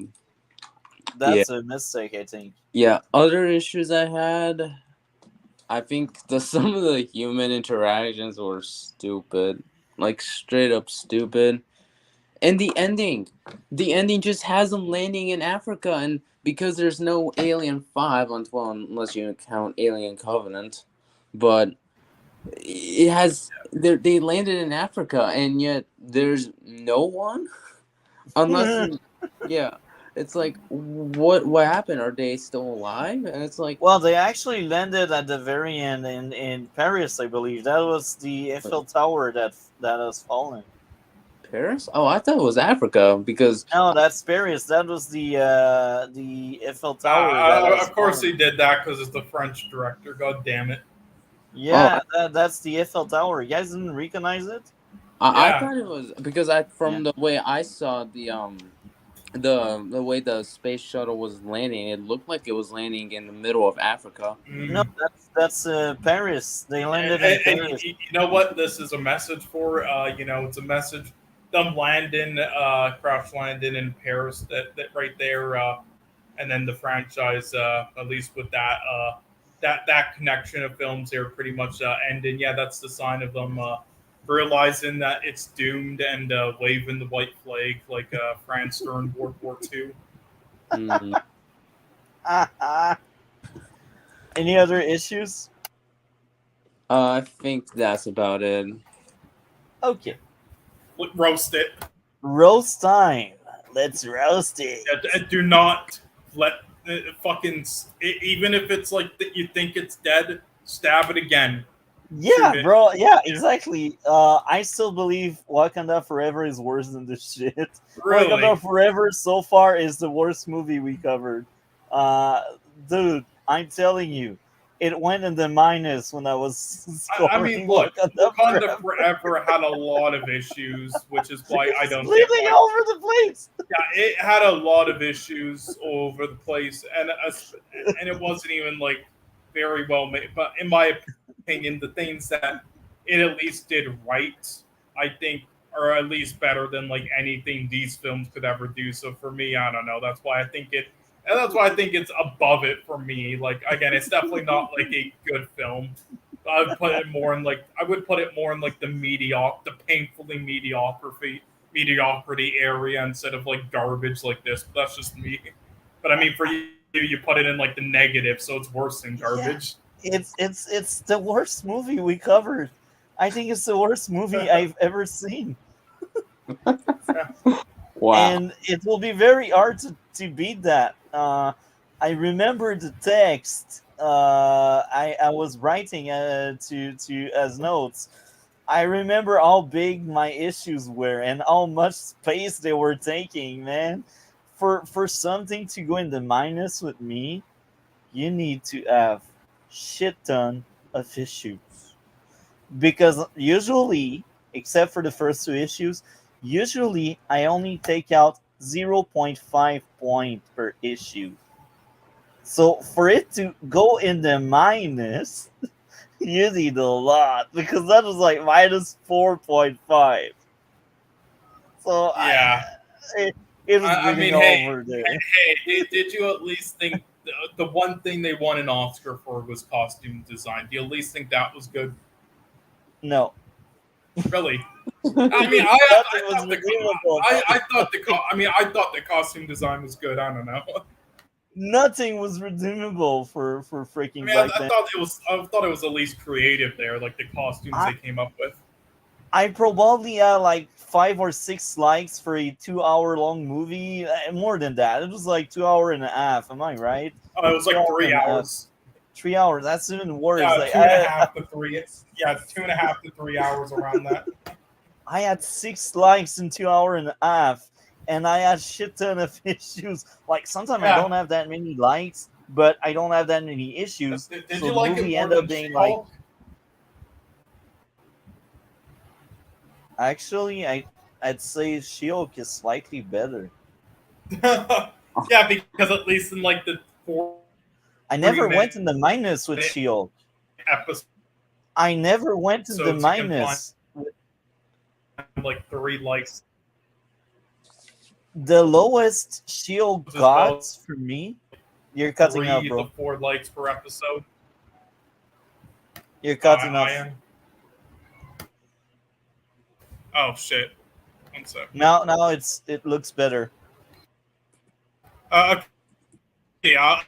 Speaker 3: yeah,
Speaker 1: that's a mistake, I think.
Speaker 3: yeah. Other issues I had, I think some of the human interactions were stupid, like straight up stupid. And the ending just has them landing in Africa, and because there's no Alien 5 well, unless you count Alien Covenant, but it has they landed in Africa, and yet there's no one unless yeah, it's like what happened? Are they still alive? And it's like
Speaker 1: Well, they actually landed at the very end in Paris, I believe. That was the Eiffel Tower that has fallen.
Speaker 3: Paris. Oh, I thought it was Africa because
Speaker 1: No, that's Paris. That was the Eiffel Tower that has
Speaker 2: Of course,
Speaker 1: fallen.
Speaker 2: he did that because it's the French director. God damn it!
Speaker 3: oh,
Speaker 1: Yeah, that's the Eiffel Tower. You guys didn't recognize it?
Speaker 3: I
Speaker 2: Yeah,
Speaker 3: thought it was because I
Speaker 1: Yeah.
Speaker 3: from the way I saw the way the space shuttle was landing, it looked like it was landing in the middle of Africa.
Speaker 1: No,
Speaker 2: mm.
Speaker 1: that's Paris. They landed in
Speaker 2: And
Speaker 1: Paris.
Speaker 2: you know what this is a message for? It's a message. Them landing, crash landing in Paris. That right there, and then the franchise, at least with that, that connection of films, they're pretty much ending. Yeah, that's the sign of them. realizing that it's doomed and waving the white flag like France during World War II.
Speaker 3: Mm.
Speaker 1: Any other issues?
Speaker 3: I think that's about it.
Speaker 1: Okay.
Speaker 2: Roast it.
Speaker 1: Roast time. Let's roast it.
Speaker 2: Do not let even if it's like that you think it's dead, stab it again.
Speaker 1: Yeah,
Speaker 2: Shoot it.
Speaker 1: bro. Yeah, exactly. I still believe Wakanda Forever is worse than this shit.
Speaker 2: Really?
Speaker 1: Wakanda Forever so far is the worst movie we covered. Dude, I'm telling you, it went in the minus when I was scoring.
Speaker 2: I mean, look,
Speaker 1: Wakanda
Speaker 2: Wakanda Forever had a lot of issues, which is why I don't get
Speaker 1: bleeding
Speaker 2: why.
Speaker 1: over the place.
Speaker 2: Yeah, it had a lot of issues all over the place, and it wasn't even like very well made. But in my opinion, the things that it at least did right, I think, are at least better than like anything these films could ever do. So for me, I don't know. That's why I think it. And that's why I think it's above it for me. Like again, it's definitely not like a good film. I would put it more in like the painfully mediocrity area instead of like garbage like this. But that's just me. But I mean, for you put it in like the negative, so it's worse than garbage.
Speaker 1: Yeah. It's the worst movie we covered. I think it's the worst movie I've ever seen.
Speaker 3: Wow.
Speaker 1: And it will be very hard to beat that. I remember the text I was writing to as notes. I remember how big my issues were and how much space they were taking, man. For something to go in the minus with me, you need to have shit ton of issues. Because usually, except for the first two issues, usually I only take out 0.5 point per issue. So for it to go in the minus, you need a lot because that was like minus 4.5. So
Speaker 2: Yeah.
Speaker 1: it was
Speaker 2: I
Speaker 1: bleeding
Speaker 2: mean,
Speaker 1: all
Speaker 2: hey,
Speaker 1: over there.
Speaker 2: did you at least think the one thing they won an Oscar for was costume design? Do you at least think that was good?
Speaker 1: No,
Speaker 2: Really? I mean,
Speaker 1: nothing was redeemable.
Speaker 2: I thought the costume design was good. I don't know.
Speaker 1: Nothing was redeemable for
Speaker 2: I
Speaker 1: freaking
Speaker 2: mean,
Speaker 1: Black
Speaker 2: I
Speaker 1: Panther.
Speaker 2: thought it was at least creative there, like the costumes
Speaker 1: I,
Speaker 2: they came up with.
Speaker 1: I probably had like 5 or 6 likes for a 2 hour long movie. More than that. It was like 2 hour and a half. Am I right?
Speaker 2: Oh, it was like
Speaker 1: 2 hour
Speaker 2: 3
Speaker 1: and a half.
Speaker 2: hours.
Speaker 1: 3 hours. That's even worse.
Speaker 2: Yeah,
Speaker 1: Like
Speaker 2: two and a half to three. Yeah, 2.5 to 3 hours around that.
Speaker 1: I had 6 likes in 2 hour and a half, and I had shit ton of issues. Like sometimes I
Speaker 2: Yeah.
Speaker 1: don't have that many likes, but I don't have that many issues.
Speaker 2: Did
Speaker 1: So
Speaker 2: you
Speaker 1: the
Speaker 2: like it
Speaker 1: movie
Speaker 2: more
Speaker 1: ended
Speaker 2: than
Speaker 1: up being like.
Speaker 2: She-Hulk?
Speaker 1: Actually, I'd say She-Hulk is slightly better.
Speaker 2: Yeah, because at least in like the
Speaker 1: I never
Speaker 2: 40-minute
Speaker 1: went in the minus with She-Hulk.
Speaker 2: episodes,
Speaker 1: I never went in the
Speaker 2: you can find
Speaker 1: minus.
Speaker 2: like 3 likes
Speaker 1: The lowest She-Hulk
Speaker 2: as well.
Speaker 1: got for me. You're cutting out,
Speaker 2: 3
Speaker 1: bro.
Speaker 2: to 4 likes per episode.
Speaker 1: You're cutting
Speaker 2: I
Speaker 1: off.
Speaker 2: am. Oh shit! One sec.
Speaker 1: Now it looks better.
Speaker 2: Okay, I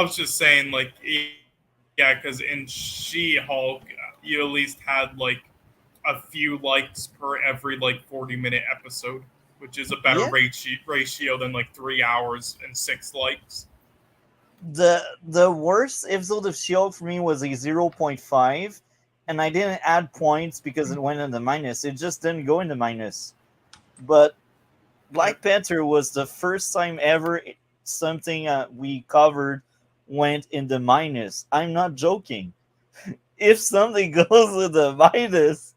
Speaker 2: was just saying, like, yeah, because in She-Hulk, you at least had like a few likes per every like 40-minute episode, which is a better
Speaker 1: Yeah.
Speaker 2: ratio than like 3 hours and 6 likes.
Speaker 1: The worst episode of She-Hulk for me was a 0.5, and I didn't add points because it went in the minus. It just didn't go in the minus. But Black Panther was the first time ever something we covered went in the minus. I'm not joking. If something goes in the minus,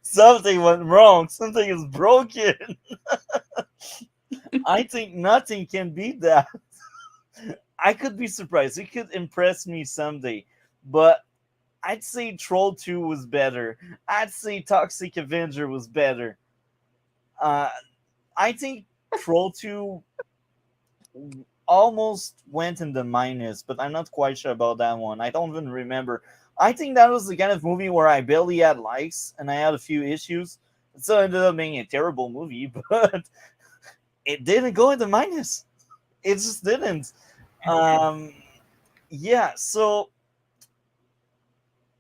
Speaker 1: something went wrong. Something is broken. I think nothing can beat that. I could be surprised. It could impress me someday. But I'd say Troll 2 was better. I'd say Toxic Avenger was better. I think Troll 2 almost went in the minus, but I'm not quite sure about that one. I don't even remember. I think that was the kind of movie where I barely had likes and I had a few issues. So it ended up being a terrible movie, but it didn't go into minus. It just didn't. Um, yeah, so,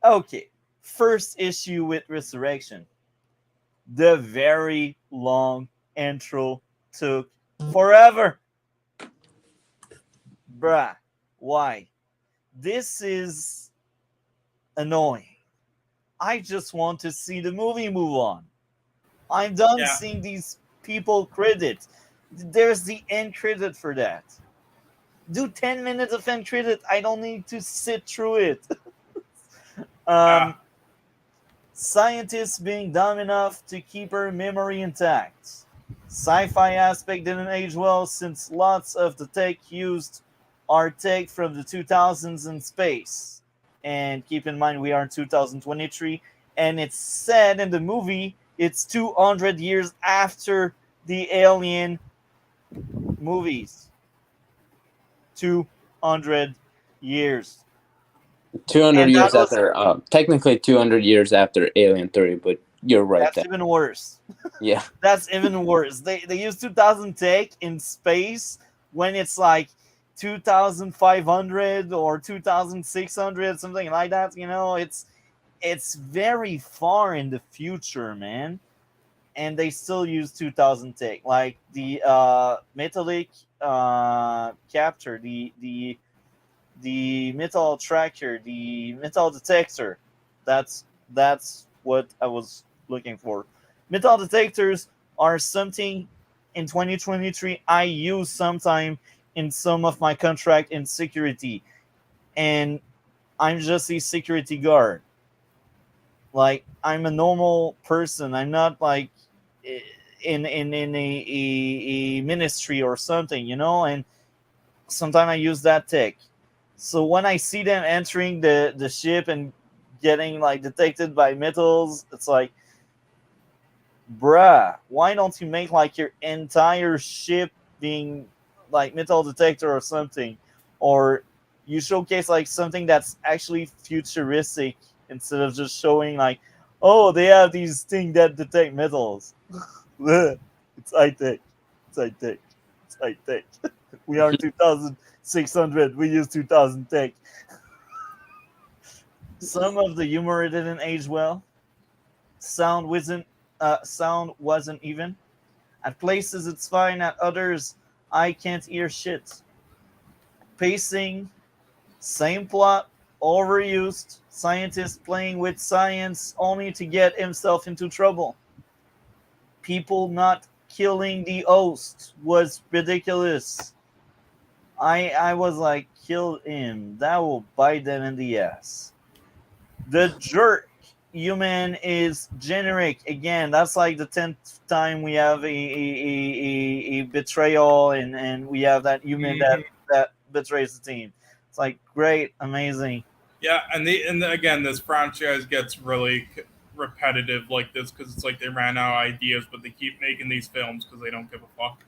Speaker 1: okay. First issue with Resurrection. The very long intro took forever. Bruh, why? This is annoying. I just want to see the movie move on. I'm done
Speaker 2: Yeah.
Speaker 1: seeing these people credit. There's the end credit for that. Do 10 minutes of end credit. I don't need to sit through it.
Speaker 2: Yeah.
Speaker 1: um, Scientists being dumb enough to keep her memory intact. Sci-fi aspect didn't age well since lots of the tech used are tech from the 2000s in space. And keep in mind we are in 2023, and it's said in the movie it's 200 years after the Alien movies. 200 years.
Speaker 3: 200
Speaker 1: And that
Speaker 3: years
Speaker 1: was
Speaker 3: after, technically 200 years after Alien 3, but you're right
Speaker 1: that's
Speaker 3: there.
Speaker 1: even worse.
Speaker 3: Yeah.
Speaker 1: That's even worse. They use 2000 tech in space when it's like 2500 or 2600, something like that. It's very far in the future, man. And they still use 2000 tech, like the metallic capture, the metal tracker, the metal detector. That's what I was looking for. Metal detectors are something in 2023 I use sometime in some of my contract in security, and I'm just a security guard. Like, I'm a normal person. I'm not like in a ministry or something, and sometimes I use that tech. So when I see them entering the ship and getting like detected by metals, it's like, bruh, why don't you make like your entire ship being like metal detector or something? Or you showcase like something that's actually futuristic instead of just showing like, oh, they have these things that detect metals. It's high tech. It's high tech. It's high tech. We are 2600. We use 2000 tech. Some of the humor didn't age well. Sound wasn't even. At places it's fine. At others, I can't hear shit. Pacing, same plot, overused. Scientist playing with science only to get himself into trouble. People not killing the host was ridiculous. I was like, kill him. That will bite them in the ass. The jerk human is generic again. That's like the 10th time we have a betrayal, and we have that human
Speaker 2: Mhm.
Speaker 1: that betrays the team. It's like, great, amazing.
Speaker 2: Yeah, again, this franchise gets really repetitive like this because it's like they ran out of ideas, but they keep making these films because they don't give a fuck.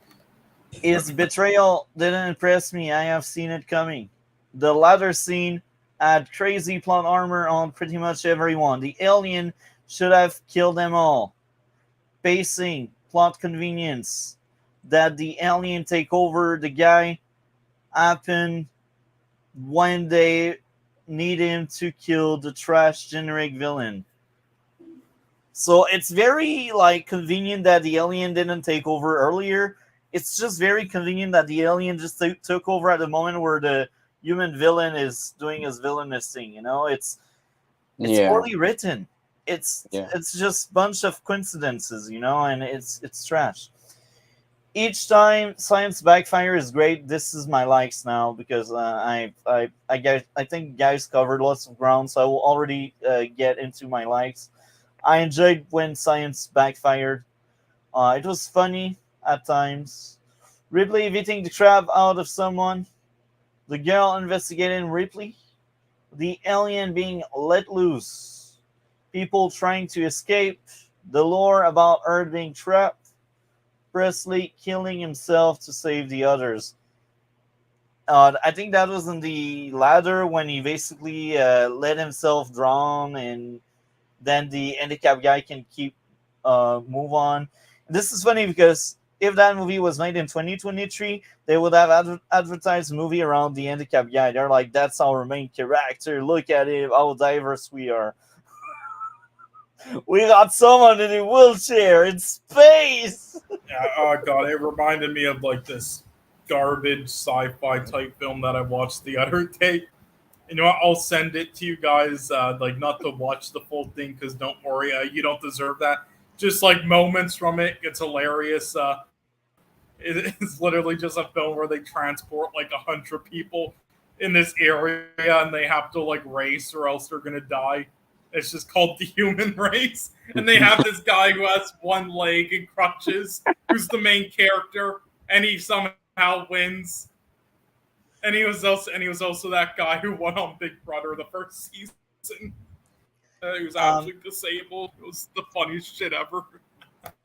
Speaker 1: His betrayal didn't impress me. I have seen it coming. The latter scene had crazy plot armor on pretty much everyone. The alien should have killed them all. Pacing, plot convenience. That the alien take over the guy happened when they need him to kill the trash generic villain. So it's very like convenient that the alien didn't take over earlier. It's just very convenient that the alien just took over at the moment where the human villain is doing his villainous thing. It's
Speaker 3: Yeah.
Speaker 1: poorly written. It's
Speaker 3: Yeah.
Speaker 1: it's just bunch of coincidences, and it's trash. Each time science backfire is great. This is my likes now because I think guys covered lots of ground, so I will already get into my likes. I enjoyed when science backfired. It was funny at times. Ripley beating the crap out of someone. The girl investigating Ripley. The alien being let loose. People trying to escape. The lore about Earth being trapped. Presley killing himself to save the others. I think that was in the ladder when he basically let himself drown, and then the handicap guy can keep move on. This is funny because if that movie was made in 2023, they would have advertised the movie around the handicap guy. They're like, "That's our main character. Look at him, how diverse we are. We got someone in a wheelchair in space."
Speaker 2: Yeah, oh god, it reminded me of like this garbage sci-fi type film that I watched the other day. You know what? I'll send it to you guys. Like not to watch the full thing because don't worry, you don't deserve that. Just like moments from it, it's hilarious. It's literally just a film where they transport like 100 people in this area and they have to like race or else they're gonna die. It's just called the human race, and they have this guy who has one leg and crutches, who's the main character, and he somehow wins. And he was also that guy who won on Big Brother the first season. He was
Speaker 1: Um,
Speaker 2: actually disabled. It was the funniest shit ever.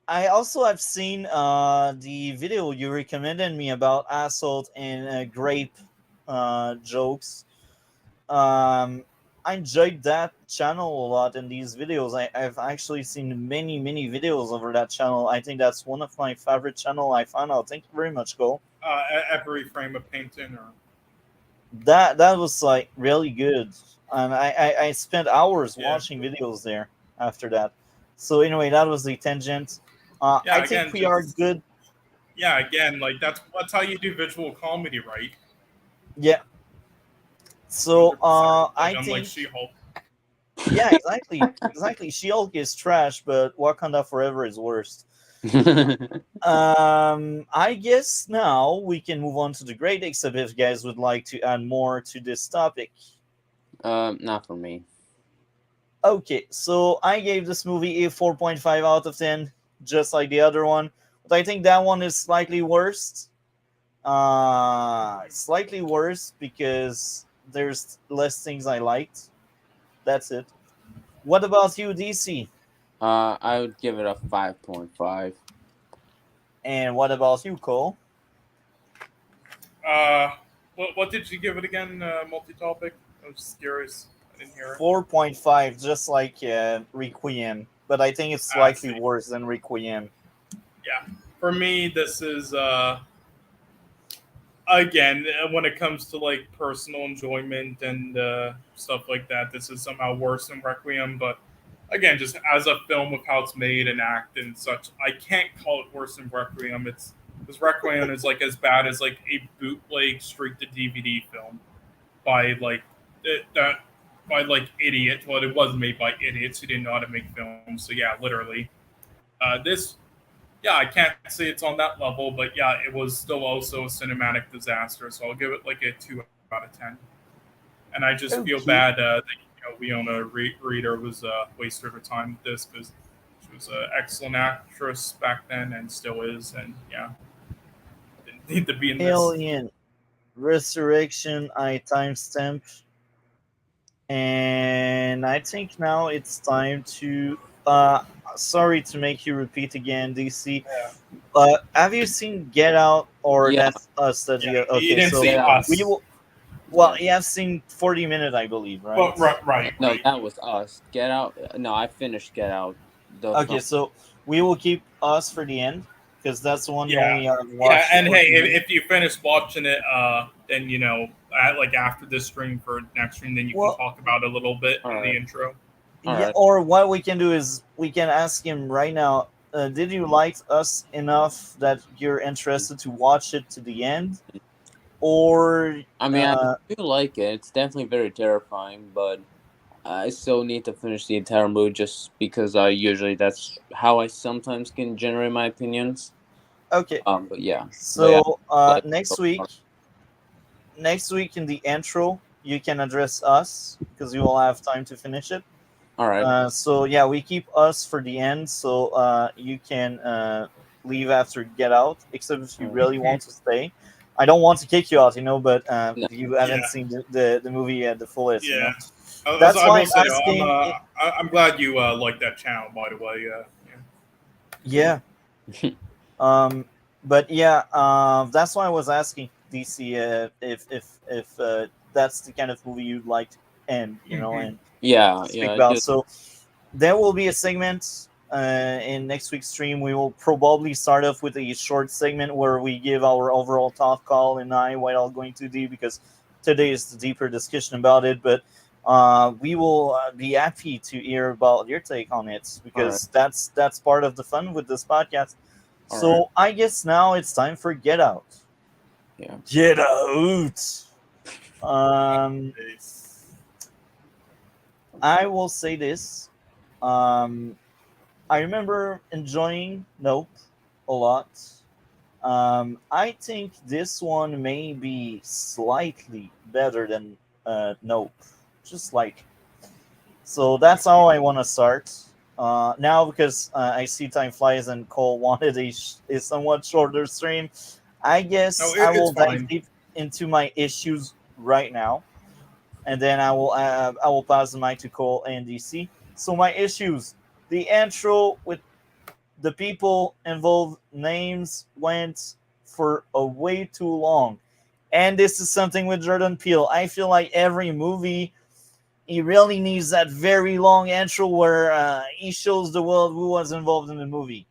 Speaker 1: I also have seen the video you recommended me about assault and grape jokes. Um, I enjoyed that channel a lot in these videos. I've actually seen many videos over that channel. I think that's one of my favorite channel I found out. Thank you very much, Cole.
Speaker 2: Every frame of painting, or
Speaker 1: That was like really good, and I spent hours
Speaker 2: yeah,
Speaker 1: watching videos there after that. So anyway, that was the tangent. I
Speaker 2: yeah.
Speaker 1: think
Speaker 2: Again,
Speaker 1: we are
Speaker 2: just
Speaker 1: good.
Speaker 2: yeah. Again, like that's how you do visual comedy, right?
Speaker 1: Yeah. So
Speaker 2: 100%. Like
Speaker 1: I
Speaker 2: unlike
Speaker 1: think
Speaker 2: She-Hulk.
Speaker 1: yeah, exactly. She-Hulk is trash, but Wakanda Forever is worst. I guess now we can move on to the great except if you guys would like to add more to this topic.
Speaker 3: Not for me.
Speaker 1: Okay, so I gave this movie a 4.5 out of 10, just like the other one. But I think that one is slightly worse. Slightly worse because there's less things I liked. That's it. What about you, DC?
Speaker 3: I would give it a 5.5.
Speaker 1: And what about you, Cole?
Speaker 2: Uh, what did you give it again? Multi-topic. I was just curious. I didn't hear it.
Speaker 1: 4.5, just like Requiem. But I think it's
Speaker 2: I
Speaker 1: slightly
Speaker 2: see.
Speaker 1: worse than Requiem.
Speaker 2: Yeah. For me, this is again when it comes to like personal enjoyment and stuff like that. This is somehow worse than Requiem, but again, just as a film of how it's made and act and such, I can't call it worse than Requiem. It's because Requiem is like as bad as like a bootleg straight to DVD film by like that by like idiot. Well, it was made by idiots who didn't know how to make films. So yeah, literally, this yeah, I can't say it's on that level, but yeah, it was still also a cinematic disaster. So I'll give it like a 2 out of 10. And I just feel
Speaker 1: Okay.
Speaker 2: bad that Leona Reader was wasted her time with this because she was an excellent actress back then and still is, and yeah, didn't need to be in this.
Speaker 1: Alien Resurrection, I timestamp. And I think now it's time to. Sorry to make you repeat again, DC.
Speaker 2: Yeah,
Speaker 1: Have you seen Get Out, or
Speaker 3: Yeah,
Speaker 1: that's us that
Speaker 2: yeah.
Speaker 1: you?
Speaker 2: You
Speaker 1: Okay,
Speaker 2: didn't
Speaker 1: so
Speaker 2: see
Speaker 3: Get Out.
Speaker 1: we
Speaker 2: us,
Speaker 1: will. Well,
Speaker 3: Yeah.
Speaker 1: you have seen 40 minutes, I believe, right?
Speaker 2: but right,
Speaker 3: No,
Speaker 2: right.
Speaker 3: that was us. Get Out. No, I finished Get Out. The
Speaker 1: Okay,
Speaker 3: film.
Speaker 1: so we will keep us for the end because that's the one you
Speaker 2: Yeah,
Speaker 1: only have
Speaker 2: yeah.
Speaker 1: watched
Speaker 2: And hey,
Speaker 1: 40 minutes.
Speaker 2: if you finish watching it, then like after this stream for next stream, then you can
Speaker 1: Well,
Speaker 2: talk about it a little bit
Speaker 3: All
Speaker 2: in the
Speaker 3: right.
Speaker 2: intro.
Speaker 3: All
Speaker 1: yeah,
Speaker 3: right.
Speaker 1: or what we can do is we can ask him right now. Did you like us enough that you're interested to watch it to the end, or
Speaker 3: I mean, I do like it. It's definitely very terrifying, but I still need to finish the entire movie just because I usually that's how I sometimes can generate my opinions.
Speaker 1: okay?
Speaker 3: But yeah, but yeah,
Speaker 1: So
Speaker 3: like
Speaker 1: next week in the intro, you can address us because you will have time to finish it.
Speaker 3: all right.
Speaker 1: So yeah, we keep us for the end, so you can leave after Get Out, except if you
Speaker 3: All right.
Speaker 1: really want to stay. I don't want to kick you out, but
Speaker 3: No.
Speaker 1: you haven't
Speaker 2: Yeah,
Speaker 1: seen the movie at the fullest.
Speaker 2: yeah. As
Speaker 1: That's
Speaker 2: I
Speaker 1: why
Speaker 2: will
Speaker 1: I'm
Speaker 2: say,
Speaker 1: asking.
Speaker 2: I'm glad you like that channel. By the way,
Speaker 1: Yeah. Um, but yeah, that's why I was asking. DC if that's the kind of movie you'd like to end, and
Speaker 3: Yeah,
Speaker 1: speak
Speaker 3: yeah,
Speaker 1: about.
Speaker 3: just
Speaker 1: So there will be a segment in next week's stream. We will probably start off with a short segment where we give our overall thought, call, and I without going too deep because today is the deeper discussion about it. But we will be happy to hear about your take on it
Speaker 3: all right,
Speaker 1: because that's part of the fun with this podcast.
Speaker 3: all right,
Speaker 1: So I guess now it's time for Get Out.
Speaker 3: yeah,
Speaker 1: Get Out. Um, I will say this. Um, I remember enjoying Nope a lot. I think this one may be slightly better than Nope, just like. So that's how I want to start. Now, because I see time flies and Cole wanted a somewhat shorter stream, I
Speaker 2: No,
Speaker 1: guess I
Speaker 2: it's
Speaker 1: will dive
Speaker 2: fine.
Speaker 1: deep into my issues right now, and then I will pass the mic to Cole and DC. So my issues: the intro with the people involved names went for a way too long, and this is something with Jordan Peele. I feel like every movie he really needs that very long intro where he shows the world who was involved in the movie.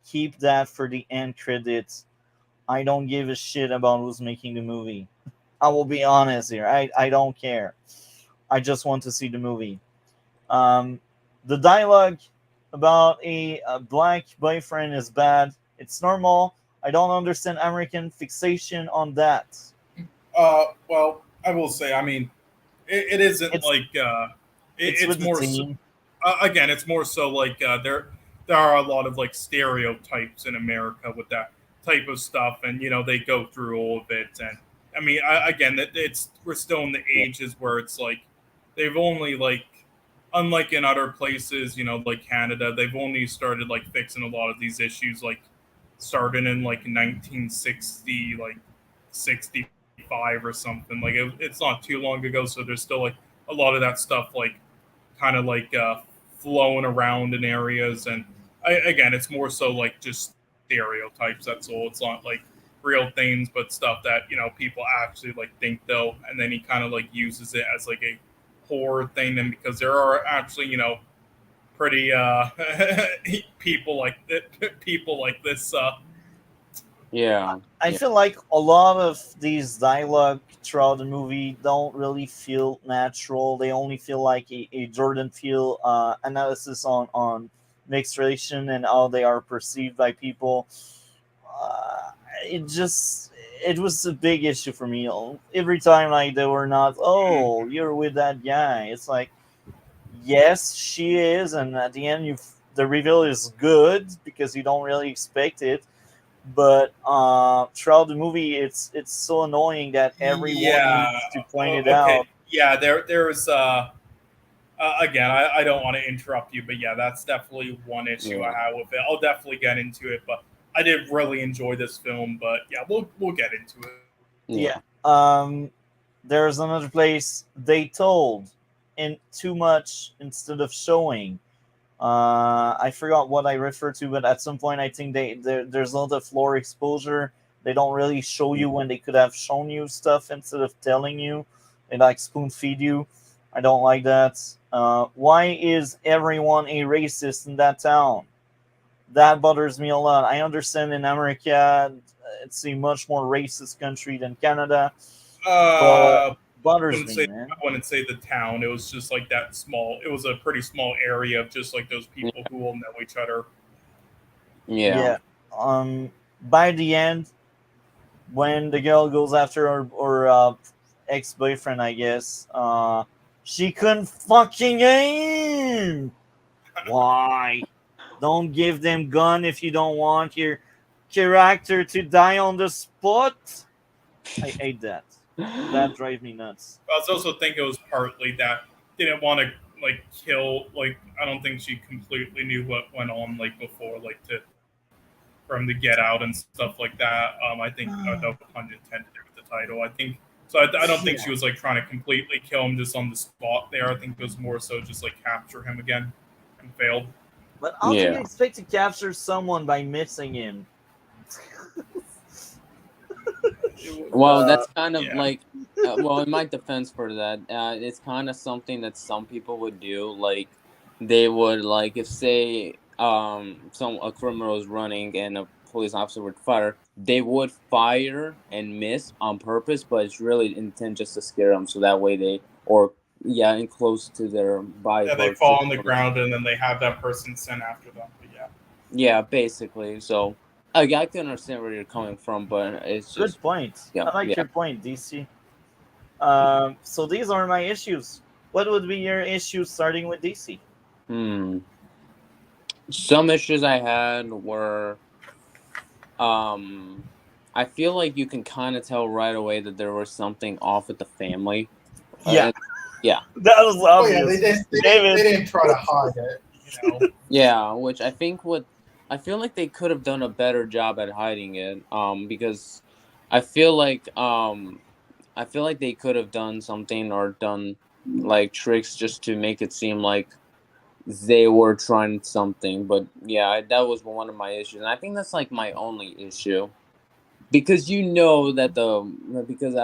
Speaker 1: Keep that for the end credits. I don't give a shit about who's making the movie. I will be honest here. I don't care. I just want to see the movie. Um, the dialogue about a black boyfriend is bad. It's normal. I don't understand American fixation on that.
Speaker 2: Well, I will say, I mean, it isn't
Speaker 1: It's
Speaker 2: like
Speaker 1: it's
Speaker 2: it's
Speaker 1: with the
Speaker 2: more
Speaker 1: team.
Speaker 2: again, it's more so like there are a lot of like stereotypes in America with that type of stuff, and they go through all of it. And I mean, again, it's we're still in the
Speaker 1: Yeah.
Speaker 2: ages where it's like they've only like unlike in other places, like Canada, they've only started like fixing a lot of these issues like starting in like 1960, like 65 or something. Like it's not too long ago, so there's still like a lot of that stuff like kind of like flowing around in areas. And again, it's more so like just stereotypes. That's all. It's not like real things, but stuff that people actually like think though. And then he kind of like uses it as like a horror thing. And because there are actually pretty people like this.
Speaker 3: yeah,
Speaker 1: I
Speaker 3: yeah,
Speaker 1: feel like a lot of these dialogue throughout the movie don't really feel natural. They only feel like a Jordan Peele analysis on mixed relation and how they are perceived by people. Uh, it just it was a big issue for me. Every time like they were not, oh, you're with that guy. It's like, yes, she is, and at the end, the reveal is good because you don't really expect it, but throughout the movie it's so annoying that everyone
Speaker 2: Yeah.
Speaker 1: needs to point it
Speaker 2: Okay.
Speaker 1: out.
Speaker 2: Yeah. There's again, I don't want to interrupt you, but yeah, that's definitely one issue I
Speaker 3: yeah,
Speaker 2: have with it. I'll definitely get into it, but I did really enjoy this film. But yeah, we'll get into it.
Speaker 3: yeah,
Speaker 1: Yeah. There's another place they told in too much instead of showing. I forgot what I referred to, but at some point I think there's a lot of floor exposure. They don't really show you when they could have shown you stuff instead of telling you. They like spoon feed you. I don't like that. Why is everyone a racist in that town? That bothers me a lot. I understand in America it's a much more racist country than Canada, but
Speaker 2: Uh,
Speaker 1: bothers
Speaker 2: wouldn't
Speaker 1: me,
Speaker 2: say
Speaker 1: man.
Speaker 2: I wouldn't say the town. It was just like that small. It was a pretty small area of just like those people who all know each other.
Speaker 3: yeah,
Speaker 1: Yeah. By the end, when the girl goes after her ex boyfriend, I guess, she couldn't fucking aim. Why? Don't give them gun if you don't want your character to die on the spot. I hate that. That drives me nuts.
Speaker 2: I was also think it was partly that didn't want to like kill. Like I don't think she completely knew what went on like before, like to for him to get out and stuff like that. I think no pun intended there with the title. I think so. I don't think
Speaker 1: Yeah.
Speaker 2: she was like trying to completely kill him just on the spot there. I think it was more so just like capture him again and failed.
Speaker 1: But how do you
Speaker 3: yeah,
Speaker 1: expect to capture someone by missing him?
Speaker 3: Well, that's kind of
Speaker 2: yeah.
Speaker 3: like, well, in my defense for that, it's kind of something that some people would do. Like, they would like if say some a criminal is running and a police officer would fire, they would fire and miss on purpose, but it's really intent just to scare them, so that way they or yeah, and close to their body
Speaker 2: Yeah, they
Speaker 3: parts.
Speaker 2: fall on the ground and then they have that person sent after them. But yeah.
Speaker 3: Yeah, basically. So I can understand where you're coming from, but it's
Speaker 1: Good
Speaker 3: just
Speaker 1: point.
Speaker 3: yeah,
Speaker 1: I like
Speaker 3: yeah.
Speaker 1: your point, DC. So these are my issues. What would be your issues starting with DC?
Speaker 3: Hmm. Some issues I had were um I feel like you can kind of tell right away that there was something off with the family.
Speaker 1: Yeah,
Speaker 3: And, yeah.
Speaker 1: that was
Speaker 2: Oh yeah,
Speaker 1: obvious.
Speaker 2: they
Speaker 1: David.
Speaker 2: didn't try to hide it, you know.
Speaker 3: Yeah, which I feel like they could have done a better job at hiding it because I feel like um I feel like they could have done something or done like tricks just to make it seem like they were trying something. But yeah, that was one of my issues, and I think that's like my only issue because you know that because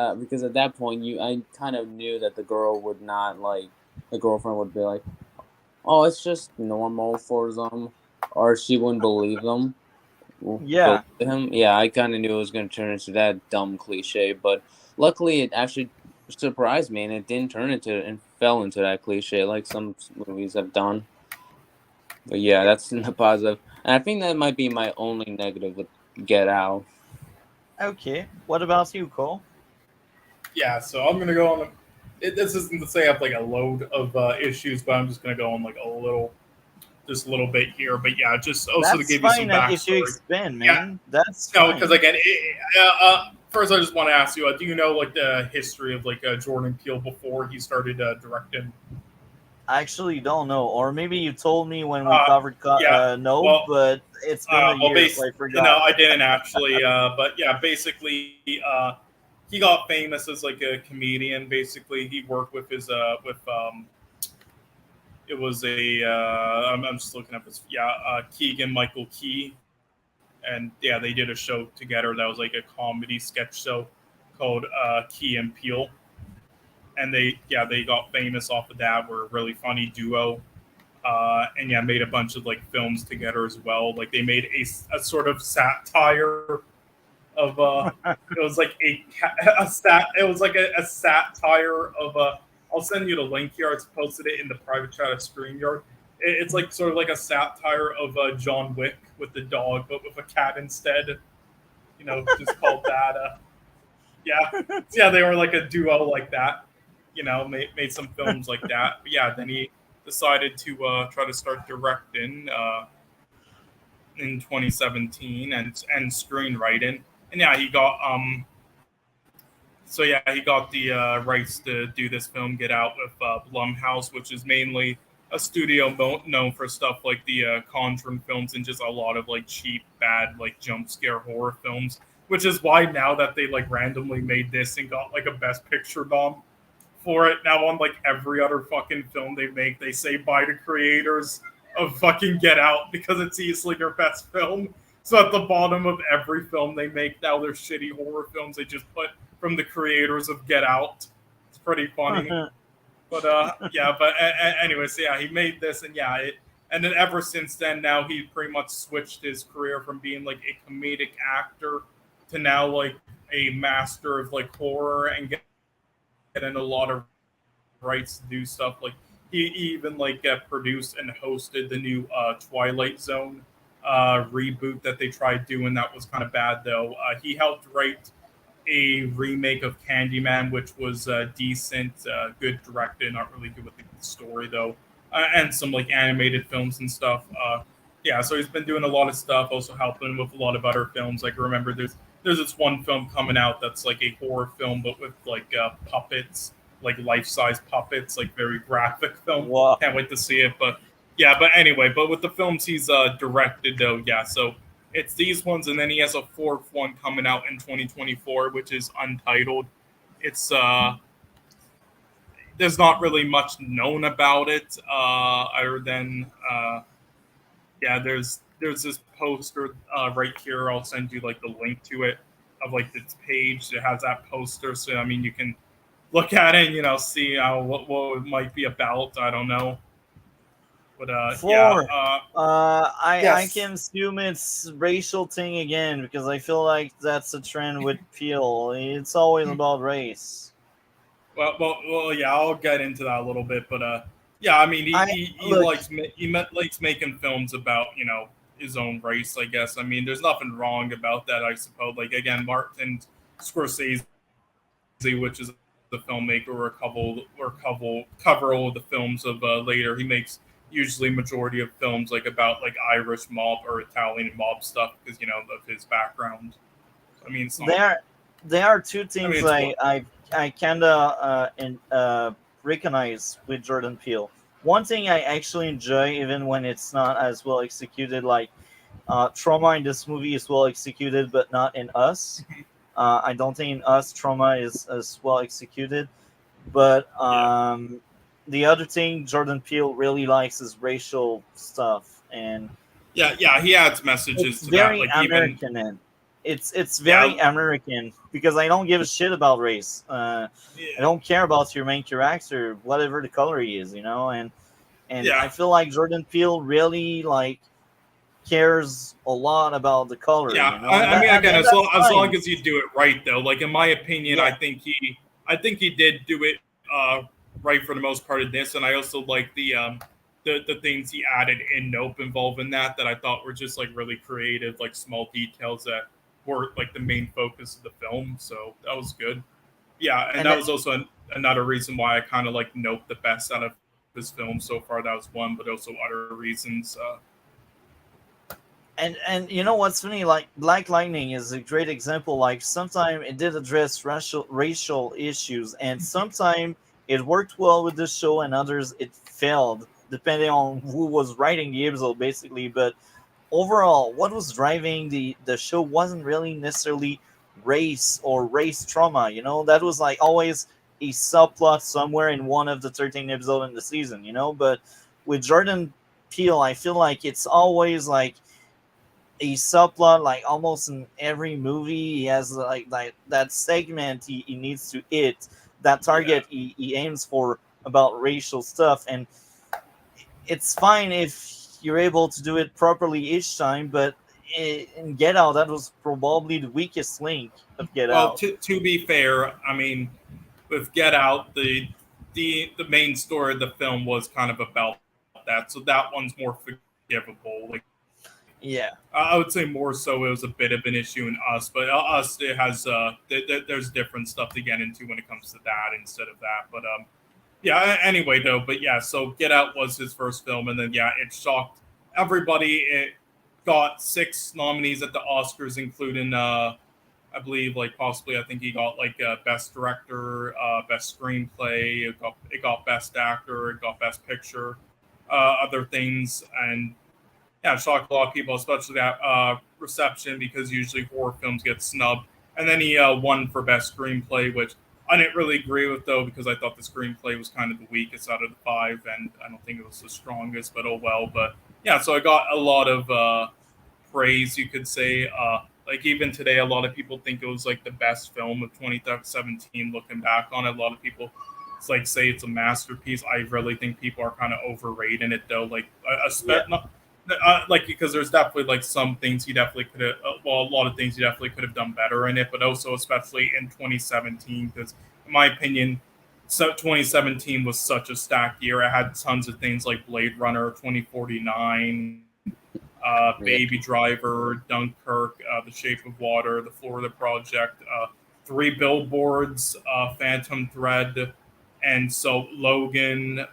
Speaker 3: at that point I kind of knew that the girl would not like the girlfriend would be like, oh, it's just normal for them, or she wouldn't believe them. Believe
Speaker 1: Yeah.
Speaker 3: him. Yeah, I kind of knew it was going to turn into that dumb cliche, but luckily it actually surprised me and it didn't turn into and fell into that cliche like some movies have done. But yeah, that's in the positive. And I think that might be my only negative with Get Out.
Speaker 1: Okay. What about you, Cole?
Speaker 2: Yeah, so I'm gonna go on. This isn't to say I have like a load of issues, but I'm just gonna go on like just a little bit here. But yeah, just also to
Speaker 1: That's
Speaker 2: give you some
Speaker 1: fine if you
Speaker 2: backstory.
Speaker 1: expand,
Speaker 2: Yeah,
Speaker 1: man. That's
Speaker 2: no, because
Speaker 1: fine.
Speaker 2: again, first I just want to ask you, do you know like the history of like Jordan Peele before he started directing?
Speaker 1: I actually don't know, or maybe you told me when we
Speaker 2: Uh,
Speaker 1: covered.
Speaker 2: yeah,
Speaker 1: No,
Speaker 2: well,
Speaker 1: but it's been a
Speaker 2: well,
Speaker 1: year, so I
Speaker 2: no,
Speaker 1: forgot.
Speaker 2: I didn't actually. But yeah, basically, he got famous as like a comedian. Basically, he worked with his with it was a I'm just looking up his Keegan Michael Key, and yeah, they did a show together that was like a comedy sketch show called Key and Peele, and they got famous off of that. Were a really funny duo. And yeah, made a bunch of like films together as well. Like they made a sort of satire of it was like it was like a satire of I'll send you the link here. I posted it in the private chat of StreamYard. It's like sort of like a satire of John Wick with the dog, but with a cat instead. You know, just called that. Yeah, so yeah, they were like a duo like that. You know, made some films like that. But yeah, then he decided to try to start directing in 2017 and screenwriting. And yeah, he got he got the rights to do this film Get Out with Blumhouse, which is mainly a studio known for stuff like the Conjuring films and just a lot of like cheap, bad like jump scare horror films. Which is why now that they like randomly made this and got like a Best Picture nom for it, now on like every other fucking film they make, they say bye to creators of fucking Get Out because it's easily their best film. So at the bottom of every film they make now, they're shitty horror films. They just put from the creators of Get Out. It's pretty funny. But yeah, but anyways, yeah, he made this, and yeah, and then ever since then, now he pretty much switched his career from being like a comedic actor to now like a master of like horror and getting a lot of rights to do stuff. Like he even like produced and hosted the new Twilight Zone reboot that they tried doing. That was kind of bad though. He helped write a remake of Candyman, which was decent, good directed, not really good with the story though, and some like animated films and stuff. Yeah, so he's been doing a lot of stuff, also helping with a lot of other films. Like remember, there's this one film coming out that's like a horror film, but with like puppets, like life-size puppets, like very graphic film.
Speaker 1: Wow.
Speaker 2: Can't wait to see it. But yeah, but anyway, but with the films he's directed though, yeah. So it's these ones, and then he has a fourth one coming out in 2024, which is untitled. It's there's not really much known about it, other than yeah, there's this poster right here. I'll send you like the link to it. of like its page. It has that poster, so I mean you can look at it and see what it might be about. I don't know, but yeah,
Speaker 1: Four. I
Speaker 2: yes.
Speaker 1: can assume it's racial thing again because I feel like that's a trend with Peel. It's always about race.
Speaker 2: Well, yeah, I'll get into that a little bit, but yeah, I mean,
Speaker 1: I
Speaker 2: he
Speaker 1: look
Speaker 2: likes likes making films about his own race, I guess. I mean, there's nothing wrong about that, I suppose. Like again, Martin Scorsese, which is a filmmaker cover all of the films of later. He makes usually majority of films like about like Irish mob or Italian mob stuff because of his background. I mean, it's not.
Speaker 1: there there are two
Speaker 2: I mean,
Speaker 1: things
Speaker 2: it's
Speaker 1: I kinda recognize with Jordan Peele. One thing I actually enjoy, even when it's not as well executed, like trauma in this movie is well executed, but not in Us. I don't think in Us trauma is as well executed. But
Speaker 2: yeah.
Speaker 1: the other thing Jordan Peele really likes is racial stuff, and
Speaker 2: Yeah, he adds messages
Speaker 1: it's
Speaker 2: to that.
Speaker 1: very
Speaker 2: Like even
Speaker 1: American. And it's
Speaker 2: yeah,
Speaker 1: very American because I don't give a shit about race. I
Speaker 2: yeah,
Speaker 1: don't care about your main character, whatever the color he is, and I
Speaker 2: yeah,
Speaker 1: feel like Jordan Peele really like cares a lot about the color,
Speaker 2: yeah.
Speaker 1: and
Speaker 2: I mean, again,
Speaker 1: and that's
Speaker 2: as long
Speaker 1: fine.
Speaker 2: as you do it right, though. Like in my opinion,
Speaker 1: Yeah,
Speaker 2: I think he did do it right for the most part of this, and I also like the things he added in Nope involving that I thought were just like really creative, like small details that were like the main focus of the film. So that was good. Yeah, and
Speaker 1: and
Speaker 2: that was also another reason why I kind of like Nope the best out of his film so far. That was one, but also other reasons.
Speaker 1: and you know what's funny? Like Black Lightning is a great example. Like sometimes it did address racial issues, and sometimes it worked well with the show, and others it failed, depending on who was writing the episode, basically. But overall, what was driving the show wasn't really necessarily race or race trauma. That was like always a subplot somewhere in one of the 13 episodes in the season. But with Jordan Peele, I feel like it's always like a subplot, like almost in every movie he has like that segment he needs to hit, that
Speaker 2: Yeah,
Speaker 1: target he aims for about racial stuff. And it's fine if you're able to do it properly each time, but in Get Out, that was probably the weakest link of Get
Speaker 2: well,
Speaker 1: Out.
Speaker 2: to be fair, I mean, with Get Out, the main story of the film was kind of about that, so that one's more forgivable. Like
Speaker 1: Yeah,
Speaker 2: I would say more so it was a bit of an issue in Us, but Us it has there's different stuff to get into when it comes to that instead of that. But yeah. Anyway, though, but yeah, so Get Out was his first film, and then yeah, it shocked everybody. It got 6 nominees at the Oscars, including I believe like possibly I think he got like best director, best screenplay. It got best actor. It got best picture, other things, and yeah, it shocked a lot of people, especially that reception because usually horror films get snubbed. And then he won for best screenplay, which I didn't really agree with though because I thought the screenplay was kind of the weakest out of the 5, and I don't think it was the strongest. But oh well. But yeah, so I got a lot of praise, you could say. Like even today, a lot of people think it was like the best film of 2017. Looking back on it, a lot of people it's like say it's a masterpiece. I really think people are kind of overrating it though. Like
Speaker 1: yeah.
Speaker 2: like because there's definitely like some things he definitely could have well a lot of things he definitely could have done better in it, but also especially in 2017 because in my opinion 2017 was such a stacked year. It had tons of things like Blade Runner 2049,
Speaker 3: Yeah.
Speaker 2: Baby Driver, Dunkirk, The Shape of Water, The Florida Project, Three Billboards, Phantom Thread, and so Logan,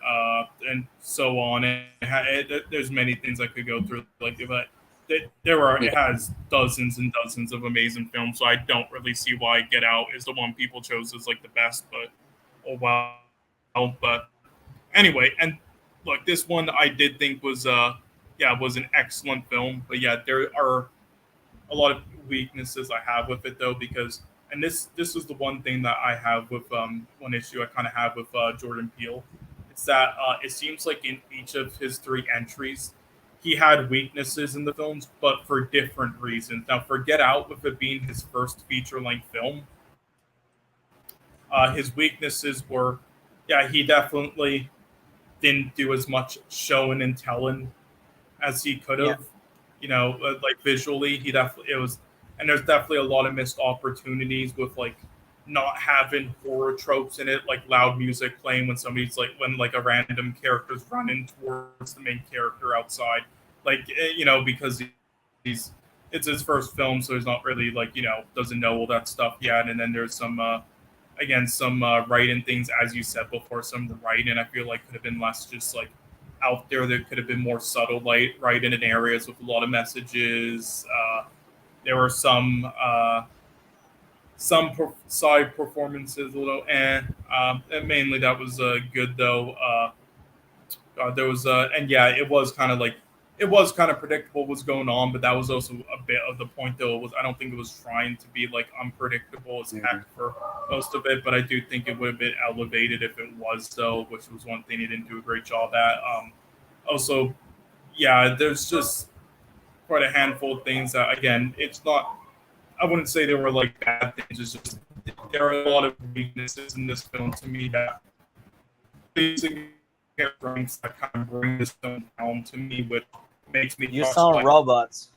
Speaker 2: and so on. There's many things I could go through, like but it
Speaker 3: Yeah.
Speaker 2: has dozens and dozens of amazing films. So I don't really see why Get Out is the one people chose as like the best. But oh well. But anyway, and look, this one I did think was yeah, was an excellent film. But yeah, there are a lot of weaknesses I have with it though because and this is the one thing that I have with one issue I kind of have with Jordan Peele. It's that it seems like in each of his 3 entries, he had weaknesses in the films, but for different reasons. Now, for Get Out, with it being his first feature-length film, his weaknesses were, yeah, he definitely didn't do as much showing and telling as he could
Speaker 1: Yeah.
Speaker 2: have. Like visually, he definitely it was, and there's definitely a lot of missed opportunities with like not having horror tropes in it, like loud music playing when like a random character's running towards the main character outside, because he's it's his first film, so he's not really doesn't know all that stuff yet. And then there's some writing things, as you said before, some of the writing I feel like could have been less just like out there. There could have been more subtle writing in areas with a lot of messages. There were some side performances a little, and mainly that was good though. There was and yeah, it was kind of predictable what was going on, but that was also a bit of the point though. I don't think it was trying to be like unpredictable as heck for most of it, but I do think it would have been elevated if it was though, which was one thing he didn't do a great job at. Also, yeah, there's just quite a handful of things that, again, it's not, I wouldn't say they were like bad things. It's just there are a lot of weaknesses in this film to me that strengths that kind of bring this film down to me, which makes me.
Speaker 1: You sound robots.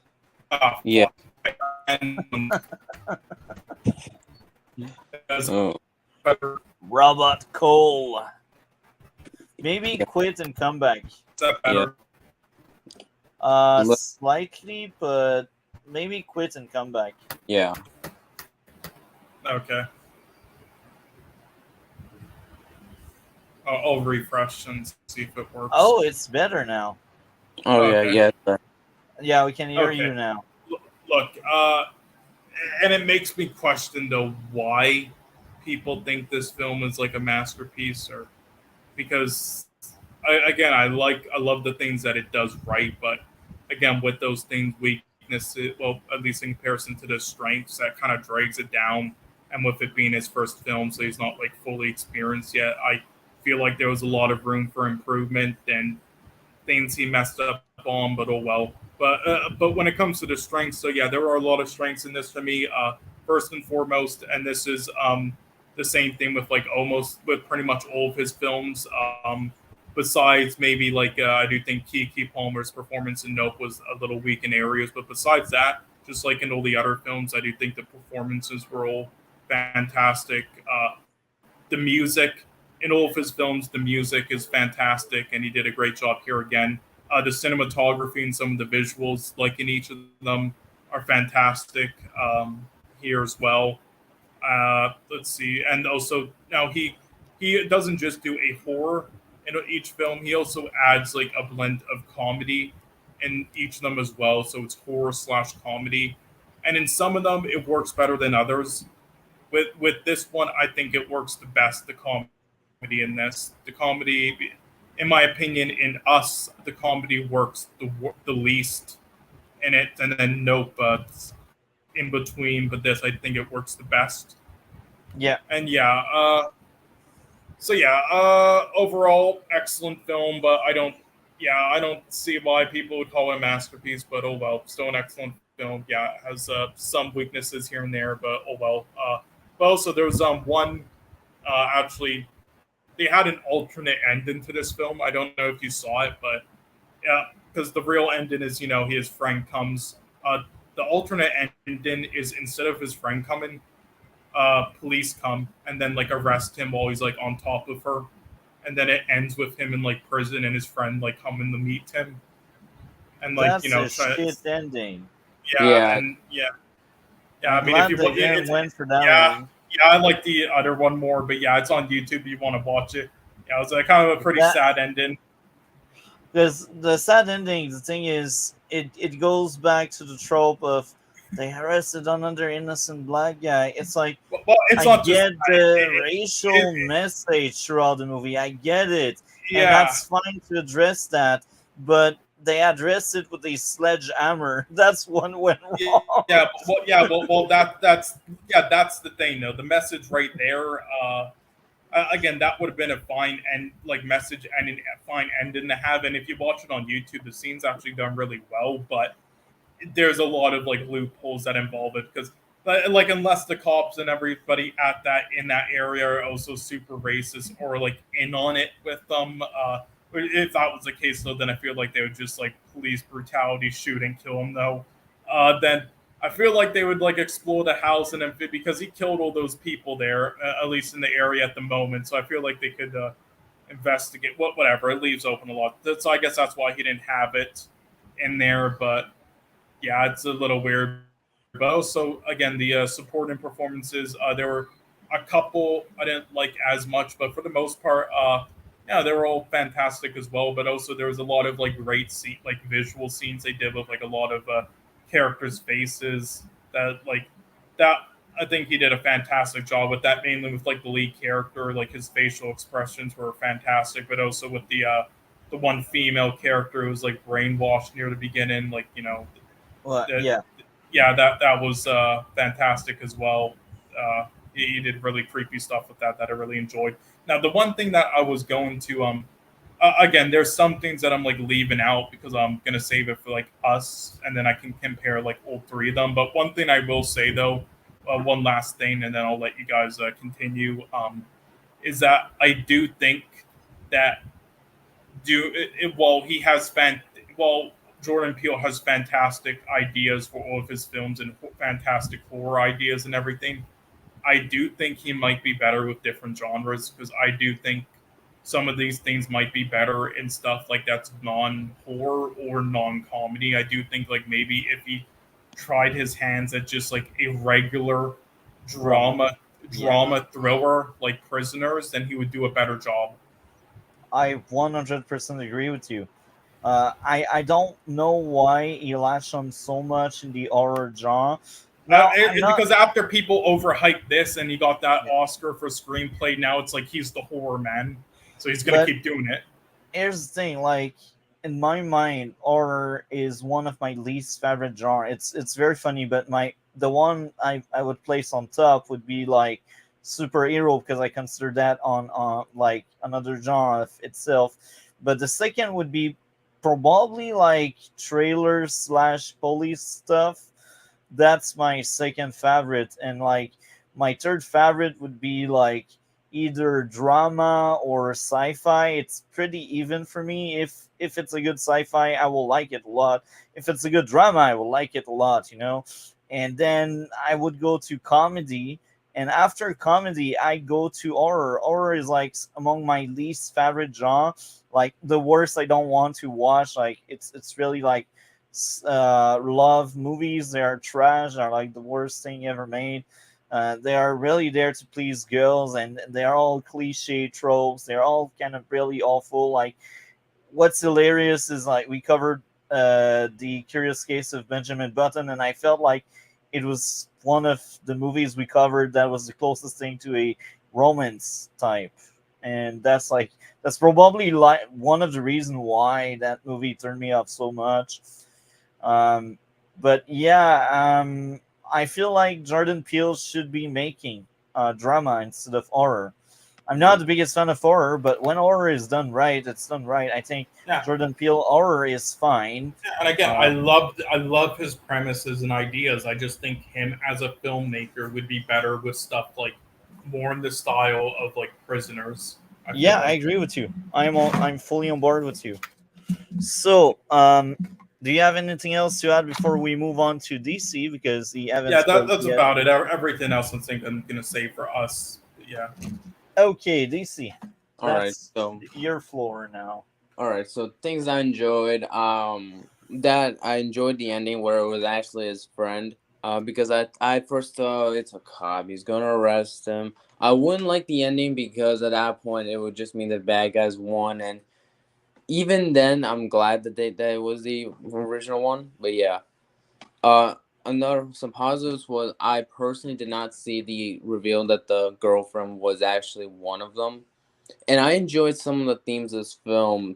Speaker 3: Yeah.
Speaker 2: And,
Speaker 1: Robot Cole. Maybe quit and come back.
Speaker 2: Is that better?
Speaker 1: Slightly, but maybe quit and come back.
Speaker 3: Yeah.
Speaker 2: Okay. I'll refresh and see if it works.
Speaker 1: Oh, it's better now.
Speaker 3: Oh,
Speaker 2: Okay.
Speaker 3: yeah.
Speaker 1: Yeah, we can hear
Speaker 2: Okay.
Speaker 1: you now.
Speaker 2: Look, and it makes me question though why people think this film is like a masterpiece, or because I love the things that it does right, but again, with those things, weaknesses, well, at least in comparison to the strengths, that kind of drags it down. And with it being his first film, so he's not like fully experienced yet, I feel like there was a lot of room for improvement and things he messed up on, but oh well. But when it comes to the strengths, so yeah, there are a lot of strengths in this for me. First and foremost, and this is the same thing with with pretty much all of his films. Besides maybe I do think Keke Palmer's performance in Nope was a little weak in areas, but besides that, just like in all the other films, I do think the performances were all fantastic. The music in all of his films, the music is fantastic, and he did a great job here again. The cinematography and some of the visuals, like in each of them, are fantastic here as well. Let's see, and also now he doesn't just do a horror in each film. He also adds like a blend of comedy in each of them as well. So it's horror / comedy, and in some of them it works better than others. With this one, I think it works the best. The comedy in this, the comedy, in my opinion, in Us, the comedy works the least in it, and then Nope, in between. But this, I think it works the best.
Speaker 1: Yeah.
Speaker 2: And yeah, overall excellent film, but I don't see why people would call it a masterpiece. But oh well, still an excellent film. Yeah, it has some weaknesses here and there, but oh well. But also there was one actually they had an alternate ending to this film. I don't know if you saw it, but yeah, because the real ending is his friend comes. The alternate ending is instead of his friend coming, police come and then arrest him while he's on top of her, and then it ends with him in prison and his friend coming to meet him, and
Speaker 1: That's a shit ending.
Speaker 2: Yeah. And I mean, if you
Speaker 1: went for that one.
Speaker 2: I like the other one more, but yeah, it's on YouTube if you want to watch it. Yeah, it was kind of a pretty sad ending.
Speaker 1: Because the sad ending, the thing is, it goes back to the trope of they arrested another innocent black guy. It's like,
Speaker 2: well, it's
Speaker 1: I get the racial message throughout the movie. I get it. Yeah. And that's fine to address that. But they addressed it with a sledgehammer. That's one went wrong.
Speaker 2: Well, that's the thing, though. The message right there, again, that would have been a fine and like message and a fine ending to have. And if you watch it on YouTube, the scene's actually done really well, but there's a lot of like loopholes that involve it because like unless the cops and everybody at that in that area are also super racist or like in on it with them, if that was the case though, then I feel like they would just like police brutality, shoot and kill him though. Then I feel like they would like explore the house and then because he killed all those people there, at least in the area at the moment. So I feel like they could investigate whatever. It leaves open a lot. So I guess that's why he didn't have it in there, but yeah, it's a little weird. But also, again, the supporting performances, there were a couple I didn't like as much, but for the most part, yeah, they were all fantastic as well. But also, there was a lot of like great like visual scenes they did with like a lot of characters' faces that like that. I think he did a fantastic job with that, mainly with like the lead character, like his facial expressions were fantastic, but also with the one female character who was like brainwashed near the beginning, like
Speaker 1: Well,
Speaker 2: that
Speaker 1: yeah.
Speaker 2: yeah, that was fantastic as well. He did really creepy stuff with that I really enjoyed. Now, the one thing that I was going to again, there's some things that I'm like leaving out because I'm gonna save it for like us, and then I can compare like all three of them. But one thing I will say though, one last thing, and then I'll let you guys continue. Is that I do think that while he has while Jordan Peele has fantastic ideas for all of his films and fantastic horror ideas and everything, I do think he might be better with different genres because I do think some of these things might be better in stuff like that's non-horror or non-comedy. I do think like maybe if he tried his hands at just like a regular
Speaker 1: Drama.
Speaker 2: drama
Speaker 1: Yeah.
Speaker 2: drama thriller like Prisoners, then he would do a better job.
Speaker 1: I 100% agree with you. I don't know why he latched on so much in the horror genre. Now I'm not.
Speaker 2: Because after people overhyped this and he got that
Speaker 1: Yeah.
Speaker 2: Oscar for screenplay, now it's like he's the horror man, so he's gonna
Speaker 1: But
Speaker 2: keep doing it.
Speaker 1: here's the thing, like in my mind, horror is one of my least favorite genre. It's very funny, but the one I would place on top would be like superhero because I consider that on like another genre of itself. But the second would be probably like trailers slash police stuff. That's my second favorite, and like my third favorite would be like either drama or sci-fi. It's pretty even for me. If it's a good sci-fi, I will like it a lot. If it's a good drama, I will like it a lot, and then I would go to comedy, and after comedy I go to horror. Horror is like among my least favorite genre, like the worst. I don't want to watch. Like it's really like love movies. They are trash. They're like the worst thing ever made. They are really there to please girls, and they're all cliche tropes. They're all kind of really awful. Like, what's hilarious is like we covered the Curious Case of Benjamin Button, and I felt like it was one of the movies we covered that was the closest thing to a romance type, and that's probably like one of the reasons why that movie turned me off so much. Um, but yeah, I feel like Jordan Peele should be making drama instead of horror. I'm not the biggest fan of horror, but when horror is done right, it's done right. I think
Speaker 2: Yeah,
Speaker 1: Jordan Peele horror is fine.
Speaker 2: and again,
Speaker 1: Uh,
Speaker 2: I love his premises and ideas. I just think him as a filmmaker would be better with stuff like more in the style of like Prisoners. I feel
Speaker 1: yeah, I
Speaker 2: like.
Speaker 1: agree with you. I'm fully on board with you. So, do you have anything else to add before we move on to DC because the haven't
Speaker 2: Yeah,
Speaker 1: spoke
Speaker 2: that's
Speaker 1: yet?
Speaker 2: about it. Everything else I think I'm gonna say for us. But yeah.
Speaker 1: Okay, DC,
Speaker 3: All right,
Speaker 1: that's
Speaker 3: so
Speaker 1: your floor now.
Speaker 3: things I enjoyed. That I enjoyed the ending where it was actually his friend. Because I first thought it's a cop. He's gonna arrest him. I wouldn't like the ending because at that point it would just mean the bad guys won, and even then I'm glad that it was the original one. But yeah. Uh, Another some positives was I personally did not see the reveal that the girlfriend was actually one of them, and I enjoyed some of the themes this film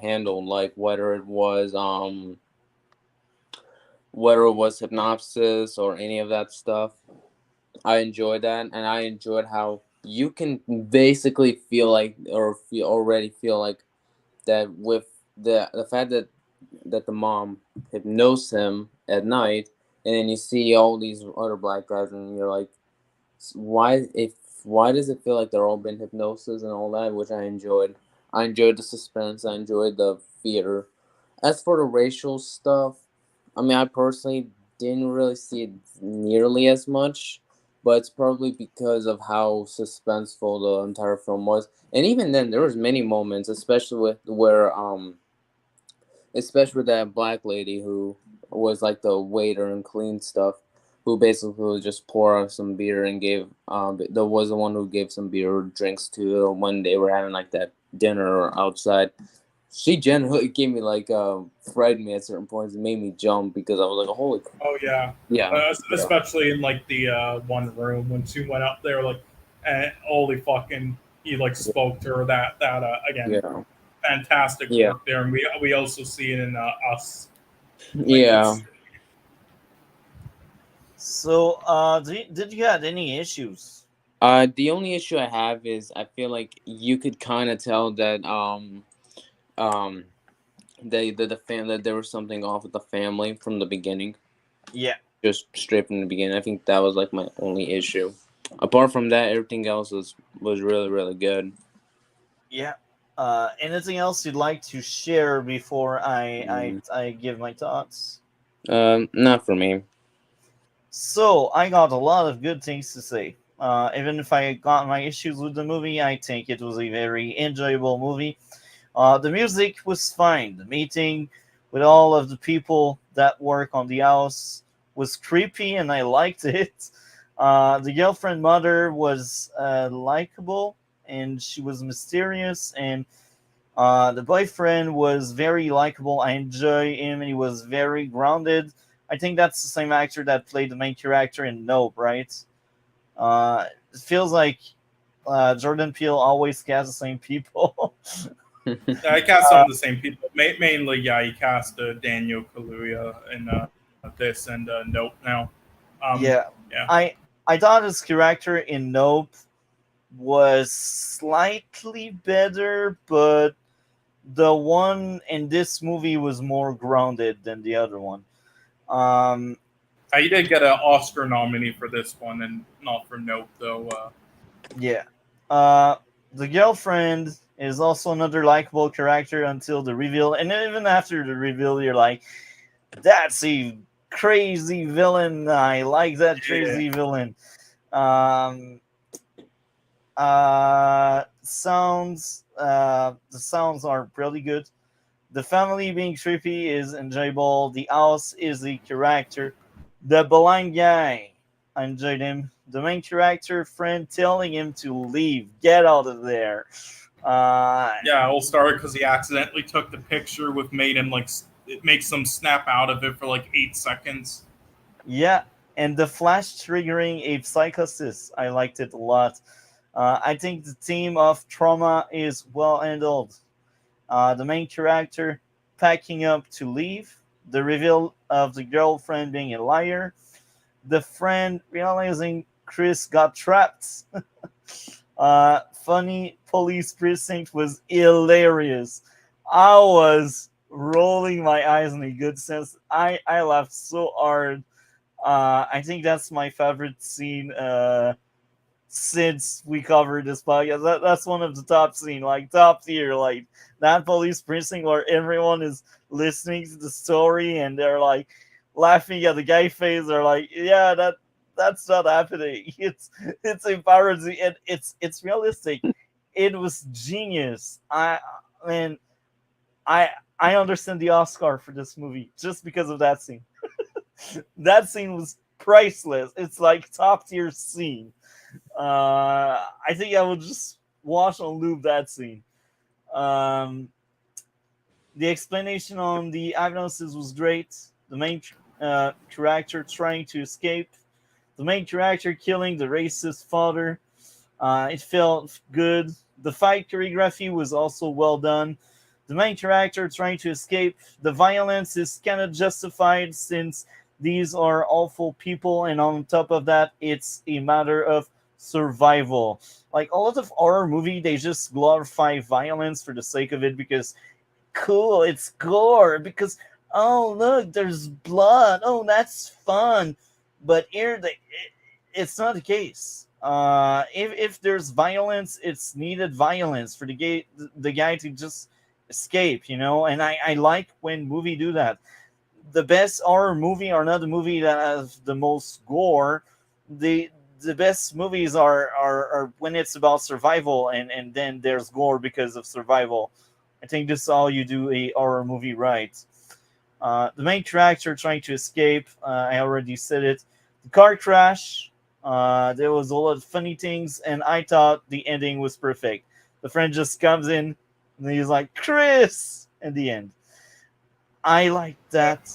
Speaker 3: handled, like whether it was hypnosis or any of that stuff. I enjoyed that, and I enjoyed how you can basically feel like, or already feel like that with the fact that the mom hypnosed him at night, and then you see all these other black guys, and you're like, why if why does it feel like they're all been hypnosis and all that, which I enjoyed. I enjoyed the suspense. I enjoyed the theater. As for the racial stuff, I mean, I personally didn't really see it nearly as much, but it's probably because of how suspenseful the entire film was. And even then, there was many moments, especially with that black lady who was like the waiter and clean stuff, who basically would just pour out some beer and gave there was the one who gave some beer or drinks to when they were having like that dinner outside. She generally gave me like frightened me at certain points and made me jump because I was like, holy
Speaker 2: Oh yeah,
Speaker 3: yeah, yeah,
Speaker 2: especially in like the one room when she went up there, like, and holy fucking, he like spoke to her. That again,
Speaker 3: yeah,
Speaker 2: fantastic
Speaker 3: yeah,
Speaker 2: work there, and we also see it in us. Like
Speaker 3: yeah.
Speaker 2: it's
Speaker 1: So, did you had any issues?
Speaker 3: The only issue I have is I feel like you could kind of tell that um the fam that there was something off with the family from the beginning,
Speaker 1: Yeah,
Speaker 3: just straight from the beginning. I think that was like my only issue. Apart from that, everything else was really really good.
Speaker 1: yeah. Anything else you'd like to share before
Speaker 3: Mm.
Speaker 1: I give my thoughts?
Speaker 3: Not for me.
Speaker 1: So I got a lot of good things to say. Even if I got my issues with the movie, I think it was a very enjoyable movie. The music was fine. The meeting with all of the people that work on the house was creepy, and I liked it. The girlfriend mother was likable, and she was mysterious, and the boyfriend was very likable. I enjoy him, and he was very grounded. I think that's the same actor that played the main character in Nope, right? It feels like Jordan Peele always casts the same people.
Speaker 2: yeah, I cast some of the same people. Mainly, yeah, he cast Daniel Kaluuya in this and Nope now.
Speaker 1: Yeah,
Speaker 2: Yeah.
Speaker 1: I thought his character in Nope was slightly better, but the one in this movie was more grounded than the other one. Um,
Speaker 2: He did get an Oscar nominee for this one, and not for Nope though.
Speaker 1: yeah. Uh, the girlfriend is also another likable character until the reveal, and then even after the reveal, you're like, "That's a crazy villain. I like that
Speaker 2: Yeah.
Speaker 1: crazy villain." Um, the sounds are pretty good. The family being trippy is enjoyable. The house is the character. The blind guy, I enjoyed him. The main character friend telling him to leave, get out of there. Uh,
Speaker 2: Yeah, it all started because he accidentally took the picture with made him like it makes him snap out of it for like 8 seconds.
Speaker 1: yeah, and the flash triggering a psychosis, I liked it a lot. I think the theme of trauma is well handled. The main character packing up to leave, the reveal of the girlfriend being a liar, the friend realizing Chris got trapped. Funny police precinct was hilarious. I was rolling my eyes in a good sense. I laughed so hard. I think that's my favorite scene since we covered this podcast. That's one of the top scene, like top tier, like that police precinct where everyone is listening to the story and they're like laughing at the guy face. They're like, yeah, that's not happening. It's a parody and it's realistic. It was genius. Man, I I understand the Oscar for this movie just because of that scene. That scene was priceless. It's like top tier scene. I think I will just watch on loop that scene. Um, the explanation on the hypnosis was great. The main character trying to escape. The main character killing the racist father. It felt good. The fight choreography was also well done. The main character trying to escape. The violence is kind of justified since these are awful people, and on top of that, it's a matter of survival. Like a lot of horror movie, they just glorify violence for the sake of it because cool, it's gore. Because oh look, there's blood. Oh, that's fun. But here, it's not the case. If there's violence, it's needed violence for the guy to just escape, And I like when movie do that. The best horror movie are not the movie that has the most gore. The best movies are when it's about survival and then there's gore because of survival. I think this is how you do a horror movie right. The main character trying to escape. I already said it. The car crash. There was a lot of funny things, and I thought the ending was perfect. The friend just comes in, and he's like, "Chris!" at the end. I like that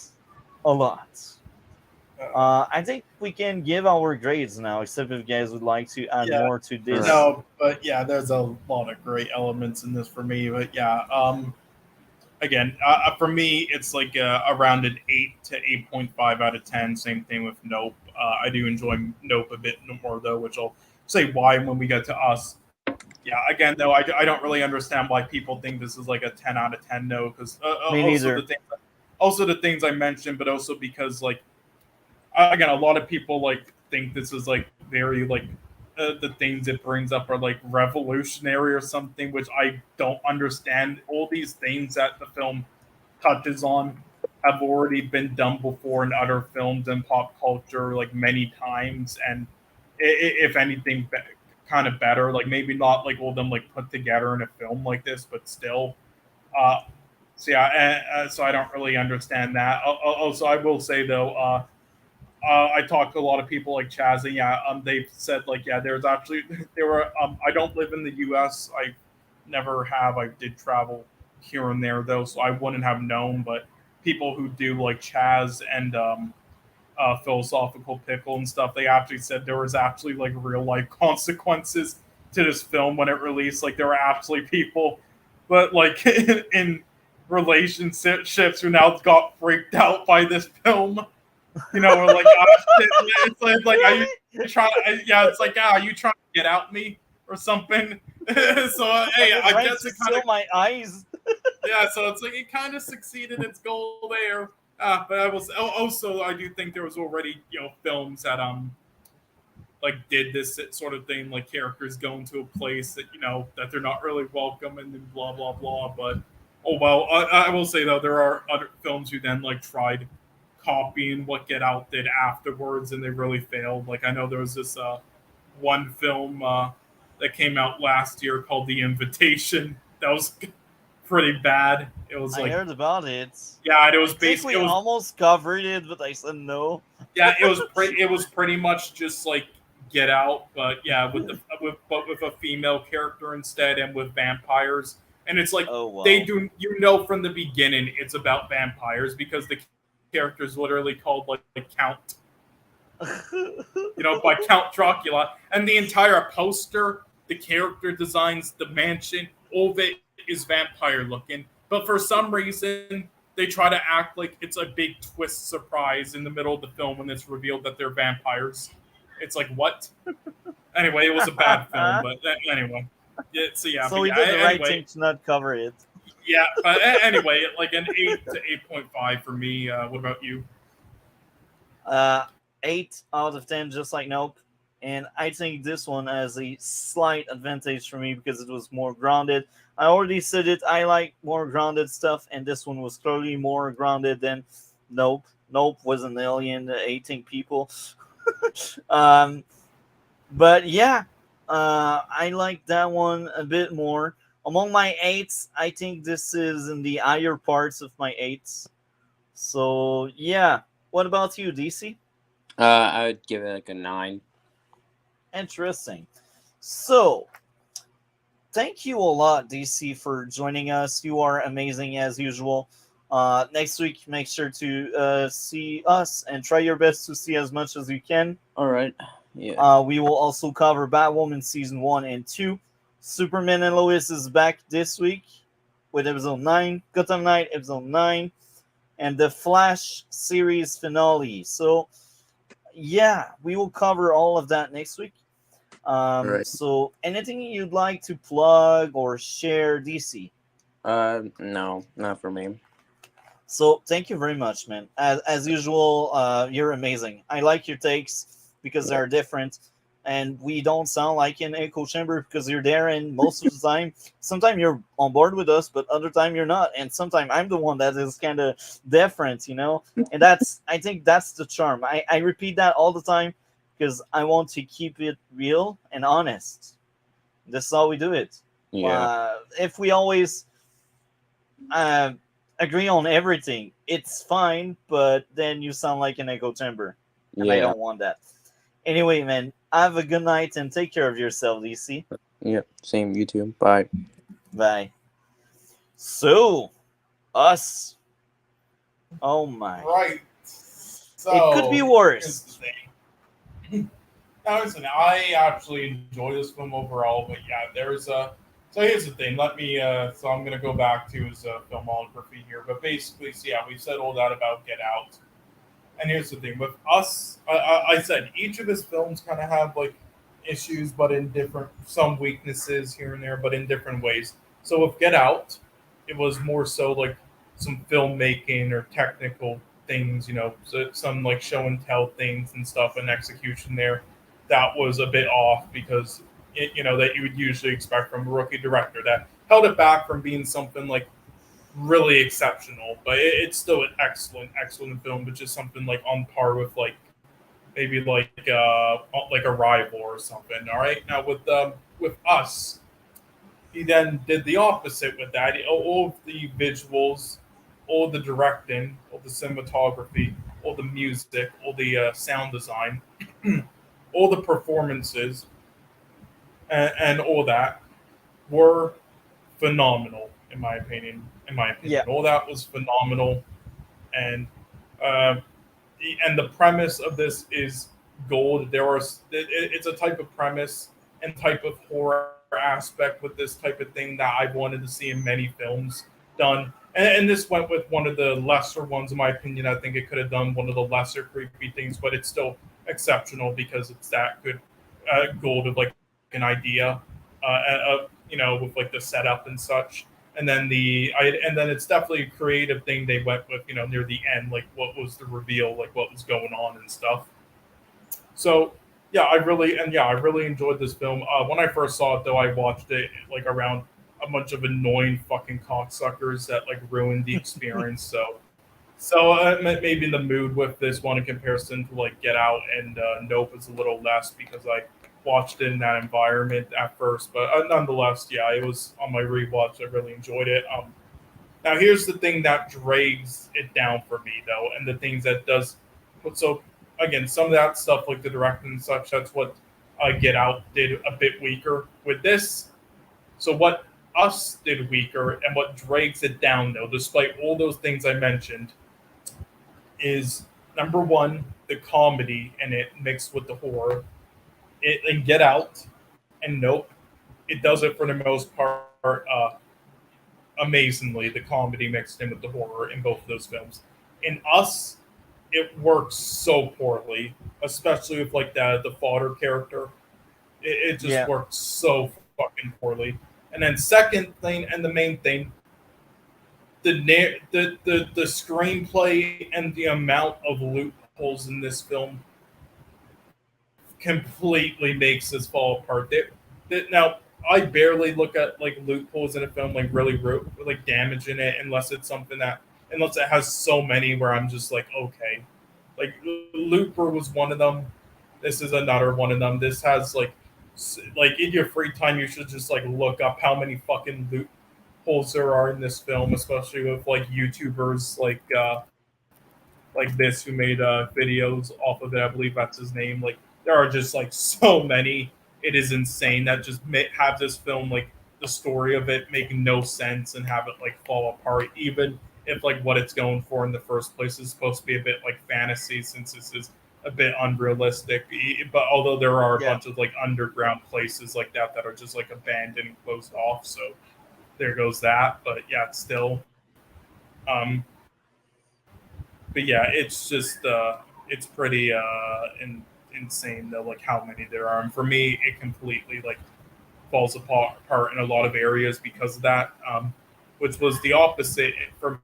Speaker 1: a lot. I think we can give our grades now, except if you guys would like to add
Speaker 2: Yeah.
Speaker 1: more to this.
Speaker 2: No, but yeah, there's a lot of great elements in this for me. But yeah, again, for me, it's like around an 8 to 8.5 out of 10. Same thing with Nope. I do enjoy Nope a bit more, though, which I'll say why when we get to Us. Yeah, again, though, I don't really understand why people think this is like a 10 out of 10, no, because
Speaker 1: Me neither.
Speaker 2: also the things I mentioned, but also because, like, again, a lot of people, like, think this is, like, very, like, the things it brings up are like revolutionary or something, which I don't understand. All these things that the film touches on have already been done before in other films and pop culture, like many times, and if anything, kind of better. Like maybe not like all of them like put together in a film like this, but still. Uh, so yeah, so I don't really understand that. Also, I will say though. I talked to a lot of people like Chaz, and yeah, they've said like, yeah, there's actually there were. I don't live in the U.S. I never have. I did travel here and there though, so I wouldn't have known. But people who do like Chaz and philosophical pickle and stuff, they actually said there was actually like real life consequences to this film when it released. Like there were actually people, but like in relationships who now got freaked out by this film. We're like, oh, shit. It's like, are you trying? Yeah, it's like, are you trying to get out me or something? So, hey, I guess it kind of
Speaker 1: my eyes.
Speaker 2: yeah. So it's like it kind of succeeded its goal there. But I was also I do think there was already films that like did this sort of thing, like characters going to a place that that they're not really welcome and then blah blah blah. But oh well, I will say though there are other films who then like tried copying what Get Out did afterwards, and they really failed. Like I know there was this one film that came out last year called The Invitation. That was pretty bad. It was like
Speaker 1: I heard about it.
Speaker 2: yeah, it was
Speaker 1: I think
Speaker 2: basically
Speaker 1: we almost covered it, but I said no.
Speaker 2: yeah, it was pretty much just like Get Out, but yeah, with a female character instead and with vampires. And it's like
Speaker 1: Oh wow.
Speaker 2: they do from the beginning it's about vampires because the character is literally called like Count, by Count Dracula, and the entire poster, the character designs, the mansion, all of it is vampire looking. But for some reason, they try to act like it's a big twist surprise in the middle of the film when it's revealed that they're vampires. It's like what? Anyway, it was a bad film, but anyway. Yeah, so yeah,
Speaker 1: so we did the right thing to not cover it.
Speaker 2: Yeah, but anyway, like an 8 to 8.5 for me. What about you?
Speaker 1: 8 out of 10, just like Nope. And I think this one has a slight advantage for me because it was more grounded. I already said it. I like more grounded stuff, and this one was clearly more grounded than Nope. Nope was an alien eating people. But yeah, I like that one a bit more. Among my 8s, I think this is in the higher parts of my 8s. So yeah, what about you, DC?
Speaker 3: I would give it like a 9.
Speaker 1: Interesting. So thank you a lot, DC, for joining us. You are amazing as usual. Next week, make sure to see us and try your best to see as much as you can.
Speaker 3: All right. Yeah.
Speaker 1: We will also cover Batwoman season 1 and 2. Superman and Lois is back this week with episode 9. Gotham Knight episode 9. And the Flash series finale. So, yeah, we will cover all of that next week.
Speaker 3: Right.
Speaker 1: So anything you'd like to plug or share, DC?
Speaker 3: No, not for me.
Speaker 1: So thank you very much, man. As usual, you're amazing. I like your takes because
Speaker 3: Yeah.
Speaker 1: they're different, and we don't sound like an echo chamber because you're there. And most of the time, sometimes you're on board with us, but other time you're not. And sometimes I'm the one that is kind of different, you know. And that's I think that's the charm. I repeat that all the time because I want to keep it real and honest. That's how we do it.
Speaker 3: Yeah.
Speaker 1: If we always uh, agree on everything, it's fine, but then you sound like an echo chamber, and I
Speaker 3: Yeah.
Speaker 1: don't want that. Anyway, man, have a good night and take care of yourself, DC.
Speaker 3: Yeah. Same. You too. Bye.
Speaker 1: Bye. So, us. Oh my.
Speaker 2: Right.
Speaker 1: It could be
Speaker 2: So here's the
Speaker 1: worse.
Speaker 2: thing. Now, listen, I actually enjoy this film overall, but yeah, there's a. So here's the thing. Let me. So I'm gonna go back to his filmography here, but basically, so yeah, we said all that about Get Out. And here's the thing with us, I said each of his films kind of have like issues, but in different, some weaknesses here and there, but in different ways. So with Get Out, it was more so like some filmmaking or technical things, so some like show and tell things and stuff and execution there that was a bit off because that you would usually expect from a rookie director that held it back from being something like really exceptional, but it's still an excellent film, but just something like on par with like maybe like Arrival or something. All right, now with us, he then did the opposite with that. All of the visuals, all the directing, all the cinematography, all the music, all the sound design, all the performances, and all that were phenomenal in my opinion.
Speaker 1: Yeah,
Speaker 2: All that was phenomenal, and uh, and the premise of this is gold. It's a type of premise and type of horror aspect with this type of thing that I wanted to see in many films done. And this went with one of the lesser ones, in my opinion. I think it could have done one of the lesser creepy things, but it's still exceptional because it's that good gold of like an idea, with like the setup and such. And then it's definitely a creative thing they went with, near the end, like what was the reveal, like what was going on and stuff. So I really enjoyed this film. When I first saw it, though, I watched it like around a bunch of annoying fucking cocksuckers that like ruined the experience. So maybe the mood with this one in comparison to like Get Out and Nope is a little less because I watched it in that environment at first. But nonetheless, yeah, it was on my rewatch. I really enjoyed it. Now here's the thing that drags it down for me though, and the things that does. So again, some of that stuff like the directing and such, that's what Get Out did a bit weaker with this. So what us did weaker and what drags it down though, despite all those things I mentioned, is number one the comedy and it mixed with the horror. It and Get Out and Nope, it does it for the most part. Amazingly, the comedy mixed in with the horror in both of those films. In Us, it works so poorly, especially with like the fodder character. It just
Speaker 1: yeah,
Speaker 2: works so fucking poorly. And then second thing and the main thing, the screenplay and the amount of loopholes in this film completely makes this fall apart. Now, I barely look at like loopholes in a film like really like damaging it unless it has so many where I'm just like okay, like Looper was one of them. This is another one of them. This has like in your free time you should just like look up how many fucking loopholes there are in this film, especially with like YouTubers like this who made videos off of it. I believe that's his name. Like there are just like so many. It is insane that just have this film like the story of it make no sense and have it like fall apart. Even if like what it's going for in the first place is supposed to be a bit like fantasy, since this is a bit unrealistic. But although there are a
Speaker 1: yeah.
Speaker 2: bunch of like underground places like that are just like abandoned and closed off, so there goes that. But yeah, it's still. But yeah, it's just it's pretty insane though, like how many there are. And for me, it completely like falls apart in a lot of areas because of that, which was the opposite for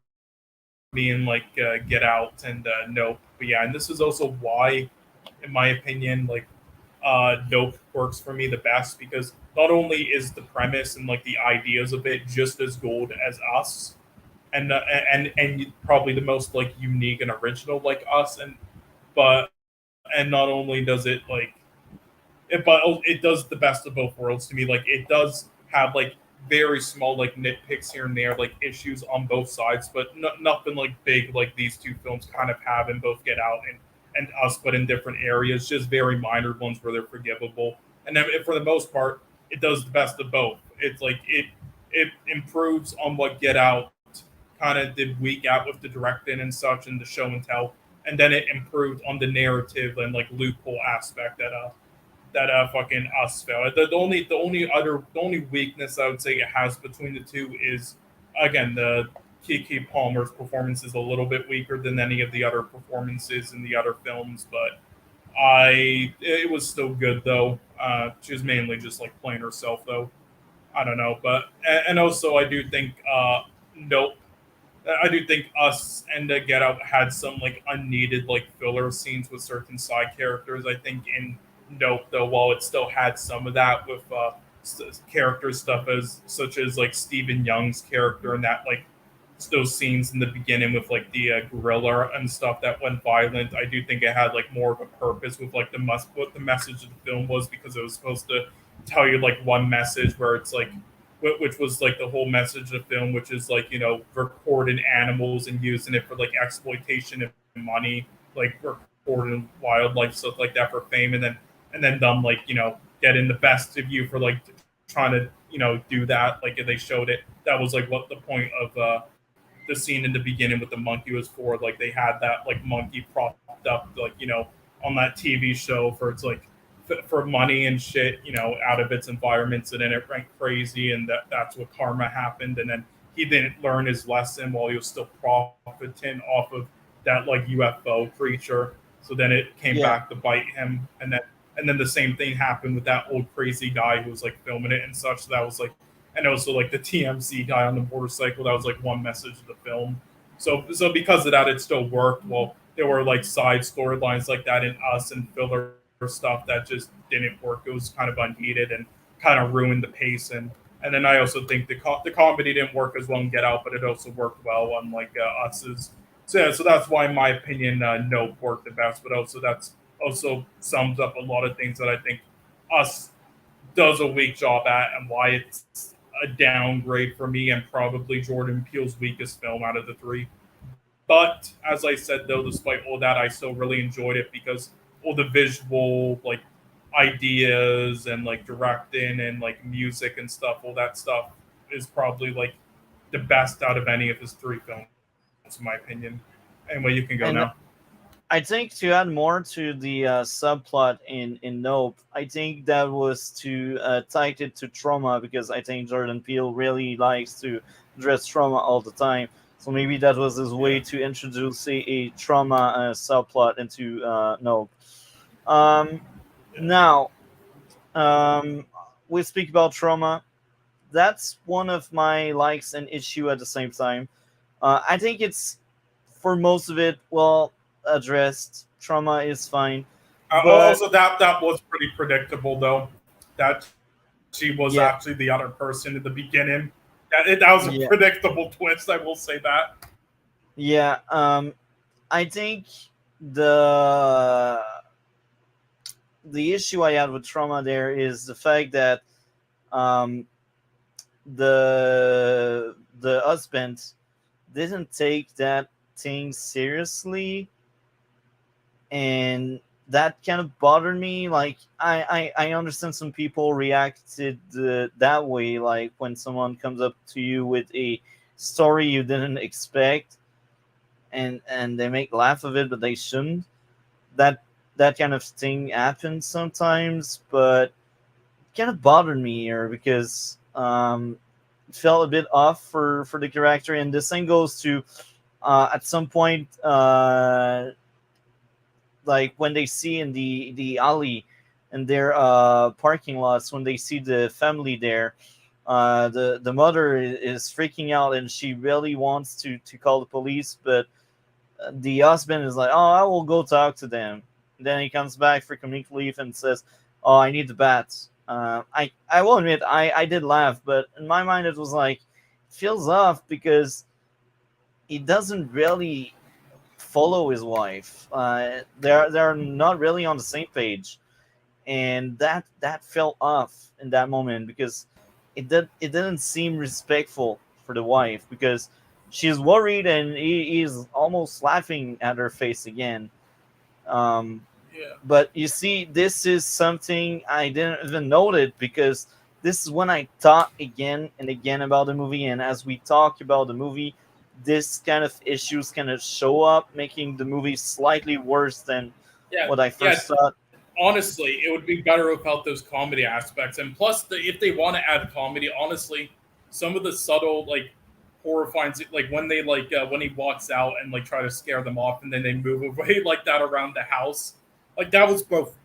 Speaker 2: me in like Get Out and Nope. But yeah, and this is also why, in my opinion, like Nope works for me the best because not only is the premise and like the ideas of it just as gold as Us, and probably the most like unique and original like Us, but and not only does it like but it does the best of both worlds to me. Like it does have like very small like nitpicks here and there, like issues on both sides, but nothing like big like these two films kind of have in both Get Out and Us, but in different areas, just very minor ones where they're forgivable. And then for the most part, it does the best of both. It's like it improves on what Get Out kind of did weak out with the directing and such and the show and tell, and then it improved on the narrative and like loophole aspect that fucking Us felt. The only weakness I would say it has between the two is again the Kiki Palmer's performance is a little bit weaker than any of the other performances in the other films, but it was still good though. She was mainly just like playing herself though. I don't know, but and also I do think Nope. I do think Us and Get Out had some like unneeded like filler scenes with certain side characters. I think in Nope though, while it still had some of that with character stuff as such as like Stephen Young's character and that like those scenes in the beginning with like the gorilla and stuff that went violent. I do think it had like more of a purpose with like what the message of the film was because it was supposed to tell you like one message where it's like which was like the whole message of the film, which is like recording animals and using it for like exploitation and money, like recording wildlife stuff like that for fame, and then them like getting the best of you for like trying to do that. Like if they showed it, that was like what the point of the scene in the beginning with the monkey was for. Like they had that like monkey propped up like on that TV show for it's like for money and shit, out of its environments, and then it went crazy, and that's what karma happened, and then he didn't learn his lesson while he was still profiting off of that like UFO creature. So then it came
Speaker 1: Yeah.
Speaker 2: back to bite him, and then the same thing happened with that old crazy guy who was like filming it and such. So that was like, and also like the TMC guy on the motorcycle. That was like one message of the film. So because of that, it still worked. Well, there were like side storylines like that in Us and filler stuff that just didn't work. It was kind of unneeded and kind of ruined the pace. And then I also think the comedy didn't work as well in Get Out, but it also worked well on like Us's. So yeah, so that's why in my opinion, Nope worked the best. But also that's also sums up a lot of things that I think Us does a weak job at, and why it's a downgrade for me and probably Jordan Peele's weakest film out of the three. But as I said, though, despite all that, I still really enjoyed it because all the visual like ideas and like directing and like music and stuff, all that stuff is probably like the best out of any of his three films, in my opinion. Anyway, you can go
Speaker 1: And
Speaker 2: now.
Speaker 1: I think to add more to the subplot in Nope, I think that was to tie it to trauma because I think Jordan Peele really likes to address trauma all the time. So maybe that was his way
Speaker 2: Yeah.
Speaker 1: to introduce a trauma subplot into Nope. Um,
Speaker 2: Yeah.
Speaker 1: Now, um, we speak about trauma. That's one of my likes and issue at the same time. I think it's for most of it well addressed. Trauma is fine, but
Speaker 2: Also, that was pretty predictable, though. That she was
Speaker 1: yeah,
Speaker 2: actually the other person in the beginning. That was a
Speaker 1: yeah,
Speaker 2: predictable twist. I will say that.
Speaker 1: yeah. I think the the issue I had with trauma there is the fact that um, the husband didn't take that thing seriously, and that kind of bothered me. Like I understand some people reacted that way, like when someone comes up to you with a story you didn't expect, and they make laugh of it, but they shouldn't. That kind of thing happens sometimes, but it kind of bothered me here because it felt a bit off for the character, and the same goes to at some point like when they see in the alley in their parking lots, when they see the family there, the mother is freaking out and she really wants to call the police, but the husband is like, "Oh, I will go talk to them." Then he comes back for community relief and says, "Oh, I need the bats." I will admit I did laugh, but in my mind it was like, it feels off because he doesn't really follow his wife. They're not really on the same page, and that felt off in that moment because it didn't seem respectful for the wife because she's worried and he's almost laughing at her face again. Um,
Speaker 2: Yeah.
Speaker 1: but you see, this is something I didn't even noted because this is when I thought again and again about the movie, and as we talk about the movie, this kind of issues kind of show up, making the movie slightly worse than
Speaker 2: Yeah.
Speaker 1: what I
Speaker 2: Yeah.
Speaker 1: first thought.
Speaker 2: Honestly, it would be better without those comedy aspects. And plus, if they want to add comedy, honestly, some of the subtle like horrifying, like when he walks out and like try to scare them off, and then they move away like that around the house, like that was both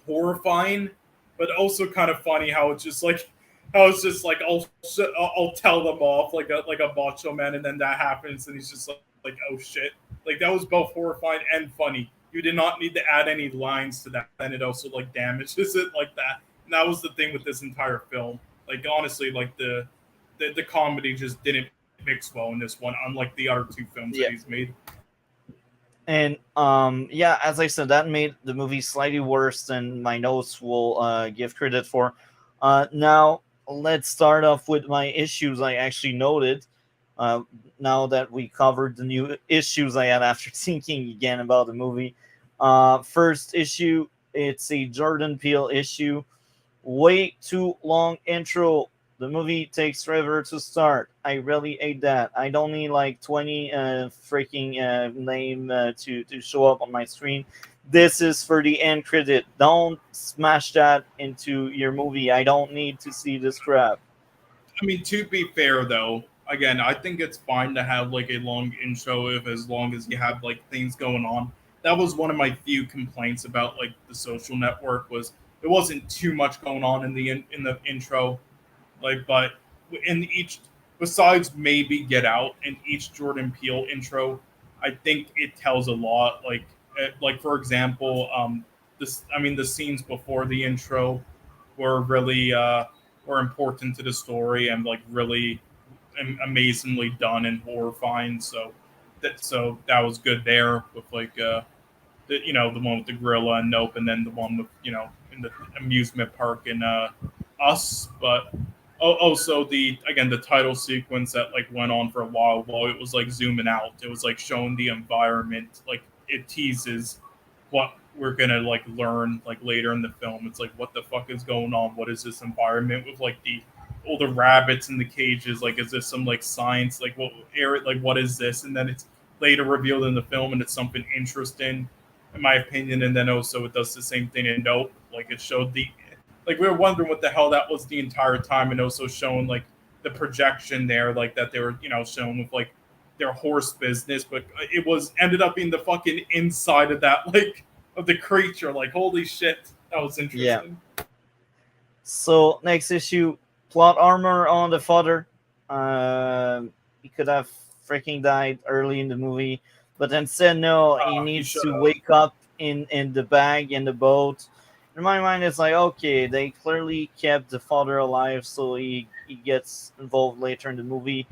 Speaker 2: horrifying, but also kind of funny. How it's just like I'll tell them off like a macho man, and then that happens, and he's just like oh shit, like that was both horrifying and funny. You did not need to add any lines to that, and it also like damages it like that. And that was the thing with this entire film. Like honestly, like the comedy just didn't mix well in this one, unlike the other two films that
Speaker 1: Yeah.
Speaker 2: he's made.
Speaker 1: And yeah, as I said, that made the movie slightly worse than my notes will give credit for. Now let's start off with my issues I actually noted. Uh, Now that we covered the new issues I had after thinking again about the movie, first issue, it's a Jordan Peele issue. Way too long intro. The movie takes forever to start. I really hate that. I don't need like 20 freaking name to show up on my screen. This is for the end credit. Don't smash that into your movie. I don't need to see this crap.
Speaker 2: I mean, to be fair though, again, I think it's fine to have like a long intro if as long as you have like things going on. That was one of my few complaints about like the Social Network was there wasn't too much going on in the intro, like but in each besides maybe Get Out in each Jordan Peele intro, I think it tells a lot. Like for example, this I mean the scenes before the intro were really were important to the story and like really amazingly done and horrifying. So that was good there with like the one with the gorilla and Nope, and then the one with in the amusement park in Us. But also the again the title sequence that like went on for a while it was like zooming out. It was like showing the environment. Like it teases what we're gonna like learn like later in the film. It's like what the fuck is going on? What is this environment with like the all the rabbits in the cages? Like is this some like science? Like what air? Like what is this? And then it's later revealed in the film, and it's something interesting in my opinion. And then also it does the same thing in Nope. Like it showed the like we were wondering what the hell that was the entire time, and also showing like the projection there, like that they were showing with like their horse business, but it was ended up being the fucking inside of that like of the creature. Like holy shit, that was
Speaker 1: Yeah.
Speaker 2: interesting.
Speaker 1: So next issue, plot armor on the father. He could have freaking died early in the movie, but then said no. He
Speaker 2: He
Speaker 1: needs
Speaker 2: should
Speaker 1: to
Speaker 2: have.
Speaker 1: wake up in the bag in the boat. In my mind, it's like okay, they clearly kept the father alive, so he gets involved later in the movie.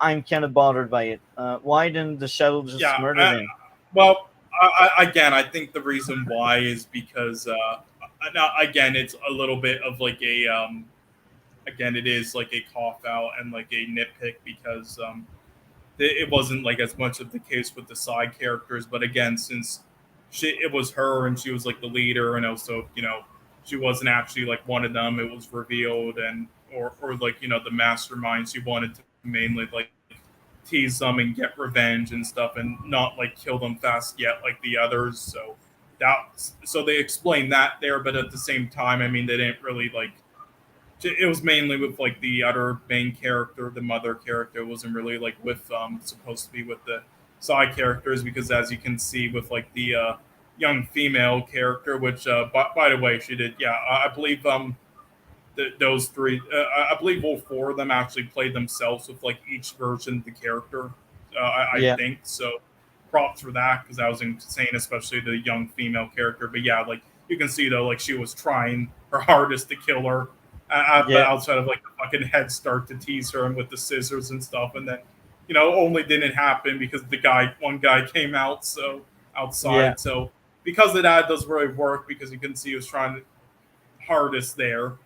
Speaker 1: I'm kind of bothered by it. Why didn't the shadow just
Speaker 2: Yeah.
Speaker 1: murder him?
Speaker 2: Well, again, I think the reason why is because now again, it's a little bit of like a again, it is like a cough out and like a nitpick because it wasn't like as much of the case with the side characters. But again, since it was her and she was like the leader, and also she wasn't actually like one of them. It was revealed, and or like the mastermind. She wanted to mainly like tease them and get revenge and stuff, and not like kill them fast yet like the others. So they explained that there, but at the same time, I mean, they didn't really like it was mainly with like the other main character, the mother character wasn't really like with supposed to be with the side characters because as you can see with like young female character, which by the way, she did. Yeah, I believe those three. I believe all four of them actually played themselves with like each version of the character. I
Speaker 1: Yeah,
Speaker 2: think so. Props for that because that was insane, especially the young female character. But yeah, like you can see though, like she was trying her hardest to kill her, but
Speaker 1: yeah,
Speaker 2: outside of like the fucking head start to tease her and with the scissors and stuff, and then only didn't happen because one guy came out
Speaker 1: yeah,
Speaker 2: outside. So because of that, it doesn't really work because you can see he was trying hardest there.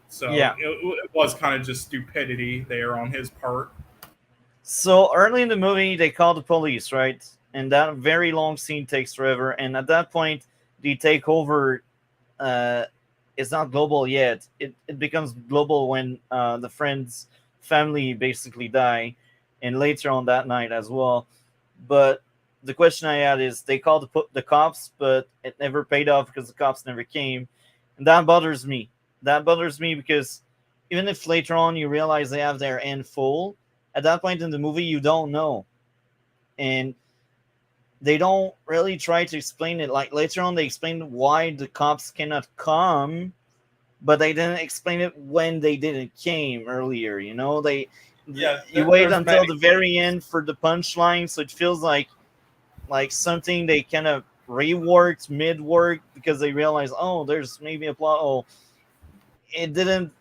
Speaker 2: So
Speaker 1: yeah.
Speaker 2: it was kind of just stupidity there on his part.
Speaker 1: So early in the movie, they call the police, right? And that very long scene takes forever. And at that point, the takeover uh, is not global yet. It becomes global when the friend's family basically die, and later on that night as well. But the question I had is they called the cops, but it never paid off because the cops never came. And that bothers me. That bothers me because even if later on you realize they have their end full, at that point in the movie you don't know. And they don't really try to explain it. Like later on they explain why the cops cannot come, but they didn't explain it when they didn't came earlier.
Speaker 2: Yeah,
Speaker 1: You wait
Speaker 2: there's
Speaker 1: until
Speaker 2: many
Speaker 1: the very
Speaker 2: things.
Speaker 1: end for the punchline, so it feels like something they kind of reworked mid work because they realize, oh, there's maybe a plot. Oh, it didn't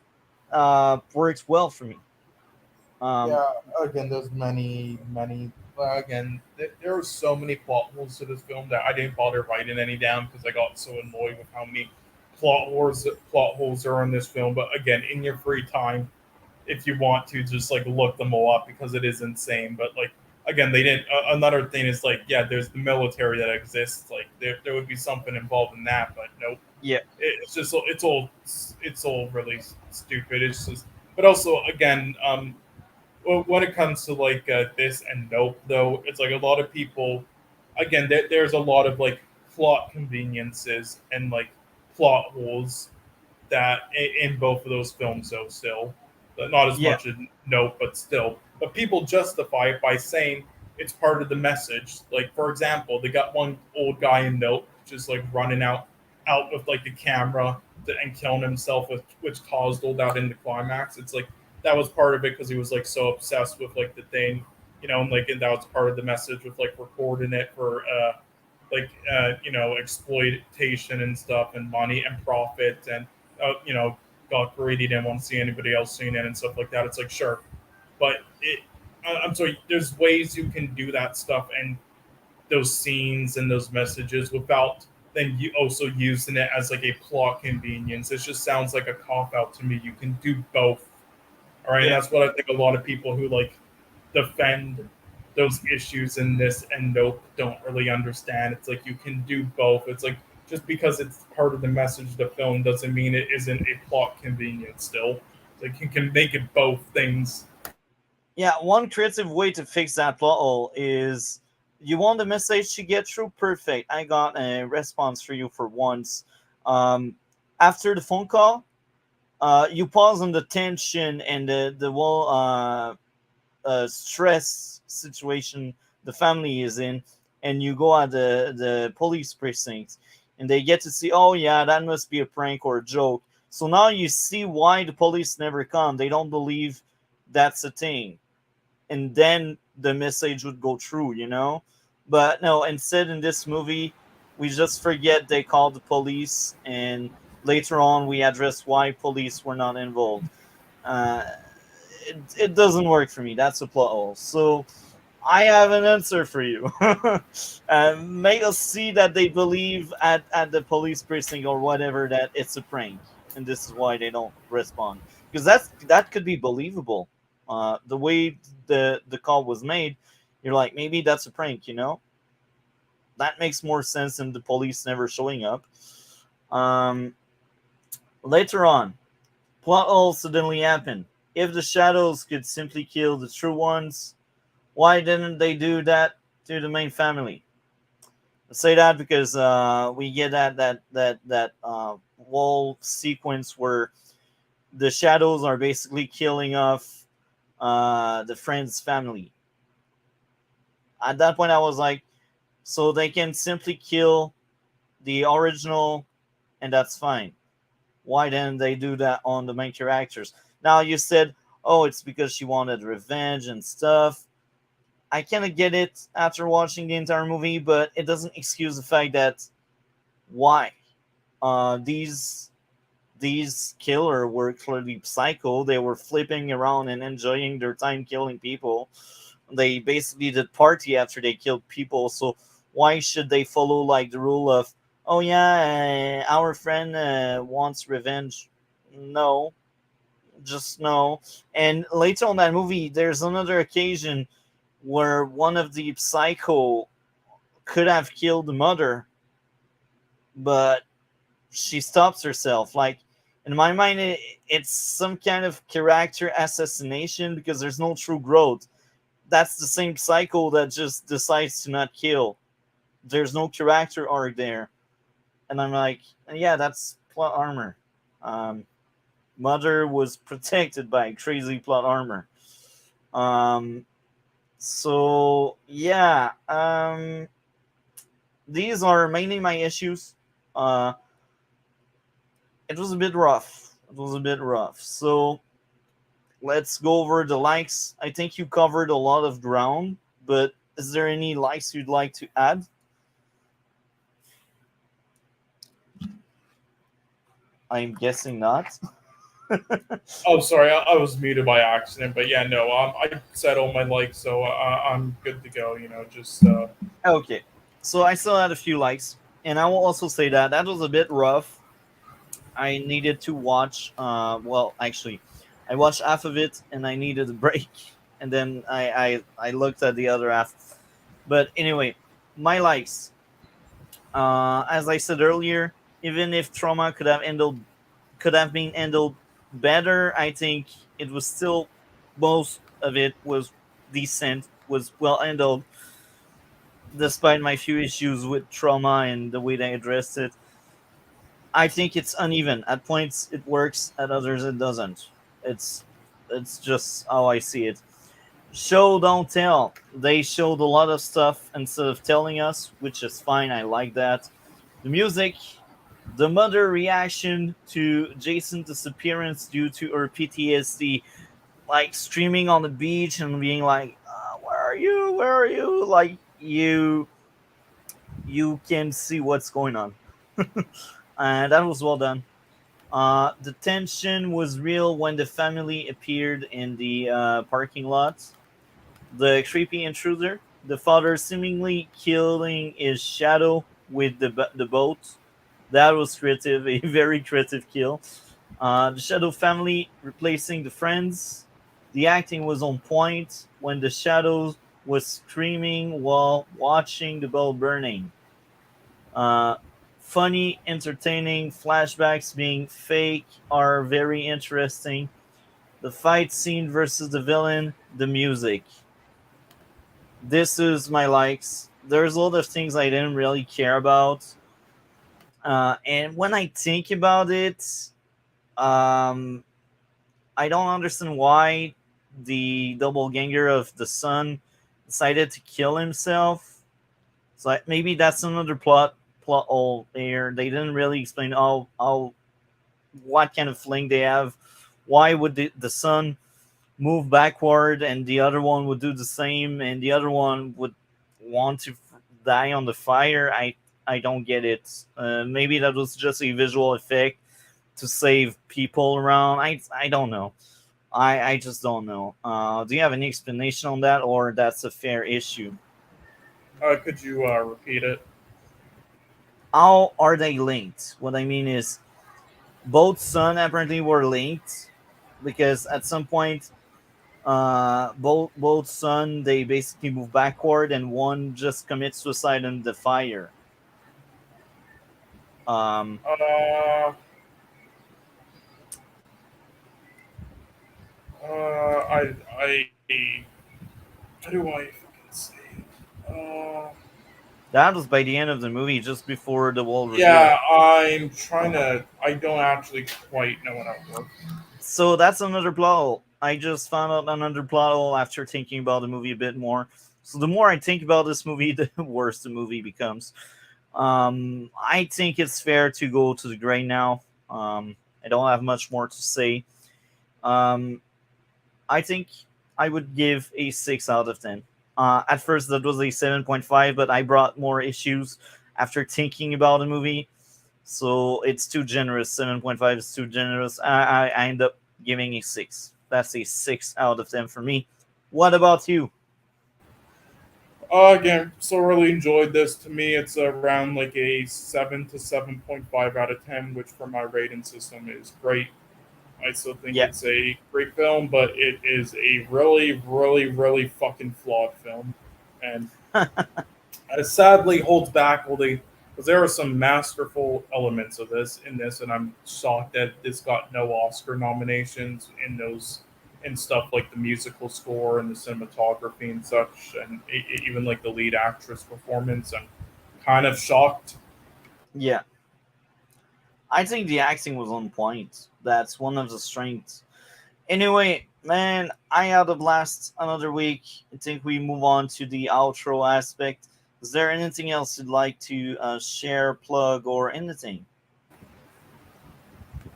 Speaker 1: work well for me. Um,
Speaker 2: Yeah, again, there's many. Again, there are so many plot holes to this film that I didn't bother writing any down because I got so annoyed with how many plot holes there are in this film. But again, in your free time, if you want to, just like look them all up because it is insane. But like again, they didn't. Another thing is like, yeah, there's the military that exists. Like there would be something involved in that, but nope.
Speaker 1: yeah,
Speaker 2: It's just it's all really stupid. It's just, but also again, well, when it comes to like this and Nope, though, it's like a lot of people. Again, there's a lot of like plot conveniences and like plot holes that in both of those films, though, still, but not as
Speaker 1: yeah,
Speaker 2: much as Nope, but still. But people justify it by saying it's part of the message. Like for example, they got one old guy in Nope just like running out with like the camera and killing himself, with which caused all that in the climax. It's like that was part of it because he was like so obsessed with like the thing, and that was part of the message with like recording it for exploitation and stuff and money and profit and got greedy, didn't want to see anybody else seeing it and stuff like that. It's like sure, but I'm sorry. There's ways you can do that stuff and those scenes and those messages without then you also using it as like a plot convenience. It just sounds like a cop out to me. You can do both. All right, and
Speaker 1: yeah.
Speaker 2: that's what I think a lot of people who like defend those issues in this and Nope don't really understand. It's like you can do both. It's like just because it's part of the message of the film doesn't mean it isn't a plot convenience still. It's like you can make it both things.
Speaker 1: Yeah, one creative way to fix that plot hole is you want the message to get through. Perfect. I got a response for you for once. Um, After the phone call, you pause on the tension and the whole stress situation the family is in, and you go at the police precinct, and they get to see, oh yeah, that must be a prank or a joke. So now you see why the police never come. They don't believe that's a thing, and then the message would go through. But no, instead in this movie, we just forget they called the police, and later on we address why police were not involved. Uh, it doesn't work for me. That's a plot hole. So I have an answer for you. Make us see that they believe at the police precinct or whatever that it's a prank, and this is why they don't respond. Because that could be believable. The way the call was made, you're like, maybe that's a prank. That makes more sense than the police never showing up. Um, Later on, plot holes suddenly happen. If the shadows could simply kill the true ones, why didn't they do that to the main family? I say that because we get that whole sequence where the shadows are basically killing off the friend's family. At that point, I was like, so they can simply kill the original, and that's fine. Why didn't they do that on the main characters? Now you said, oh, it's because she wanted revenge and stuff. I kind of get it after watching the entire movie, but it doesn't excuse the fact that why these killer were clearly psycho. They were flipping around and enjoying their time killing people. They basically did party after they killed people. So why should they follow like the rule of, oh yeah, our friend wants revenge? No, just no. And later on that movie, there's another occasion where one of the psycho could have killed the mother, but she stops herself. Like in my mind, it's some kind of character assassination because there's no true growth. That's the same cycle that just decides to not kill. There's no character arc there, and I'm like, yeah, that's plot armor. Um, Mother was protected by crazy plot armor. Um, so yeah, these are mainly my issues. Uh, it was a bit rough. It was a bit rough. So let's go over the likes. I think you covered a lot of ground, but is there any likes you'd like to add? I'm guessing not.
Speaker 2: Oh, sorry, I was muted by accident, but yeah, no, I said all my likes, so I'm good to go. Just
Speaker 1: Okay, so I still had a few likes, and I will also say that that was a bit rough. I needed to watch. Well, actually, I watched half of it, and I needed a break, and then I looked at the other half. But anyway, my likes. As I said earlier, even if trauma could have been handled better, I think it was still most of it was decent, was well handled, despite my few issues with trauma and the way they addressed it. I think it's uneven. At points it works, at others it doesn't. It's it's just how I see it. Show don't tell. They showed a lot of stuff instead of telling us, which is fine. I like that. The music, the mother reaction to Jason's disappearance due to her PTSD, like streaming on the beach and being like, "Where are you? Where are you?" Like you can see what's going on, and that was well done. The tension was real when the family appeared in the parking lot. The creepy intruder, the father seemingly killing his shadow with the boat. That was creative, a very creative kill. The shadow family replacing the friends. The acting was on point when the shadow was screaming while watching the boat burning. Uh, Funny, entertaining flashbacks being fake are very interesting. The fight scene versus the villain, the music. This is my likes. There's a lot of things I didn't really care about. And when I think about it, um, I don't understand why the doppelganger of the son decided to kill himself. So maybe that's another plot hole there. They didn't really explain how what kind of link they have. Why would the son move backward and the other one would do the same and the other one would want to die on the fire? I don't get it. Maybe that was just a visual effect to save people around. I don't know. I just don't know. Do you have any explanation on that, or that's a fair issue?
Speaker 2: could you repeat it?
Speaker 1: How are they linked? What I mean is, both Sun apparently were linked because at some point, both Sun they basically move backward, and one just commits suicide in the fire. Um,
Speaker 2: Uh, I how do I fucking say it?
Speaker 1: that was by the end of the movie, just before the wall reveal.
Speaker 2: Yeah, I'm trying to. I don't actually quite know how it works.
Speaker 1: So that's another plot hole. I just found out another plot hole after thinking about the movie a bit more. So the more I think about this movie, the worse the movie becomes. I think it's fair to go to the gray now. I don't have much more to say. Um, I think I would give a 6 out of 10. At first, that was a 7.5, but I brought more issues after thinking about the movie. So it's too generous. 7.5 is too generous. I end up giving a 6. That's a 6 out of 10 for me. What about you?
Speaker 2: Again, so really enjoyed this. To me, it's around like a 7 to 7.5 out of 10, which for my rating system is great. I still think
Speaker 1: Yeah.
Speaker 2: it's a great film, but it is a really, really, really fucking flawed film, and it sadly holds back all the because there are some masterful elements of this in this, and I'm shocked that this got no Oscar nominations in those and stuff like the musical score and the cinematography and such, and even like the lead actress performance. I'm kind of shocked.
Speaker 1: Yeah. I think the acting was on point. That's one of the strengths. Anyway, man, I had a blast another week. I think we move on to the outro aspect. Is there anything else you'd like to share, plug, or anything?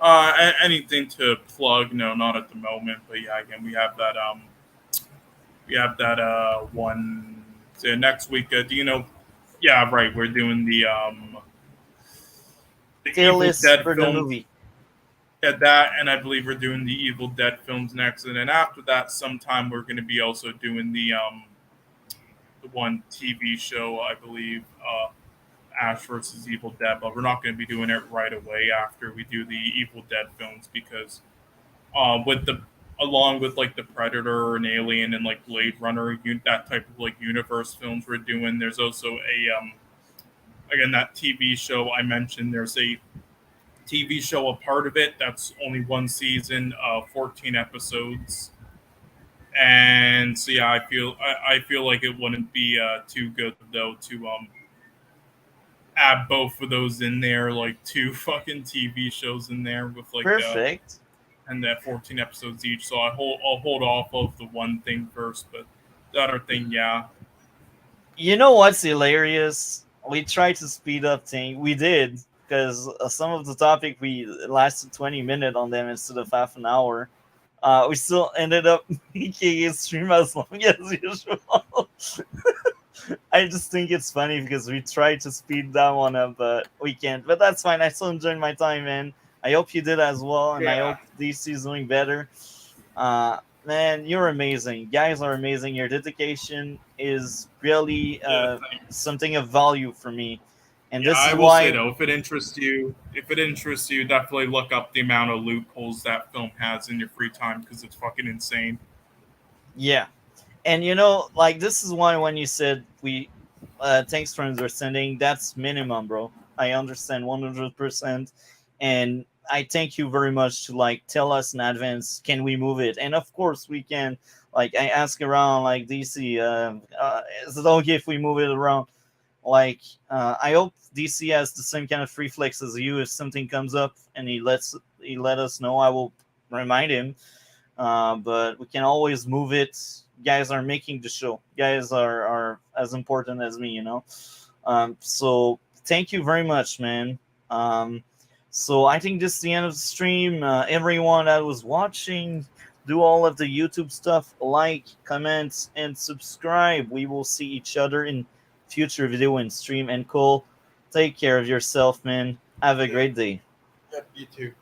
Speaker 2: Anything to plug? No, not at the moment. But yeah, again, we have that one next week. Do you know? Yeah, right. We're doing the
Speaker 1: Tier
Speaker 2: Evil
Speaker 1: list
Speaker 2: Dead
Speaker 1: for the
Speaker 2: films
Speaker 1: movie.
Speaker 2: at that, and I believe we're doing the Evil Dead films next, and then after that, sometime we're going to be also doing the one TV show, I believe, Ash versus Evil Dead, but we're not going to be doing it right away after we do the Evil Dead films because with the along with like the Predator and Alien and like Blade Runner, that type of like universe films we're doing. There's also a again that TV show I mentioned. There's a TV show a part of it that's only one season, 14 episodes. And so yeah, I feel like it wouldn't be too good though to add both of those in there, like two fucking TV shows in there with like
Speaker 1: Perfect.
Speaker 2: and that 14 episodes each. So I'll hold off of the one thing first, but the other thing, yeah,
Speaker 1: You know what's hilarious? We tried to speed up things. We did because some of the topic we lasted 20 minutes on them instead of half an hour. We still ended up making it stream as long as usual. I just think it's funny because we tried to speed down on them, but we can't. But that's fine. I still enjoyed my time, man. I hope you did as well, and I
Speaker 2: yeah,
Speaker 1: hope DC is doing better. Man, you're amazing. You guys are amazing. Your dedication is really
Speaker 2: yeah. Thanks.
Speaker 1: something of value for me, and
Speaker 2: Yeah,
Speaker 1: this
Speaker 2: I
Speaker 1: is
Speaker 2: will say
Speaker 1: why.
Speaker 2: though, if it interests you, definitely look up the amount of loopholes that film has in your free time because it's fucking insane.
Speaker 1: Yeah, and like this is why when you said we, thanks for understanding. That's minimum, bro. I understand 100%, and I thank you very much to like tell us in advance. Can we move it? And of course we can. Like I ask around, like DC, is it okay if we move it around? Like, I hope DC has the same kind of reflex as you. If something comes up and he let us know, I will remind him. But we can always move it. Guys are making the show. Guys are as important as me, you know. So thank you very much, man. So I think this is the end of the stream. Everyone that was watching, do all of the YouTube stuff, like, comment, and subscribe. We will see each other in future video and stream. And Cole, take care of yourself, man. Have a
Speaker 2: Yeah,
Speaker 1: great day.
Speaker 2: yeah, you too.